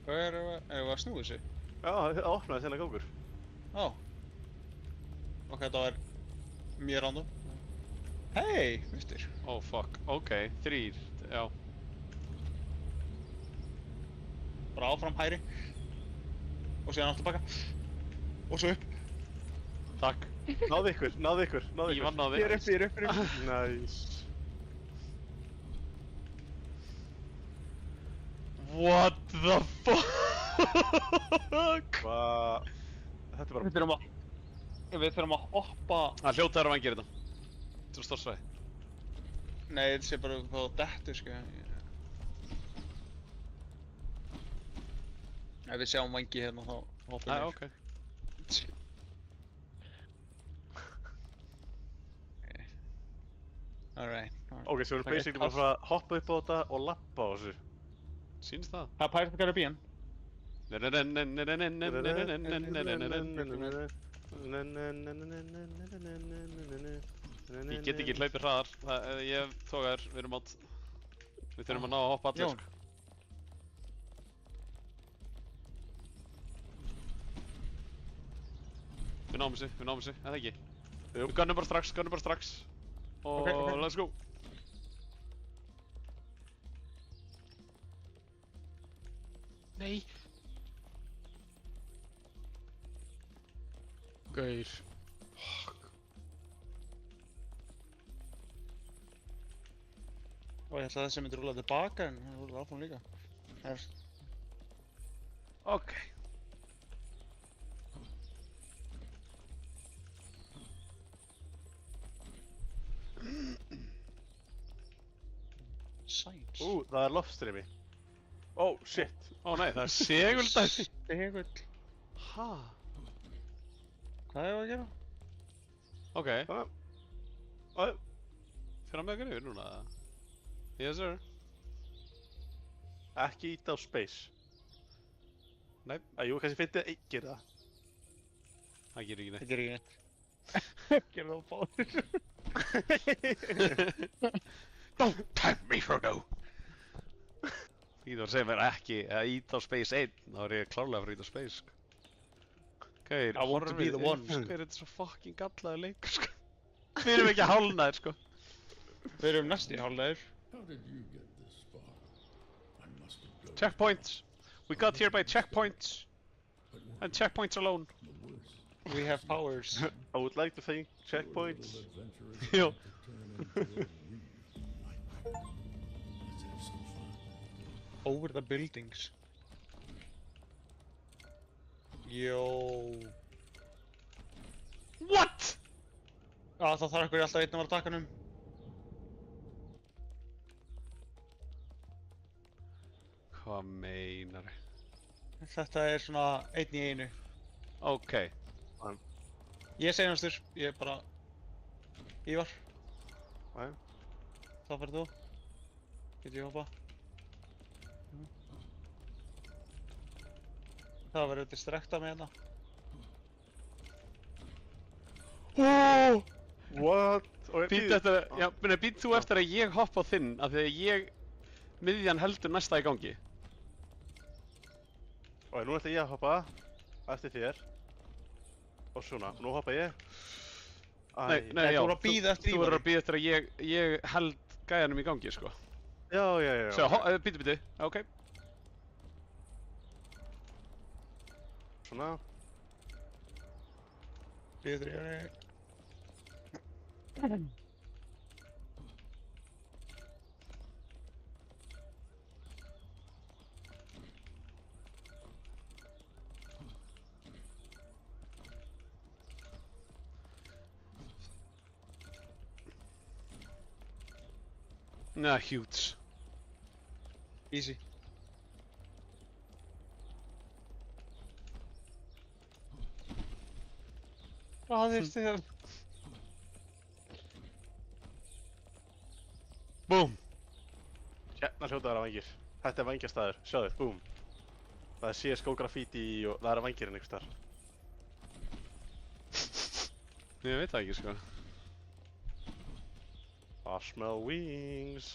Hvað erum við að snúa þessu? Já, það opnaði þennan gangur. Ó. Ok, þetta var mjög random. Hei, mister. Oh fuck. Ok, 3. Já. Bara áfram hæri. Og síðan aftur baka. Og svo upp. Takk. Náðu ykkur. Ívan náði. Fyrir upp. Næs. What the fuck? Hvað? Þetta er bara... Við þurfum að hoppa. Það hljótaður að vangir þetta. Þetta er stórt svæði. Nei, þetta sé bara hvað á dettu, sko. Ef við sjáum vangi hérna, þá hoppum við. Ok. Alright. Ok, svo erum basically bara að fara að hoppa upp á þetta og lappa á þessu. Sýnst það? Það er Pirates of the Caribbean. Ég get ekki hlaupið hraðar. Ég tókar, við erum átt. Við þurfum að ná að hoppa allir Jón. sko. Við náum þessu, eða ekki? Jú. Við gunnum bara strax. Og Ok. let's go. Nei. Gaur. Og ég ætla að þessi myndi rúla tilbaka, en það rúla áfram líka. Það er... Ok. Sæns. Það er loftstreymi. Oh, shit. Ó nei, það er seguldæmi. Segull. Ha? Hvað hefur að gera? Ok, Æ, fyrir að með okkur yfir núna. Yes sir. ekki íta á space. Nei. Jú, kannski fyndið að einn gera það. Það gerir ekki neitt. Það gerir ekki neitt. Gerðu það báðir. Don't tempt me, Frodo! Því þú var að segja mér ekki að íta á space 1, þá er ég klárlega að fara að íta á space, sko. Gauir, I want to be the one. Hvað er þetta svo fucking gallaður leikur, sko? Við erum ekki hálnaðir, sko. Við erum næst í hálflegur. How did you get this far? I must have done Checkpoints. We got here by checkpoints. And checkpoints alone. the worst. We have powers. I would like to thank checkpoints. Little adventurers Jú. to turn into a real nightmare. Let's have some fun. Over the buildings. Jó. What? Það þarf einhverju alltaf einn að vera á takkanum. Hvað meinar? Þetta er svona einn í einu. Ok. Ég er seinastur, ég er bara... Ívar. Jæja. Þá fyrir þú. Get ég hoppa. Það verður distracta með hérna. What? Být eftir að, já, meni, být þú eftir að ég hoppa á þinn, af því að ég... miðjan heldur næsta í gangi. Og nú ætla ég að hoppa eftir þér. Og svona, nú hoppa ég. Nei, Nei, já, þú verður að bíða eftir þú Ívari. verður að bíða eftir að ég held gæjanum í gangi, sko. Já. Sjá, ok. bíti, ok. Svona. Bíða eftir Ívari. Nah, huge. Easy. Hvað er þið? Boom. Hérna hljóta að vera vængir. Þetta er vængjastaður, sjáðu, búm. Það er CSGO graffiti og það er vængirinn einhvers þar. Ég veit það ekki, sko. I smell wings.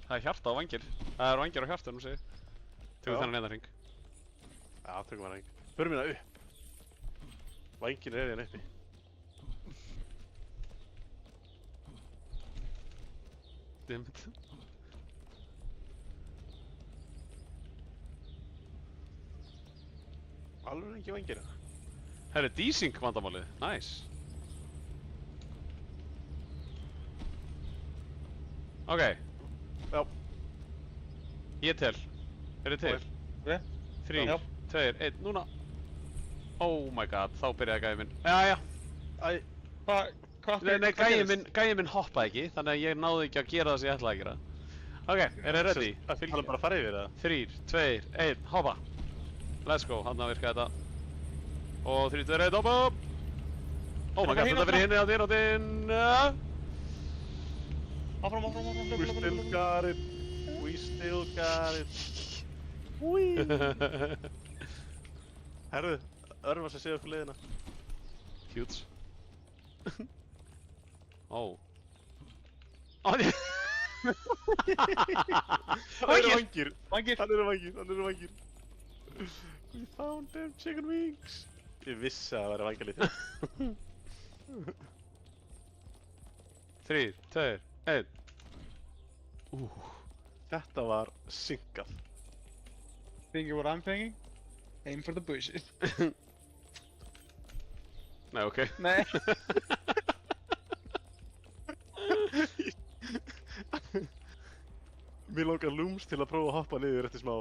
Það er hjarta á vangir. Það er vangir á hjartunum, segi. Tökum Já. þennan eina hring. Já, tökum við væng. Förum hérna upp. Vængin er hérna uppi. Dammit. Alveg ekki vængir. Herri, desync vandamálið. Nice. Ok. Já. Ég tel. Er þið til? Ok. 3, Já. 2, 1, núna. Oh my god, þá byrjaði gæði minn. Jæja. Æ, Nei, gæði minn hoppaði ekki, þannig að ég náði ekki að gera það sem ég ætlaði að gera. Ok, er þið ready? Það er bara að fara yfir það. 3, 2, 1, hoppa. Let's go, hann að virka þetta. Og 3, 2, 1, hoppa! Oh my god, þetta fyrir hinni á þinn. Áfram. We still got it. We still got it. Herðu, örfa sem séu okkur leiðina. Huge. Ó. Ó, því. Það eru vængir. Vængir. Það eru vængir. We found them chicken wings. Ég vissi að það væri vængalítið. 3, 2, 1. Þetta var synkað. Thinking what I'm thinking? Aim for the bushes. Nei, ok. Nei. Mér langar lúms til að prófa að hoppa niður eftir smá.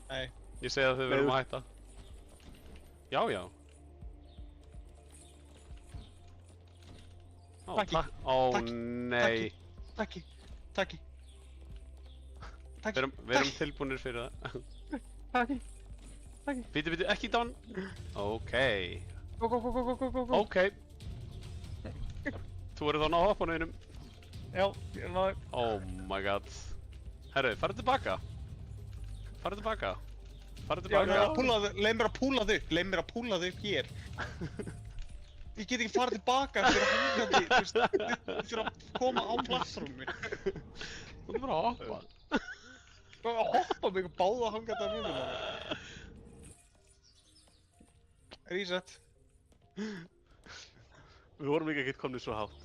Nei. Ég segi að þau verðum að hætta. Já. Ó, Takki, Ó, takki, nei. Takki. Takki. Við erum tilbúinir fyrir það. Takki. Bíddu, ekki down. Ok. Go. Ok. Þú verður þannig að hoppa á einum. Já, ég náði. Oh my god. Herru, farðu tilbaka. Farðu tilbaka. Já, leið mér að púla þau upp hér. Ég get ekki farið tilbaka fyrir hangandi, þú veist, þið þurfa að koma á plattformið. Þú verður bara að hoppa. Hvað að hoppa mig og báða hangandi að mínum það? Reset. Við vorum ekki ekkert komnið svo hátt.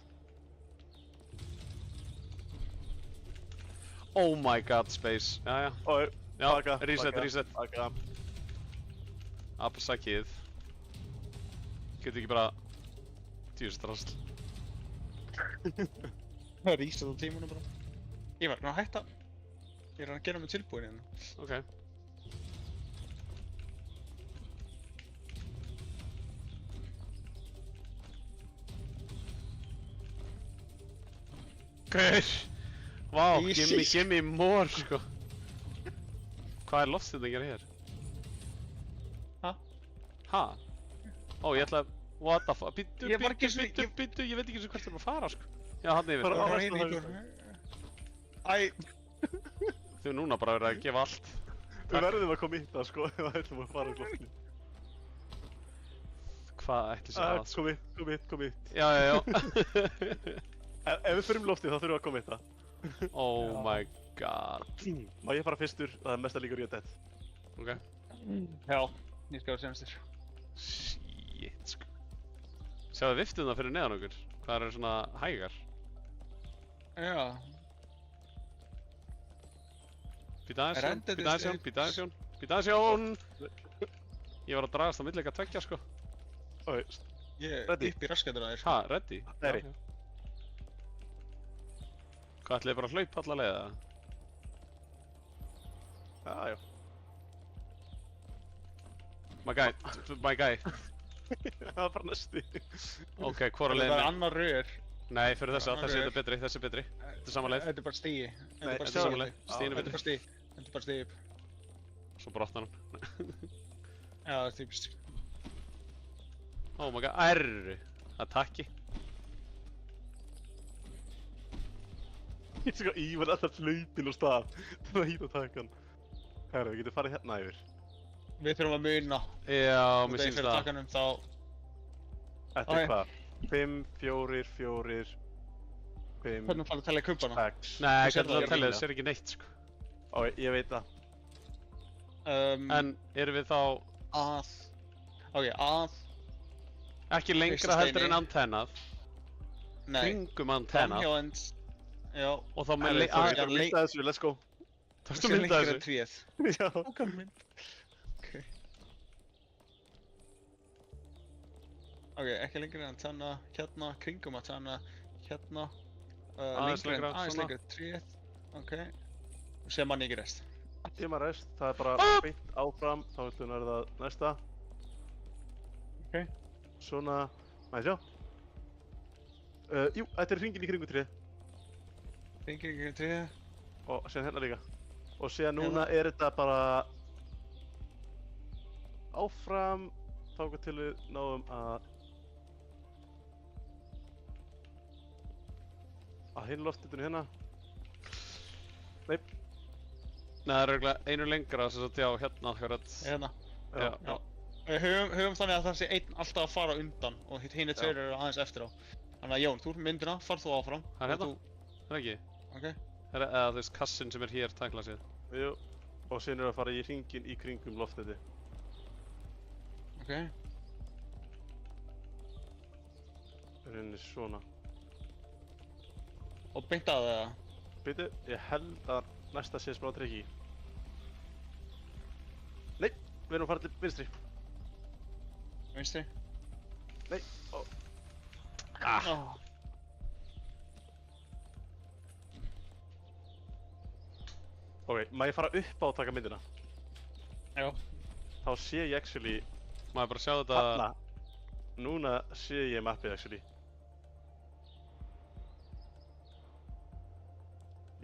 Oh my god, space. Jæja. Ói, Já, baka, reset. baka. Afsakið. Getur ekki bara... Djústrasl. Það er reset á tímunum bara. Ég var að hætta. Ég er að gera mig tilbúin hérna. Ok. Guður! Vá, give me more, sko. Hvað er loftstendingar hér? Ha? Ha? Ó, ég ætla að... What the fuck? Bittu, Ég var ekki svo- ég veit ekki eins og hvert þú erum að fara, sko. Já, hann yfir. Bara- Það á var næsta einn ykkur. Þau eru núna bara verið að gefa allt. Við verðum að koma í það sko, ef við ætlum að fara á loftinu. Hvað ætli sér að, sko? Kom í. Já. Ef við förum í loftið þá þurfum við að koma í það. Oh my god. Má ég fara fyrstur? Það er mesta líkur ég að dead. Ok. Já, ég skal vera senastur. Shit, sko. Sjáðu viftuna fyrir neðan okkur. Hvað eru svona hægar? Já. Býta Rendið aðeins Jón. Ég var að dragast á milli eitthvað tveggja, sko. Ói, Ég Ready? upp í raskatur að þér. Ha, ready? Ready. Já. Hvað ætlaði bara að hlaupa alla leiða? já. My guy. Það var bara næsti. Ok, hvora Það leiðin er er? annar rör. Nei, fyrir þessa, Annar þessi rör. er betri, þessi er betri. Þetta er sama leið. Þetta er bara stigi. Nei, Þetta er sama leið, stigin er Þetta er betri. bara stigi. Þetta er bara stigi upp. Svo brotnar hann. Já, það er típist. Oh my god, R. Attacki. Ég sko, ég var alltaf hlaupinn á stað. Það var hýt að taka hann. Herra, við getum farið hérna yfir. Við þurfum að muna. Já, mér Þegar ég sýnst fyrir það. takkanum þá... Þetta er hvað? 5, 4, 4, 5, Hvernig farið að tella í kubbana? 6. Nei, Þú sérð hvernig það það tellið, hérna. það er ekki neitt, sko. Ói, ég veit það. En erum við þá Að... Ok, að... ekki lengra Fyrsta heldur steini. en antennað? Nei. Kringum antennað? Framhjá ends... Já. Og þá með Herra, leið... það já, er að mynda þessu, let's go. Tókstu að mynda þessu? Tríð. Já. Ókvæm mynd. Ok, ekki lengra en tanna, hérna, kringum að tanna, hérna. Aðeins lengra, aðeins svona. lengra, tríð. Ok. Og sem mann ekki rest. Ég maður rest, það er bara beint áfram, þá ætlum við það næsta. Ok. Svona, maður sjá. Jú, þetta er hringin í kringu tríð. Kringum, tríð. Og síðan hérna líka. Og síðan núna er þetta bara áfram, þangað til við náum að hinn loftitinu hérna. Nei, Nei, það er örugglega einu lengra, sem sagt, já, hérna, akkurat. Hérna. Já. Já. Höfum þannig að það sé einn alltaf að fara undan og hinn er tveir eru aðeins eftir á. Þannig að Jón, þú er myndina, far þú áfram. Það er og hérna, það er ekki? Ok. Eða þú veist, kassin sem er hér tækla sér. jú. Og síðan erum við að fara í hringin í kringum loftiti. Ok. Rauninni svona. Og beint að það. Býtu, ég held að næsta sé smá trikki. Nei, við erum að fara til vinstri. Vinstri. Nei, ó. Ah. Ok, má ég fara upp á að taka myndina? Já. Þá sé ég actually, Maður bara sjá þetta... þarna. Núna sé ég mappið actually.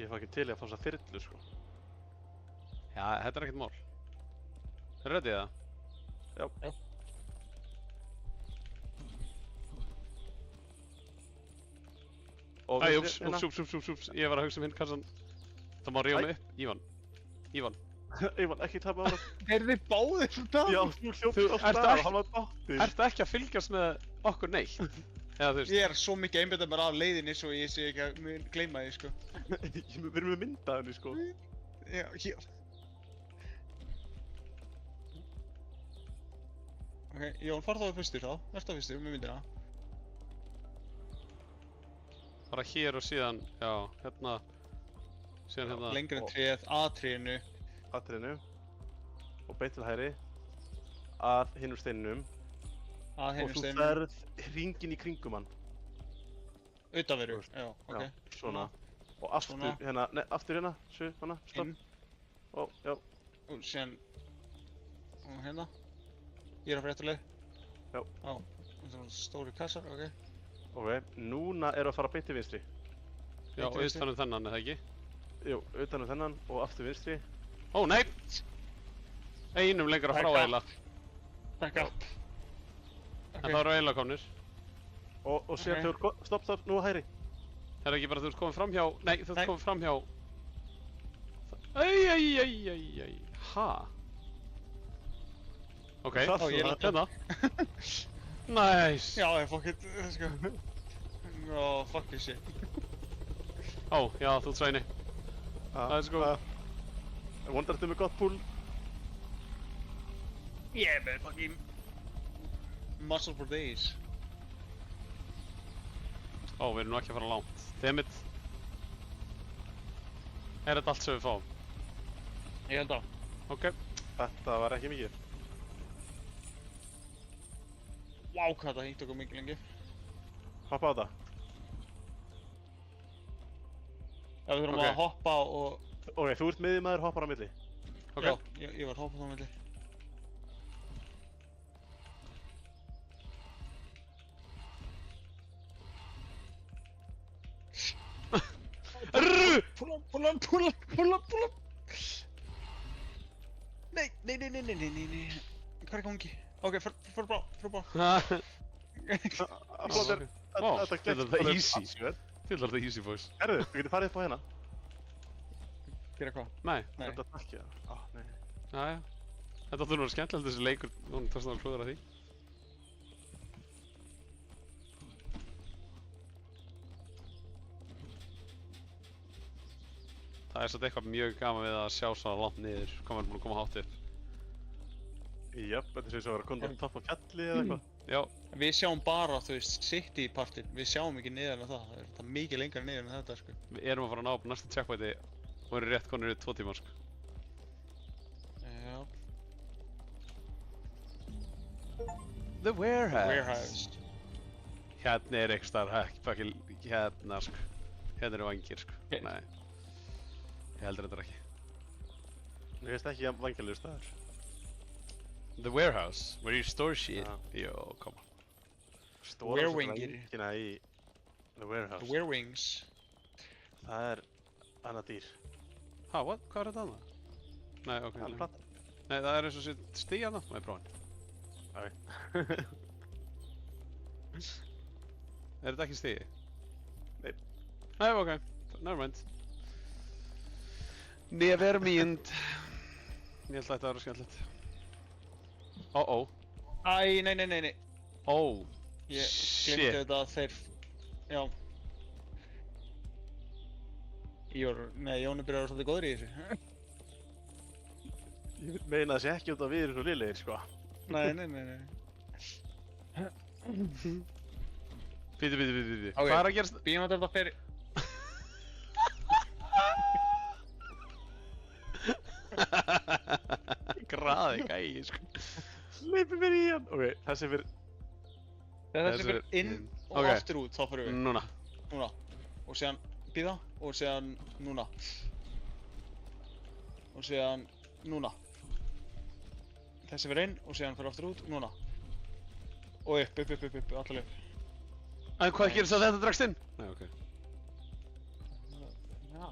Ég fá ekki til í að fá þessa þyrlu, sko. Já, þetta er ekkert mál. Er ready það? Já. Og Æ, við- úps, hérna- úps, ég var að hugsa hinn kassan. Það má rífa mig upp. Ívan. Ívan, ekki tapa á það. Er þið báðir svona? Já, þú hljópst á ert stað, ekki- hann var dottir. Ertu ekki að fylgjast með okkur neitt? Eða þú veist, Ég er svo mikið einbetað mér af leiðinni svo ég sé ekki að mun gleyma því, sko. Við erum með myndaðinni, sko. Já, hér. Ok, Jón, far þá fyrstur þá. Vertu fyrstur með myndina. bara hér og síðan, já, hérna. Síðan hérna. Lengra en tréð, að trénu. Atriðinu. Og beint til hægri. Að hinum steininum. Að Og hennum þú steinu. ferð hringinn í kringum hann. Utanveru, já, ok. Já, svona. Og aftur, Svona. hérna, nei, aftur hérna. Svo, hana, stopp. Inn. Og, já. Og síðan... Og hérna. Ég er á fréttuleið. Já. Á. Þetta er stóri kassar, ok. Ok, núna erum við að fara beint til vinstri. Já, Beint til vinstri. utanum þennan, eða ekki? Jú, utanum þennan og aftur vinstri. Ó, nei! Einum lengra frá Back up. eiginlega. Back up. En það eru eiginlega komnir. Og síðan Ok. þegar, stopp, nú hægri. Það er ekki bara þú ert komið framhjá, nei, þú ert Nei. komið framhjá. Æj. Ha? Ok, Það Ó, ég er hérna. Nice. Já, fuck it, sko. Ó, fuck this shit. Ó, já, þú sveini. Let's go. Vondarstu með gott púl. Yeah, man, fucking... Muscle for days. Ó, við erum nú ekki að fara langt. Dammit. Er þetta allt sem við fáum? Ég held að. Ok. Þetta var ekki mikið. Vá, hvað það hýtt okkur mikið lengi. Hoppa á það. Já, við þurfum Ok. að hoppa og... Ok, þú ert miðjumaður, hoppar á milli. Ok. Já, ég var hoppað á milli. Rrrr! Pull up! Nei. Hvað er gangi? Ok, fyrir bra. Flottir. Vá, Þetta þetta er gekk það bara easy. allsvel. Þetta er það easy, boys. Herðu, við getum farið upp á hérna. Gera hvað? Nei. Nei. Þetta takkja. Nei. Jæja. Þetta áttur nú að skemmtilegt þessi leikur. Núna tókst það að klúðra því. Það er svolítið eitthvað mjög gaman við að sjá svona langt niður. Hvað maður er búin að koma hátt upp. Jöp, þetta sé svo að vera konum topp á fjalli eða eitthvað. Já. Við sjáum bara, þú veist, City partinn. Við sjáum ekki niður en það. Það er þetta mikið lengra niður en þetta, sko. Við erum að fara að ná upp á næsta checkpointi og erum rétt konur í 2 tíma, sko. Já. The Warehouse. Warehouse. Hérna er eitthvað starf, ekki hérna, sko. Hérna eru vangir, sko. Ok. Nei. Ég heldur þetta ekki. Mér finnst ekki jafn vangjalegu staður. The Warehouse, where you store shit. Já. Jó, koma. Stóra svo Werewingir. vængina í The Warehouse. Werewings. Það er annað dýr. Ha, what? Hvað er þetta annað? Nei, ok. Það er Nei, plata. Nei, það er eins og sér stíð annað. Nei, prófin. Er þetta ekki stíði? Nei. Nei, ok. Nevermind. Nevermind. Ég held að þetta var skemmtilegt. Ó. Æ, nei. Ó. Ég Shit. glemdi þetta að þeir... Já. Jón er byrjað að vera svolítið góður í þessu. Ég meina það sé ekki út að við erum svo liðlegir, sko. Nei. Bíti. Ok. Hvað er að gerast? Býjum að þetta fyrir... Graði gæi, sko. Leipum mér í hann. Ok, þessi fyrir... Þessi fyrir inn og Ok. aftur út, þá fyrir við. Núna. Núna. Og síðan býða og síðan núna. Og síðan núna. Þessi fyrir inn og síðan fyrir aftur út, núna. Og upp, allar upp. En hvað gerist að þetta dregst inn? Nei, ok. Já.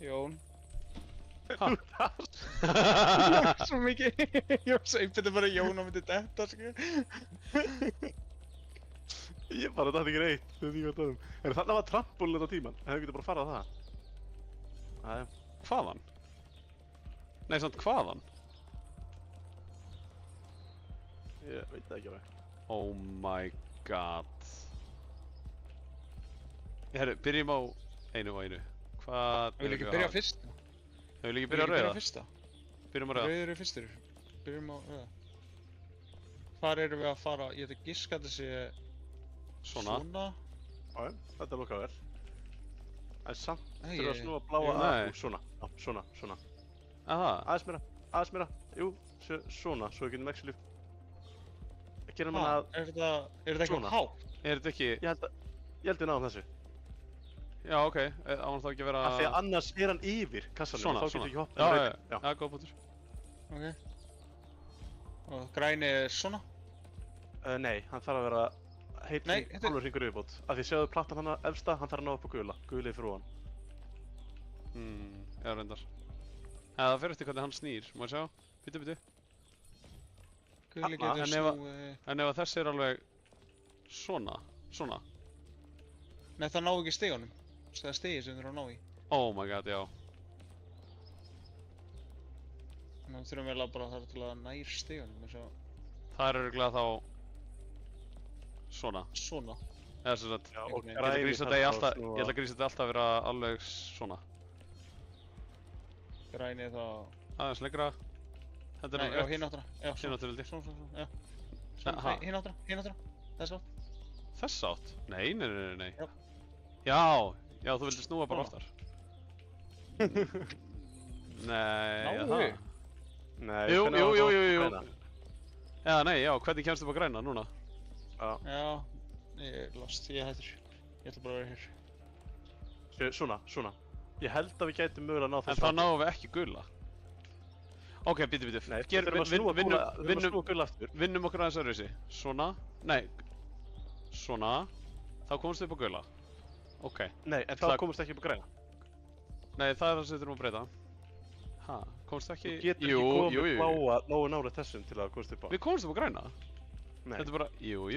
Jón. Ha? Svo mikið. Ég var svo einbættið bara Jón á myndi detta, sko. Ég bara dætti ekki neitt, þetta er ekki að dæðum. En þarna var trampólinn þetta tíman, hefur getið bara farað það. Æja. Hvaðan? Nei, samt hvaðan? Ég veit það ekki alveg. Oh my god. Herru, byrjum á einu og einu. Hvað Við viljum ekki byrja á fyrsta. Við viljum ekki byrja á rauða? Fyrsta. Byrjum á rauða. Rauður er fyrstur. Byrjum á rauða. Hvar erum við að fara? Ég ætla að giska að þetta sé Svona. Æja, þetta lúkar vel. En samt Nei, þurfa að snúa bláa Nei. að, svona, já, svona. Aha. Aðeins meira, jú, svona, svo við getum actually gerum hann Ha, að, er þetta eitthvað Svona. hátt? Er þetta ekki... ég held við náðum þessu. Já, ok. Á hann þá ekki að vera... Af því að annars er hann yfir kassanum Svona, og þá svona. getur ekki hoppað. Já, um já, reip. já. Já, góð punktur. Ok. Og græni er svona? Nei, hann þarf að vera heill Nei, þetta er- hálfur hringur yfirbót. Af því sjáðu plattan hana efsta, hann þarf að ná upp á gula. Gulið fyrir ofan. Já, reyndar. Það fer eftir hvernig hann snýr. Má ég sjá? Byttu. Guli Þarna, getur en ef að- snúið... En ef að þessi er alveg... Svona. Nei, það ná ekki stigunum. Það er stigið sem við þurfum að ná í. Oh my god, já. Þannig að við þurfum vel að bara þar til að nær stigunum. Eins og Það er örugglega þá... Svona. svona. Eða sem sagt... Já, og Einhvern veginn. Ég ætla að græni grísa þarf þetta í að alltaf... snúa- Ég ætla að grísa þetta alltaf að vera alveg svona. Græni þá... Aðeins lengra. Þetta Nei, er já, rétt. hinn áttina. Já, Hinn áttina, vildi. Svona, já. Ha? Nei, hinn áttina. Þess átt. Þess átt? Nei. Já. Já, þú vildi snúa bara Svona. oftar. Nei, Náðu. það. Nei, Jú. hvernig á að ná upp á græna? Hvernig kemstu upp á græna núna? Já, ég er lost. Ég hættur. Ég ætla bara að vera hér. Svona. Ég held að við gætum mögulega að ná En þessu. þá náum við ekki gula. Ok, býtu. Nei, við þurfum að snúa gula, við þurfum að snúa gula aftur. Vinnum okkur aðeins öðruvísi. Svona. Nei. Svona. Þá komumst við upp á gula. Ok. Nei, en þá Það- komumst ekki upp á græna. Nei, það er það sem við þurfum að breyta. Ha? Komumst Þú ekki... getur Jú. ekki komið bláa nógu nárið þessum til að komast upp á. Við komumst upp á græna. Nei. Þetta er bara... Jú.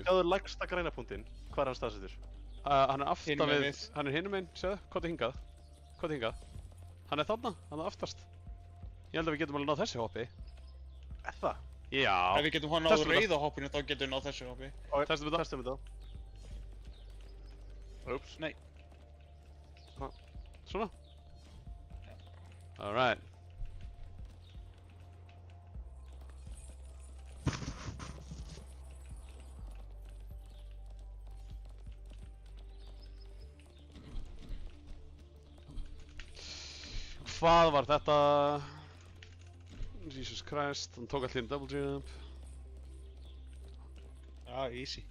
Sjáðu lægsta græna punktinn. Hvað er hann staðsettur? Hann er Hinum aftan við... megin við. Hann er hinum einn, sjáðu. Hvað er hingað? Hann er þarna. Hann er aftast. Ég held að við getum alveg náð þessi hoppi. Er það? Já. Ef við getum hann náð Testum þetta. rauða þá getum við náð þessu hoppi. Testum þetta. Testum þetta. Úps. Nei. Svona. Alright. Hvað var þetta? Jesus Christ, hann tók allir double jump. Já, easy.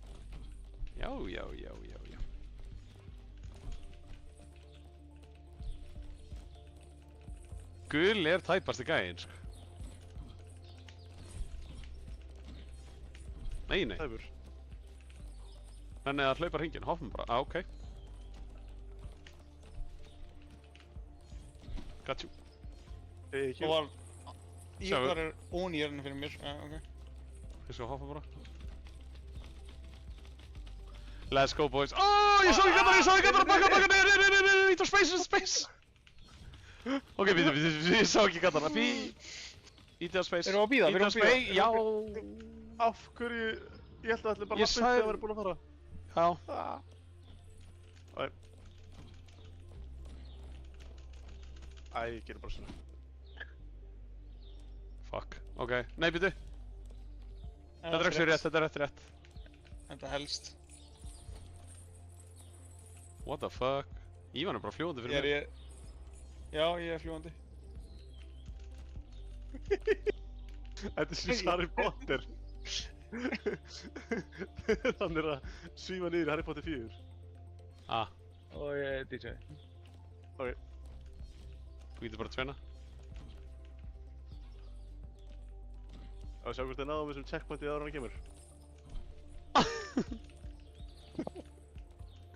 Já. Gul er tæpasti gæinn, sko. Nei. Tæfur. Þannig að hlaupa hringinn, hoppum bara. Ok. Got you. Það var... Sjáðu. Ívar er ón í hérna fyrir mér. Já, ok. Ég skal hoppa bara. Let's go, boys. Oh, ég sá ekki gatana, baka, nei, ít á space. Ok, býtu, ég sá ekki gatana, Íti á space. Erum við að bíða? Íti á space, já. Af hverju? Ég held að allir bara Ég lappa upp sagði- þegar það væri búin að fara. Já. Æ, ég gerir bara svona. Fuck, ok. Nei, býtu. Þetta er ekki rétt, þetta er rétt. Þetta helst. What the fuck? Ívan er bara fljóðandi fyrir mig. Já, ég er fljúandi. Þetta er sem Harry Potter. Hann er að svífa niður í Harry Potter 4. Ah, Og ég er DJ. þú getur bara tveina. Á að sjá hvort þið náðum þessum checkpointið ára hann kemur.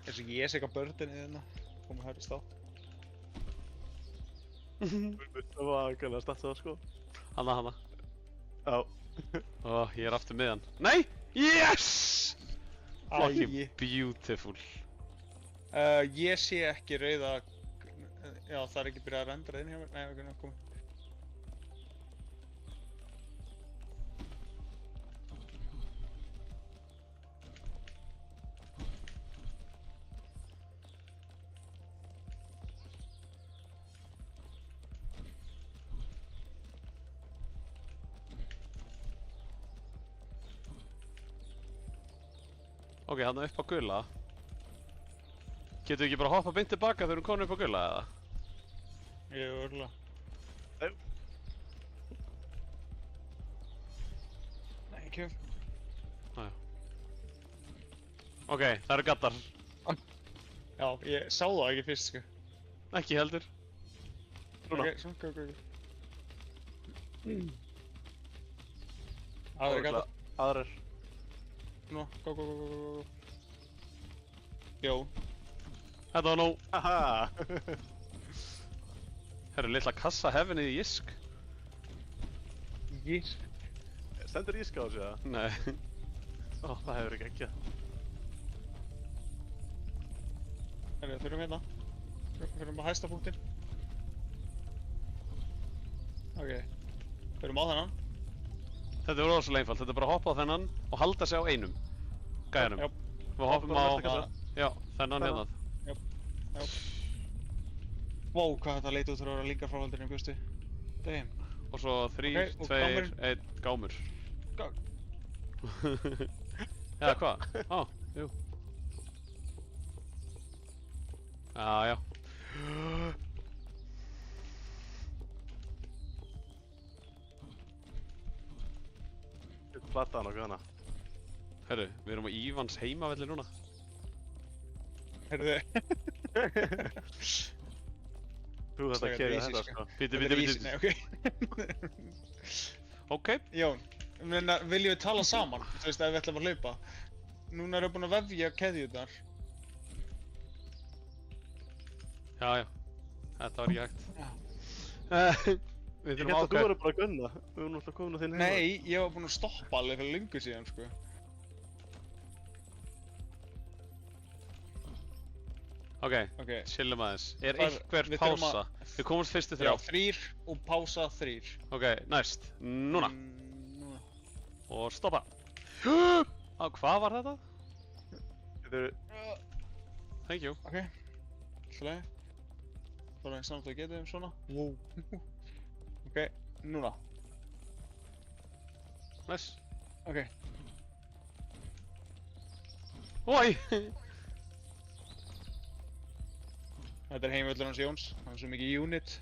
Eins og ég sé eitthvað börninu þarna. Komum hér í stað. Það var ákveðlega stætt það, sko. Hanna. Já. Ó, ég er aftur miðan. Nei! Yes! Fucking Æi. beautiful. Ég sé ekki rauða... Já, það er ekki byrjað að rendra inn hjá mér. Nei, ok, ná, komið. Ok, hann upp á gula. Getum við ekki bara hoppa beint tilbaka þegar við erum komin upp á gula, eða? Ég er örgulega. Nei, ekki um. Ok, það eru gattar. Já, ég sá það ekki fyrst, sko. Ekki heldur. Núna. Ok, svona, ok. Það er gata. Aðrar. Nú, go. Jó. Þetta var nóg. Haha! Herru, litla kassa hefinni í Jisk. Jís. Stendur íska á þessu, eða? Nei. Ó, það hefur ekki ekki. Herru, þurfum hérna. Þurfum á hæsta punktinn. Ok. Þurfum á þennan. Þetta er rosalega einfalt. Þetta er bara að hoppa á þennan og halda sig á einum. Gæjanum. Já. Við hoppum Hoppa á á... næsta kassa. Já, þennan hérna. Já. Vó, hvað þetta leit út fyrir að vera líka frávaldinu í bjóstu. Damn. Og svo 3, Ok, og 2, gámurinn. 1, gámur. Gá- Eða hvað? Á, jú. Já. Þetta plattaðan okkur hana. Herru, við erum á Ívans heimavelli núna. Herðu. Þú þetta Slega kerið easy, þetta, sko. sko. Bíddu. Nei, ok. Ok. Jón, viljum við tala saman? Þú veist, ef við ætlum að hlaupa. Núna erum við búin að vefja keðjurnar. Já. Þetta var ekki hægt. Já. Við Ég þurfum held að þú ákveð. verður bara að gunna. Við erum náttúrulega komin á þinn heima. Nei, ég var búin að stoppa alveg fyrir löngu síðan, sko. Ok, Ok. chillum aðeins. Er Hvað- einhver við þurfum pása? Við komumst fyrstu Já, 3. 3 og pása 3. Ok, næst. Núna. Núna. Og stoppa. Á, hvað var þetta? Þetta eru... Thank you. Ok. Slega. Bara eins samt að geta þeim svona. Wow. Ok, núna. Nice. Ok. Oi! Þetta er heimvöllur hans Jóns. Hann er svo mikið unit.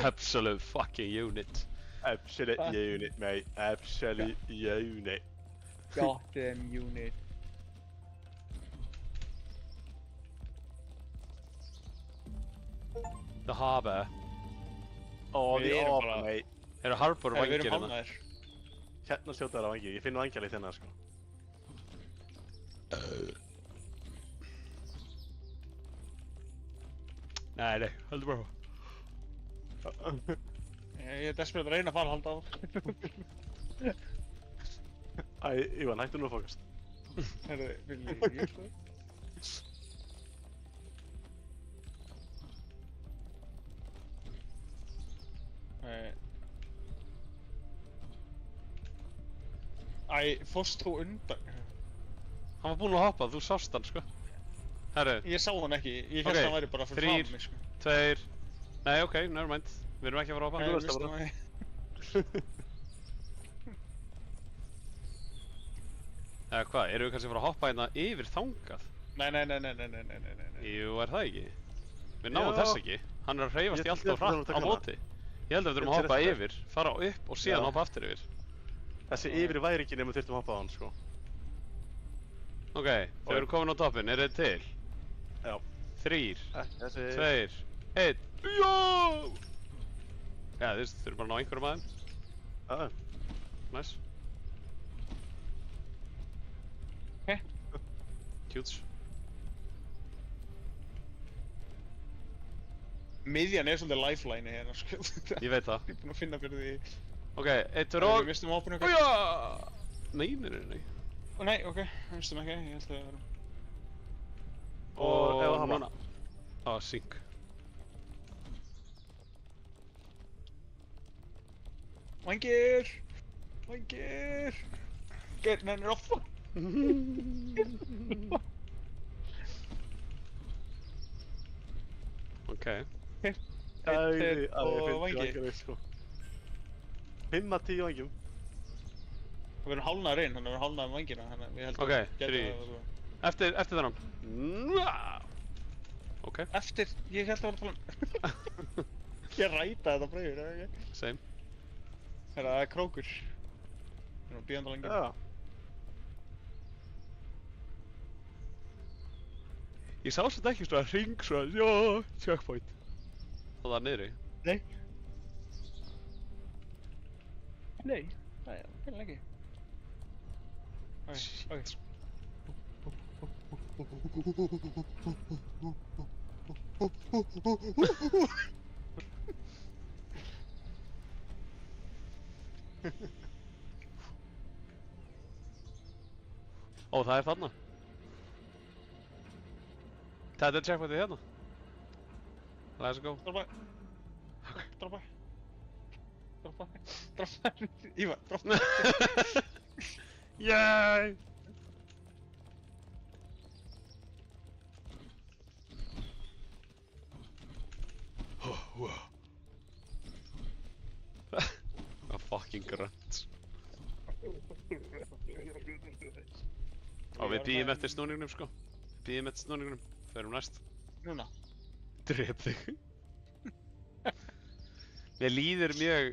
Absolute fucking unit. Absolute unit, mate. Absolute unit. Goddamn unit. The Harbour. Ó, Við the erum orb, bara- mate. Eru Harbour Við vangir erum hérna? hannaðir. Hérna skjóta þér á vangi. Ég finn vangjalið þennan, sko. Nei, heldur bara. Ég er desperate að reyna að fara að halda á. Æ, Ívan, hættu nú að fókast. Herðu, vil ég hjálpa þér? Æ, fórst þú undan? Hann var búinn að hoppa, þú sást hann, sko. Herru, Ég sá hann ekki, ég held Ok, að hann væri bara fyrir þrír. fram mig, sko. 2... Nei, ok, nevermind. Við erum ekki að fara að hoppa. Nei. Ég veist það mistum bara. mig. Eða hvað, erum við kannski að fara að hoppa hérna yfir þangað? Nei. Jú, er það ekki? Við náum Já. þess ekki. Hann er að hreyfast í Ég allt held og við þurfum hratt að á taka móti. Ég held að við þurfum að Ég hoppa held yfir, fara upp og síðan Já. hoppa aftur yfir. Þessi yfir væri ekki nema þurftum að hoppa á hann, sko. Ok, þau eru komin á toppinn, er þið til? Já. 3, Þessi... 2, 1, já! Já, þú veist, þau eru bara að ná einhverjum aðeim. Næs. Ok. Cutes. Miðjan er svolítið lifeline hérna, sko. Ég veit það. Ég er búinn að finna fyrir því. Ok, eittur Við og... mistum ábyrgð okkar. Úja! Nei. Ó, nei, ok, við mistum ekki, ég held að það var... Og ef það núna. Á, sync. Vængir! Vængir! Gerðin er off! Ok. Æði, og vangi. sko. 5 af 10 vangjum. Við erum hálnaður inn, þannig að við erum hálnaður um vængina, þannig að við heldum Ok, að geta 3. það. Eftir þennan. Ok, Eftir, ég held að vera að tala um... Ég ræta þetta breiður, eða ekki? same. Það er krókur. Við erum bíðandi lengi. Já. Ég sá þetta ekki svona hring svona, já, checkpoint. Og það niðri. Nei. Nei, það er ekki. Ok. Ó, það er þarna. Þetta er checkpointið hérna. Let's go. Droppa. Droppa. Droppa. Droppa. Ívar, droppa. Yay! A fucking grunt. Og við býðum eftir snúningnum sko. Býðum eftir snúningnum. Förum næst. Núna. Drep þig. Mér líður mjög,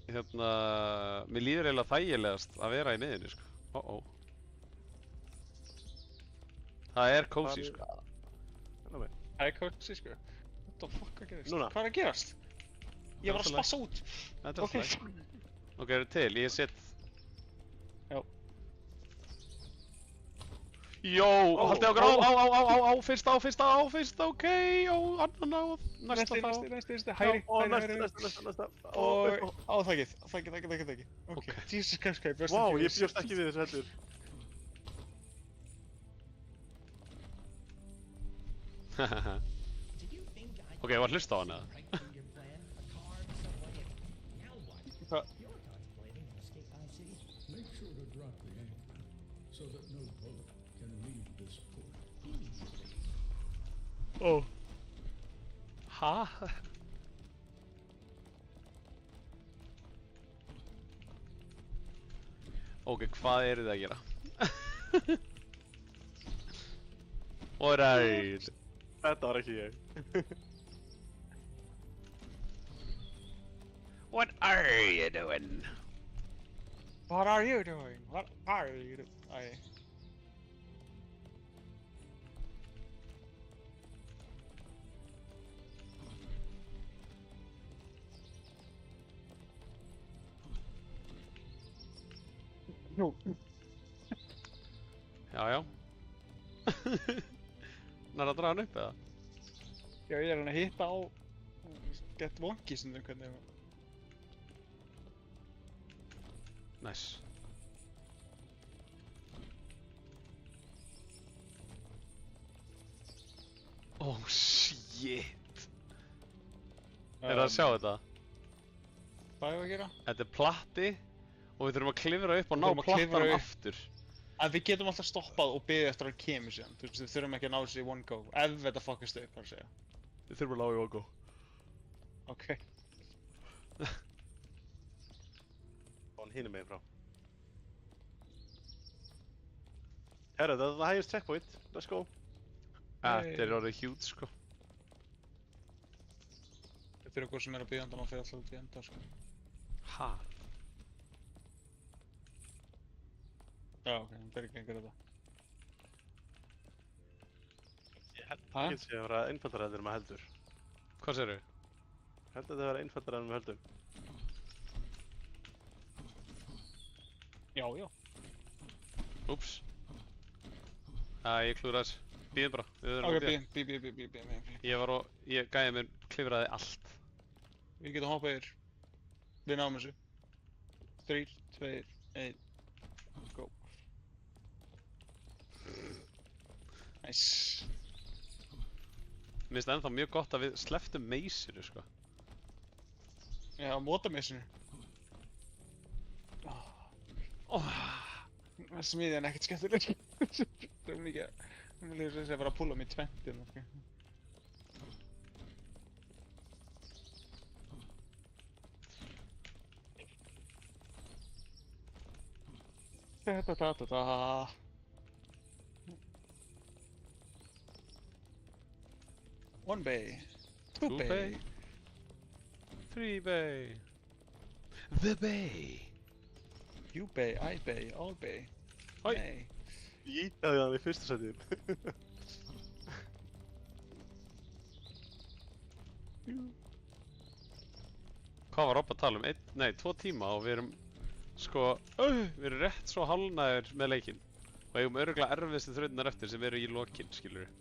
mér líður eiginlega þægilegast að vera í miðjunni sko. Það er cozy sko. Það er cozy sko. What the fuck að gerast? Núna. Hvað er að gerast? Ég var að spassa út. Þetta er alltaf læg. Ok, eru til? Ég set... Já. Jó, haldið okkar á fyrsta, ok, annan á, næsta þá. Næsti, hægri, Næsta. Og á þakkið. Ok, Jesus Christ, best Vá, ég bjóst ekki við þessu heldur. Ok, ég var að hlusta á hann eða? Make sure to drop the anchor so that no boat can leave this port. Ó. Ha? Ok, hvað eru þið að gera? Alright. Þetta var ekki ég. What are you doing? What are you doing? What are you doing? Æ. Nú. Já. Nær að draga hann upp eða? Já, ég er hann að hitta á... Get wonky stundum hvernig... Nice. Oh shit. Er það að sjá þetta? Hvað er að gera? Þetta er platti og við þurfum að klifra upp og ná Við þurfum að klifra plattanum upp. aftur. Að við getum alltaf stoppað og beðið eftir að hann kemur síðan. Þú veist, við þurfum ekki að ná þessu í one go. Ef þetta fuckast upp, þar að segja. Við þurfum að ná í okkur. Ok. Hann hinum meginn frá. Herra, það er the highest checkpoint. Let's go. Þetta er orðið huge sko. Fyrir okkur sem er að byggja undan og fyrir alltaf út í enda, sko. Ha? Já, ok, hann ber ekki einhver þetta. Ég held Ha? ekki að vera einfaldara en maður heldur. Hvað segirðu? Ég held að það vera einfaldara en maður heldur. Já. Úps. Ég klúðra þess. Bíðum bara, við verðum Ok, að bíða. bí. Ég gæði mér klifraði allt. Við getum hoppað yfir. Við náum þessu. 3, 2, 1, go. Nice. Mér finnst ennþá mjög gott að við slepptum meysinu, sko. Já, mótamessinu. Smiðjan ekkert skemmtileg. Það er mikið. Mér líður þess að vera að púla mig 20 sko. One bay. Two Two bay. bay. 3 bay. The bay. You bay, I bay, all bay. Oj. Nei. Ég ítaði hann í fyrsta sætið. Hvað var Rob að tala um? 2 tíma og við erum sko, við erum rétt svo hálfnaðir með leikinn og eigum örugglega erfiðstu þrautirnar eftir sem eru í lokinn, skilur við.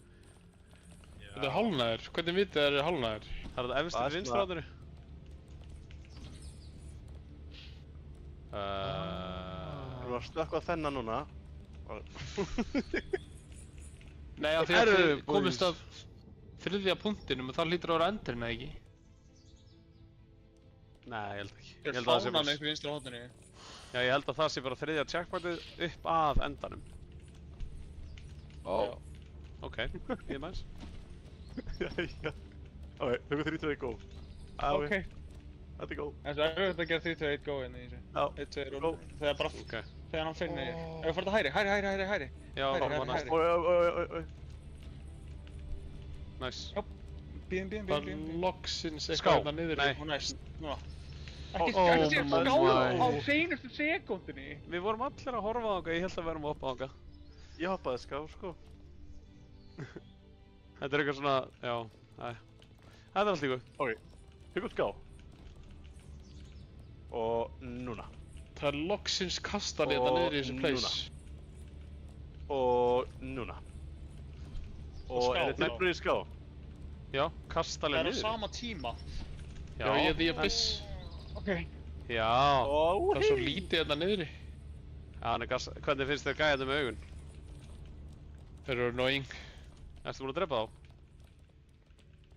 Þetta er hálfnaður, hvernig vitið það er hálfnaður? Það er þetta efstu Það er vinstri átinu. Við erum að stökkva þennan núna. Nei, af því að þið komist að þriðja punktinum og þá hlýtur að vera endurinn, eða ekki? Nei, ég held ekki. Ég Ég held að það sé fánan bara... upp í vinstra hóttunni. Já, ég held að það sé bara þriðja checkpointið upp að endanum. Ó. Ok, ég er mæs. Jæja. Ok, tökum 3, 2, 1, go. Ok. Þetta er go. En svo er þetta að gera 3, 2, 1 go hérna í þessu. Já. 1, 2, Go. og þegar bara, Ok. þegar hann finnir. Ef við farið að hæri. Já, Hægri, það var hægri, næst. Oi. Næs. Bíðum. Loksins Ská. eitthvað hérna niður. Nei. Og næst, núna. Oh Ekki my skála á God. seinustu sekúndinni. Við vorum allir að horfa á þangað, ég held að við erum að hoppa á þangað. Ég hoppaði ská, sko. Þetta er eitthvað svona, já, þetta er allt í góð. Tökum ská. Og núna. Það er loksins kastan hérna Og niður í þessu place. Og núna. Og ská, er þá. þið tilbúinir í ská? Já, kasta Það alveg er á niður. sama tíma. Já, ég er biss. Ok. Já, Og Það er svo lítið hérna niðri. já, hann er gas... Hvernig finnst þér gæðið með augun? Þeir eru annoying. Ertu búin að drepa þá?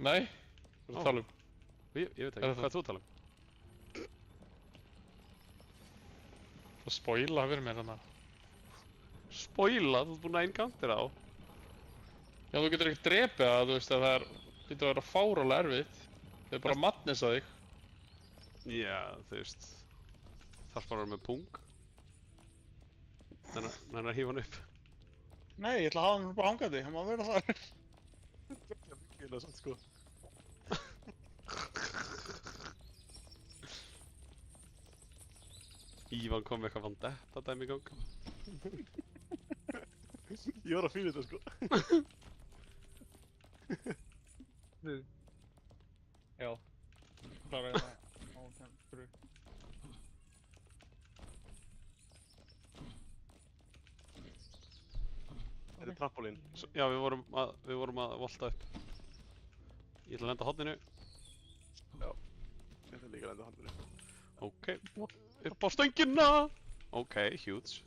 Nei, það er að tala um. Ég veit Er ekki, það- hvað ert þú að tala um? Það spoila fyrir mér hérna. Spoila, þú ert búin að einkantira á. Já, þú getur ekkert drepið það, þú veist að það er... Þetta að vera fárálega erfitt. Það er bara að madnessa þig. Já, þú veist. Þarf bara að vera með pung. Þannig að hífa hann upp. Nei, ég ætla að hafa hann bara hangandi, hann má vera þar. Ég er satt, sko. Ívan kom með eitthvað vandetta dæmi í gang. Ég var að fíla þetta, sko. Já. Klára þetta á tempuru. Þetta er trampolín. Já, við vorum að volta upp. Ég ætla að lenda á horninu. Þetta er líka lenda handinu. Ok, upp á stöngina! Ok, huge.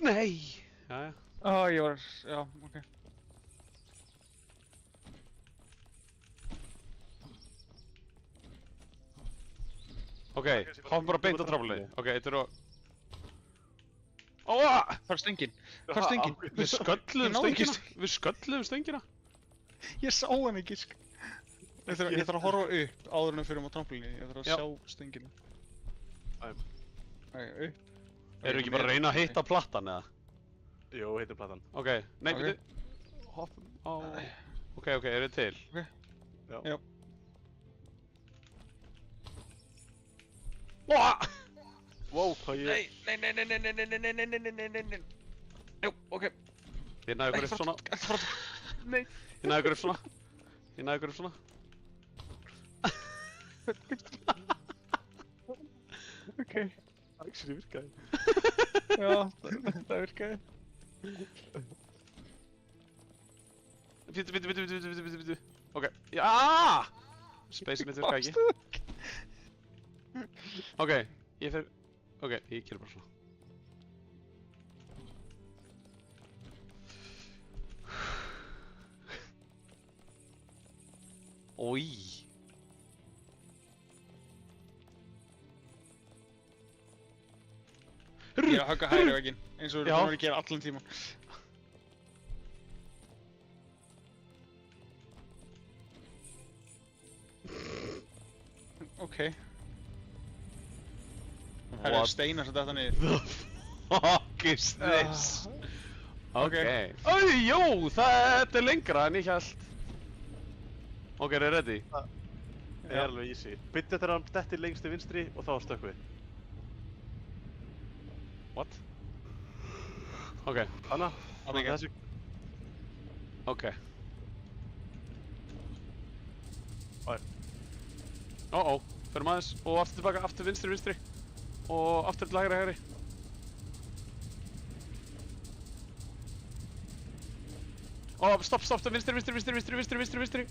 Nei! Jæja. Ég var, já, ok. Ok, hoppum bara beint á tráflunni. Ok, þetta eru að... Óa! Hvað er stöngin? Hvað er stöngin? Við skölluðum Ég náði ekki stöngina. Við skölluðum stöngina. Ég sá hann ekki, sko. Ég þarf að horfa upp áður en við fyrir á trampolínu. Ég þarf að Já. sjá stöngina. Æm. Upp. Eru ekki bara að reyna að hitta plattan eða? Jó, heitir platan. Ok, nei, Ok. byrju. Hoppum á... Ok, eru þið til? Já. Já. Óa! Wow, hvað ég... Nei. Jú, ok. Ég næði ykkur upp svona. Nei. Ég næði ykkur upp svona. Ég næði ykkur upp svona. Ok. Actually virkaði. Já, það virkaði. Bíddu. Ok, já! Space mitt virkaði ekki. Ok, ég fer... Ok, ég gerir bara svona. Oj. Ég er að hugga hægri vegginn, eins og við Já. erum búin að gera allan tíman. Ok. Það eru steinar sem detta niður. The fuck is this? Ok. Æj, jó, þetta er lengra en ég hélt. Ok, er þið ready? Það er alveg easy. Byttu þegar hann dettir lengst til vinstri og þá stökkum við. What? Ok, Anna, Þarna ekki. þessi... ok. Æ. Förum aðeins og aftur tilbaka, aftur vinstri og aftur til hægri. Stopp, vinstri.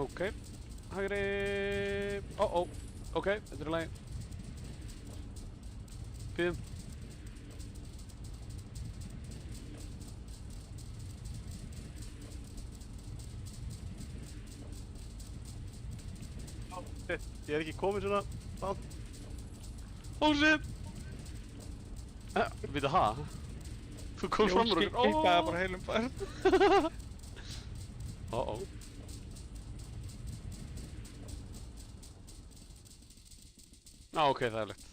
Ok, hægri. Ok, þetta er í lagi. Bíðum. Ég er ekki komin svona langt. Oh shit! Við það ha? Þú kom fram úr okkur. Kippaði bara heilum fær. Ok, það er lett.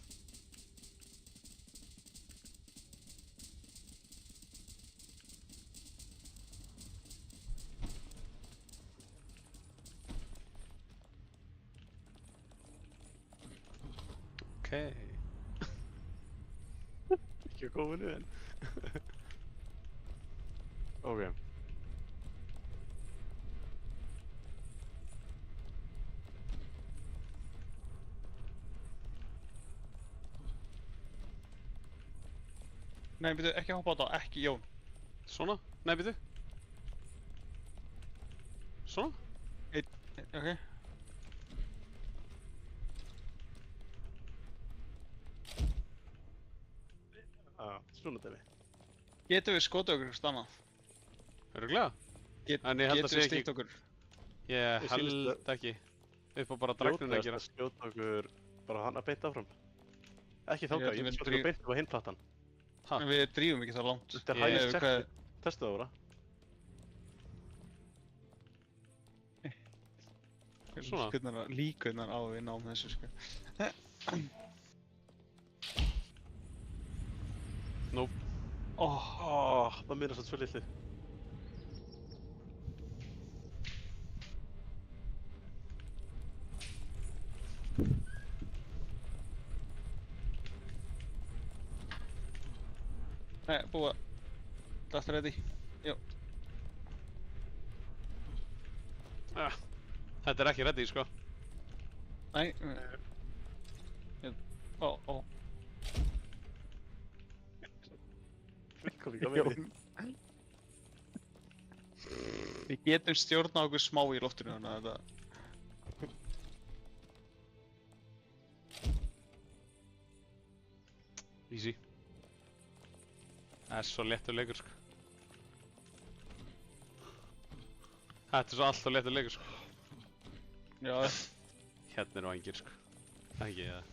Ok. Ekki komin enn. Ok. Nei, byrju, ekki hoppa á það, ekki Jón. Svona? Nei, býtu. Svona? Ok. Svona dæmi. Getum við skotið okkur eitthvað annað? Örugglega? En ég held að Getum sé við ekki- stýtt okkur? Ég Mér sýnist held ekki. Upp á bara dragninu að gera. Skjóta okkur bara hann að beint áfram. Ekki Ég þáka, held ég við vil skjóta dríf- okkur beint á hinn plattan. Ha? En við drífum ekki það langt. Þetta er Ég- highest Hvað- check. Testu það bara. Svona? Líkurnar á að við náum þessu, sko. Nope. Það minnast þetta svo litlu. Nei, búið. Þetta er ready. Þetta er ekki ready, sko. Nei. Kom ekki að minni. Við getum stjórnað okkur smá í loftinu, þannig að þetta... Easy. Það er svo léttur leikur, sko. Þetta er svo alltaf léttur leikur, sko. Já, Hérna eru vængir, sko. Ekki, eða.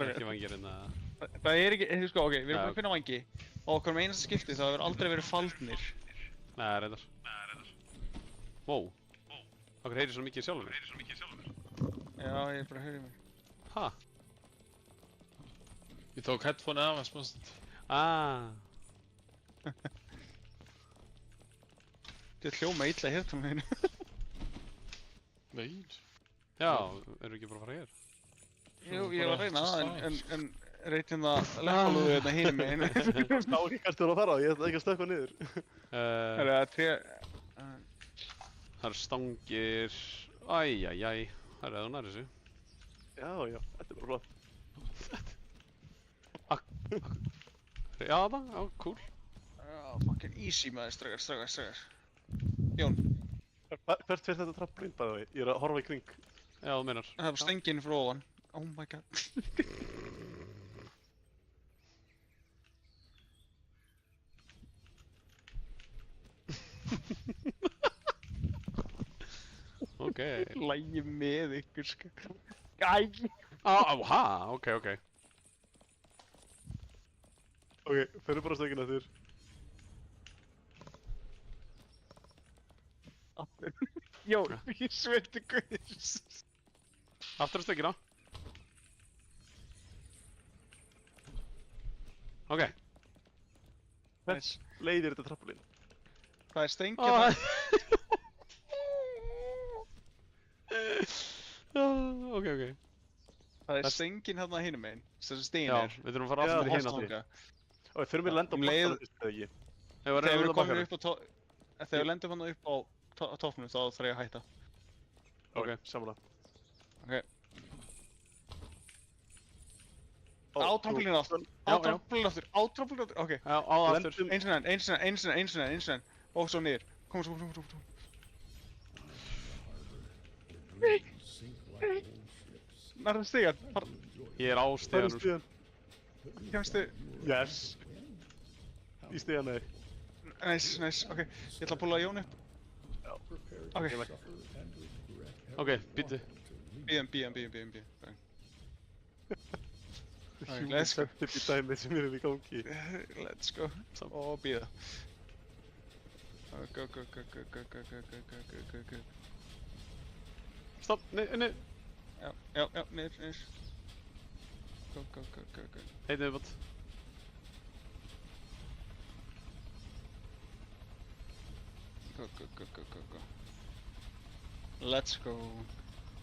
Ekki vængir en að... það er ekki, sko, ok, við erum Já. búin að finna vangi og okkur með einasta skipti það hefur aldrei verið faldnir. Nei, reyndar. Wow. Okkur heyrir svo mikið sjálfur. Já, ég er bara að höra í mig. Ha? Ég tók headphone-ið af hans mannst. Þetta hljóma illa í heyrnartólinu. Nei. Já, erum við ekki bara að fara hér? Jú, ég var að reyna það, en reytin það leppalúðu hérna hinum meginn. Stá ekki kannski að fara á, ég ætla ekki að stökkva niður. Það er að Það eru stangir. Æjæjæj. Það er nær þessu. Já, já, þetta er bara flott. Já, það, já, cool. Fucking easy maður, strákar. Jón, Hvert fyrir þetta trampolín, by the way? Ég er að horfa í kring. Já, þú meinar. það var stengin fyrir ofan. Oh my god. Ok. Lægi með ykkur, sko. Æ! Ha, ok. Ok, fyrir bara stöngina þér. Jón, ég sveti guðs. Aftur á stökkina. Ok. Hvert leiðir þetta trampolín? Það er stengin Ah. það. Ok. Það er stengin hérna hinum megin. Þessi stegin Já, er. við þurfum að fara Já, aftur í hinn hostanga. áttina. Ok, fyrir mig að lenda á Um leið- bakkanum, eða ekki? Þegar við komum upp á þegar við lendum hann upp á toppnum þá þarf ég að hætta. Ok, samanlega. Ok. Ó, Á trampolinu aftur. Á Já, já. trampolinu aftur. Á trampolinu aftur. Ok. Já, á það aftur. Lendum- Eins og enn. Og svo niður. Kom svo. Sink like old ships. Nærðu stigan. Ég er á Það er steganum. stíðan. Kemstu. Yes. Í stíðan, nei. Nice. Ok. Ég ætla að púla Jón upp. Ok. Ok, býttu. Bíðum. Ok, let's go. Þetta er í dæmi sem er í gangi. Let's go. Og bíða. Go. Stopp, nei. Já, niður. Go. Heitin viðbót. Go. Let's go.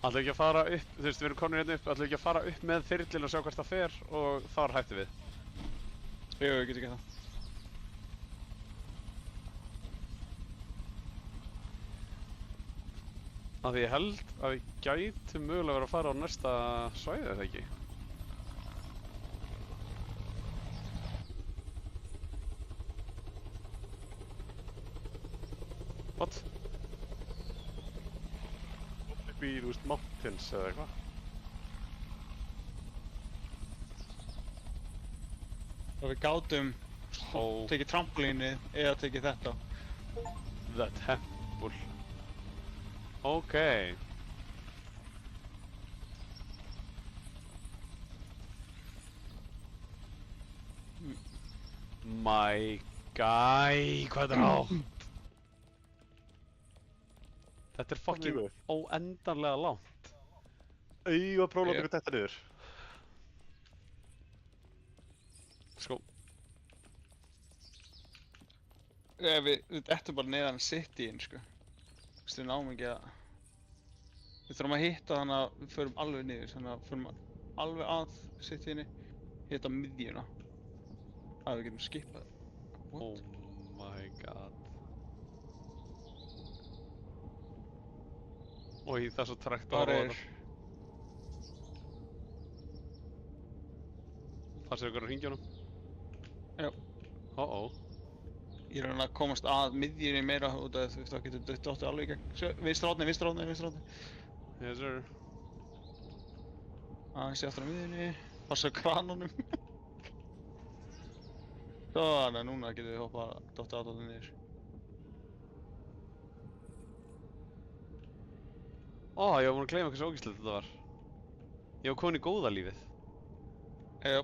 Ætlum ekki að fara upp, þú veist, við erum komin hérna upp, ætlum ekki að fara upp með þyrlinn og sjá hvert það fer og þar hættum við. Jú, ég get ekki það. Af því ég held að við gætum mögulega verið að fara á næsta svæði, eða ekki? What? Upp í, þú veist, mountains eða eitthvað. Og við gátum tekið trampolínið eða tekið þetta. The Temple. Ok. My guy, hvað er rátt? Þetta er fucking Mjög. óendanlega langt. Ég var að prófa að láta ykkur þetta niður. Sko, Við dettum bara neðan cityin, sko. Þú veist, við náum ekki að... Við þurfum að hitta þannig að við förum alveg niður, þannig að við förum alveg að cityinni, hitta miðjuna. Að við getum skipað. oh my god. Oj, það er svo trekt að Þar horfa á er... þetta. Passið ykkur á hringjónum? Já. Ég er að komast að miðjunni meira út af því þá getur dottið alveg í gegn. Vinstra horni. Yes sir. Aðeins í aftur á miðjunni. Passa á kranunum. Þannig að núna getum við dottið aðdótið niður. Ég var búinn að gleyma hversu ógeðslegt þetta var. Ég var komin í góða lífið. Já.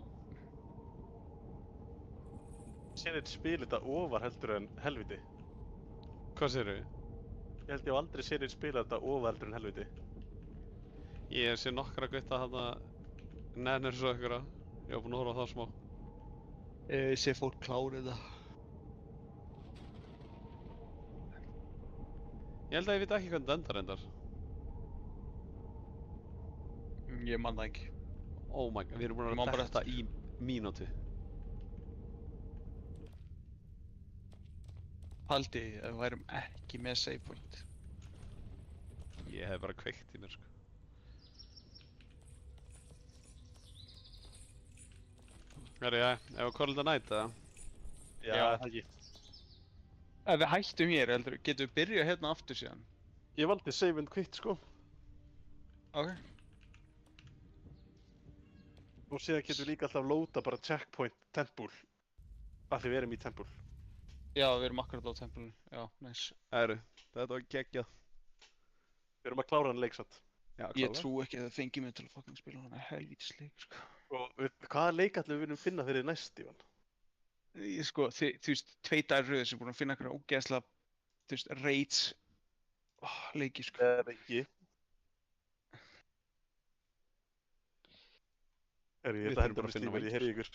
Sér eitt spil þetta ofar heldur en helviti. Hvað segirðu? Ég held ég hef aldrei sér eitt spila þetta ofar heldur en helviti. Ég sé nokkra gutta þarna nennir svo ykkur að ég var búinn að horfa á það smá. Ég sé fólk klárið það. Ég held að ég veit ekki hvernig þetta endar reyndar. Ég man það ekki. Oh my god, við erum búin Ég man að bara detta í mínútu. Haldi að við værum ekki með save point. Ég hef bara kveikt í mér sko. Herru, já, ef við call it a night, eða? Já, Já. það ekki. Ef við hættum hér, heldur, getum við byrjað hérna aftur síðan? Ég valdi save and quit, sko. Ok. Og síðan getum við líka alltaf loada bara checkpoint temple. Af því við erum í temple. Já, við erum akkurat á templinu. Já, nice. Herru, þetta var geggjað. Við erum að klára hann leik samt. Já, Ég klárlega. trú ekki að það fengi mig til að fucking spila hana helvítis leik, sko. Og hvaða leik ætlum við viljum finna fyrir næst, Ívan? Sko, þú veist, 2 dagar röð sem búin að finna einhverja ógeðslega, þú veist, raids leiki, sko. Eða ekki. Herri, Við þetta þurfum hendur bara að með finna stímur, ég heyri ykkur.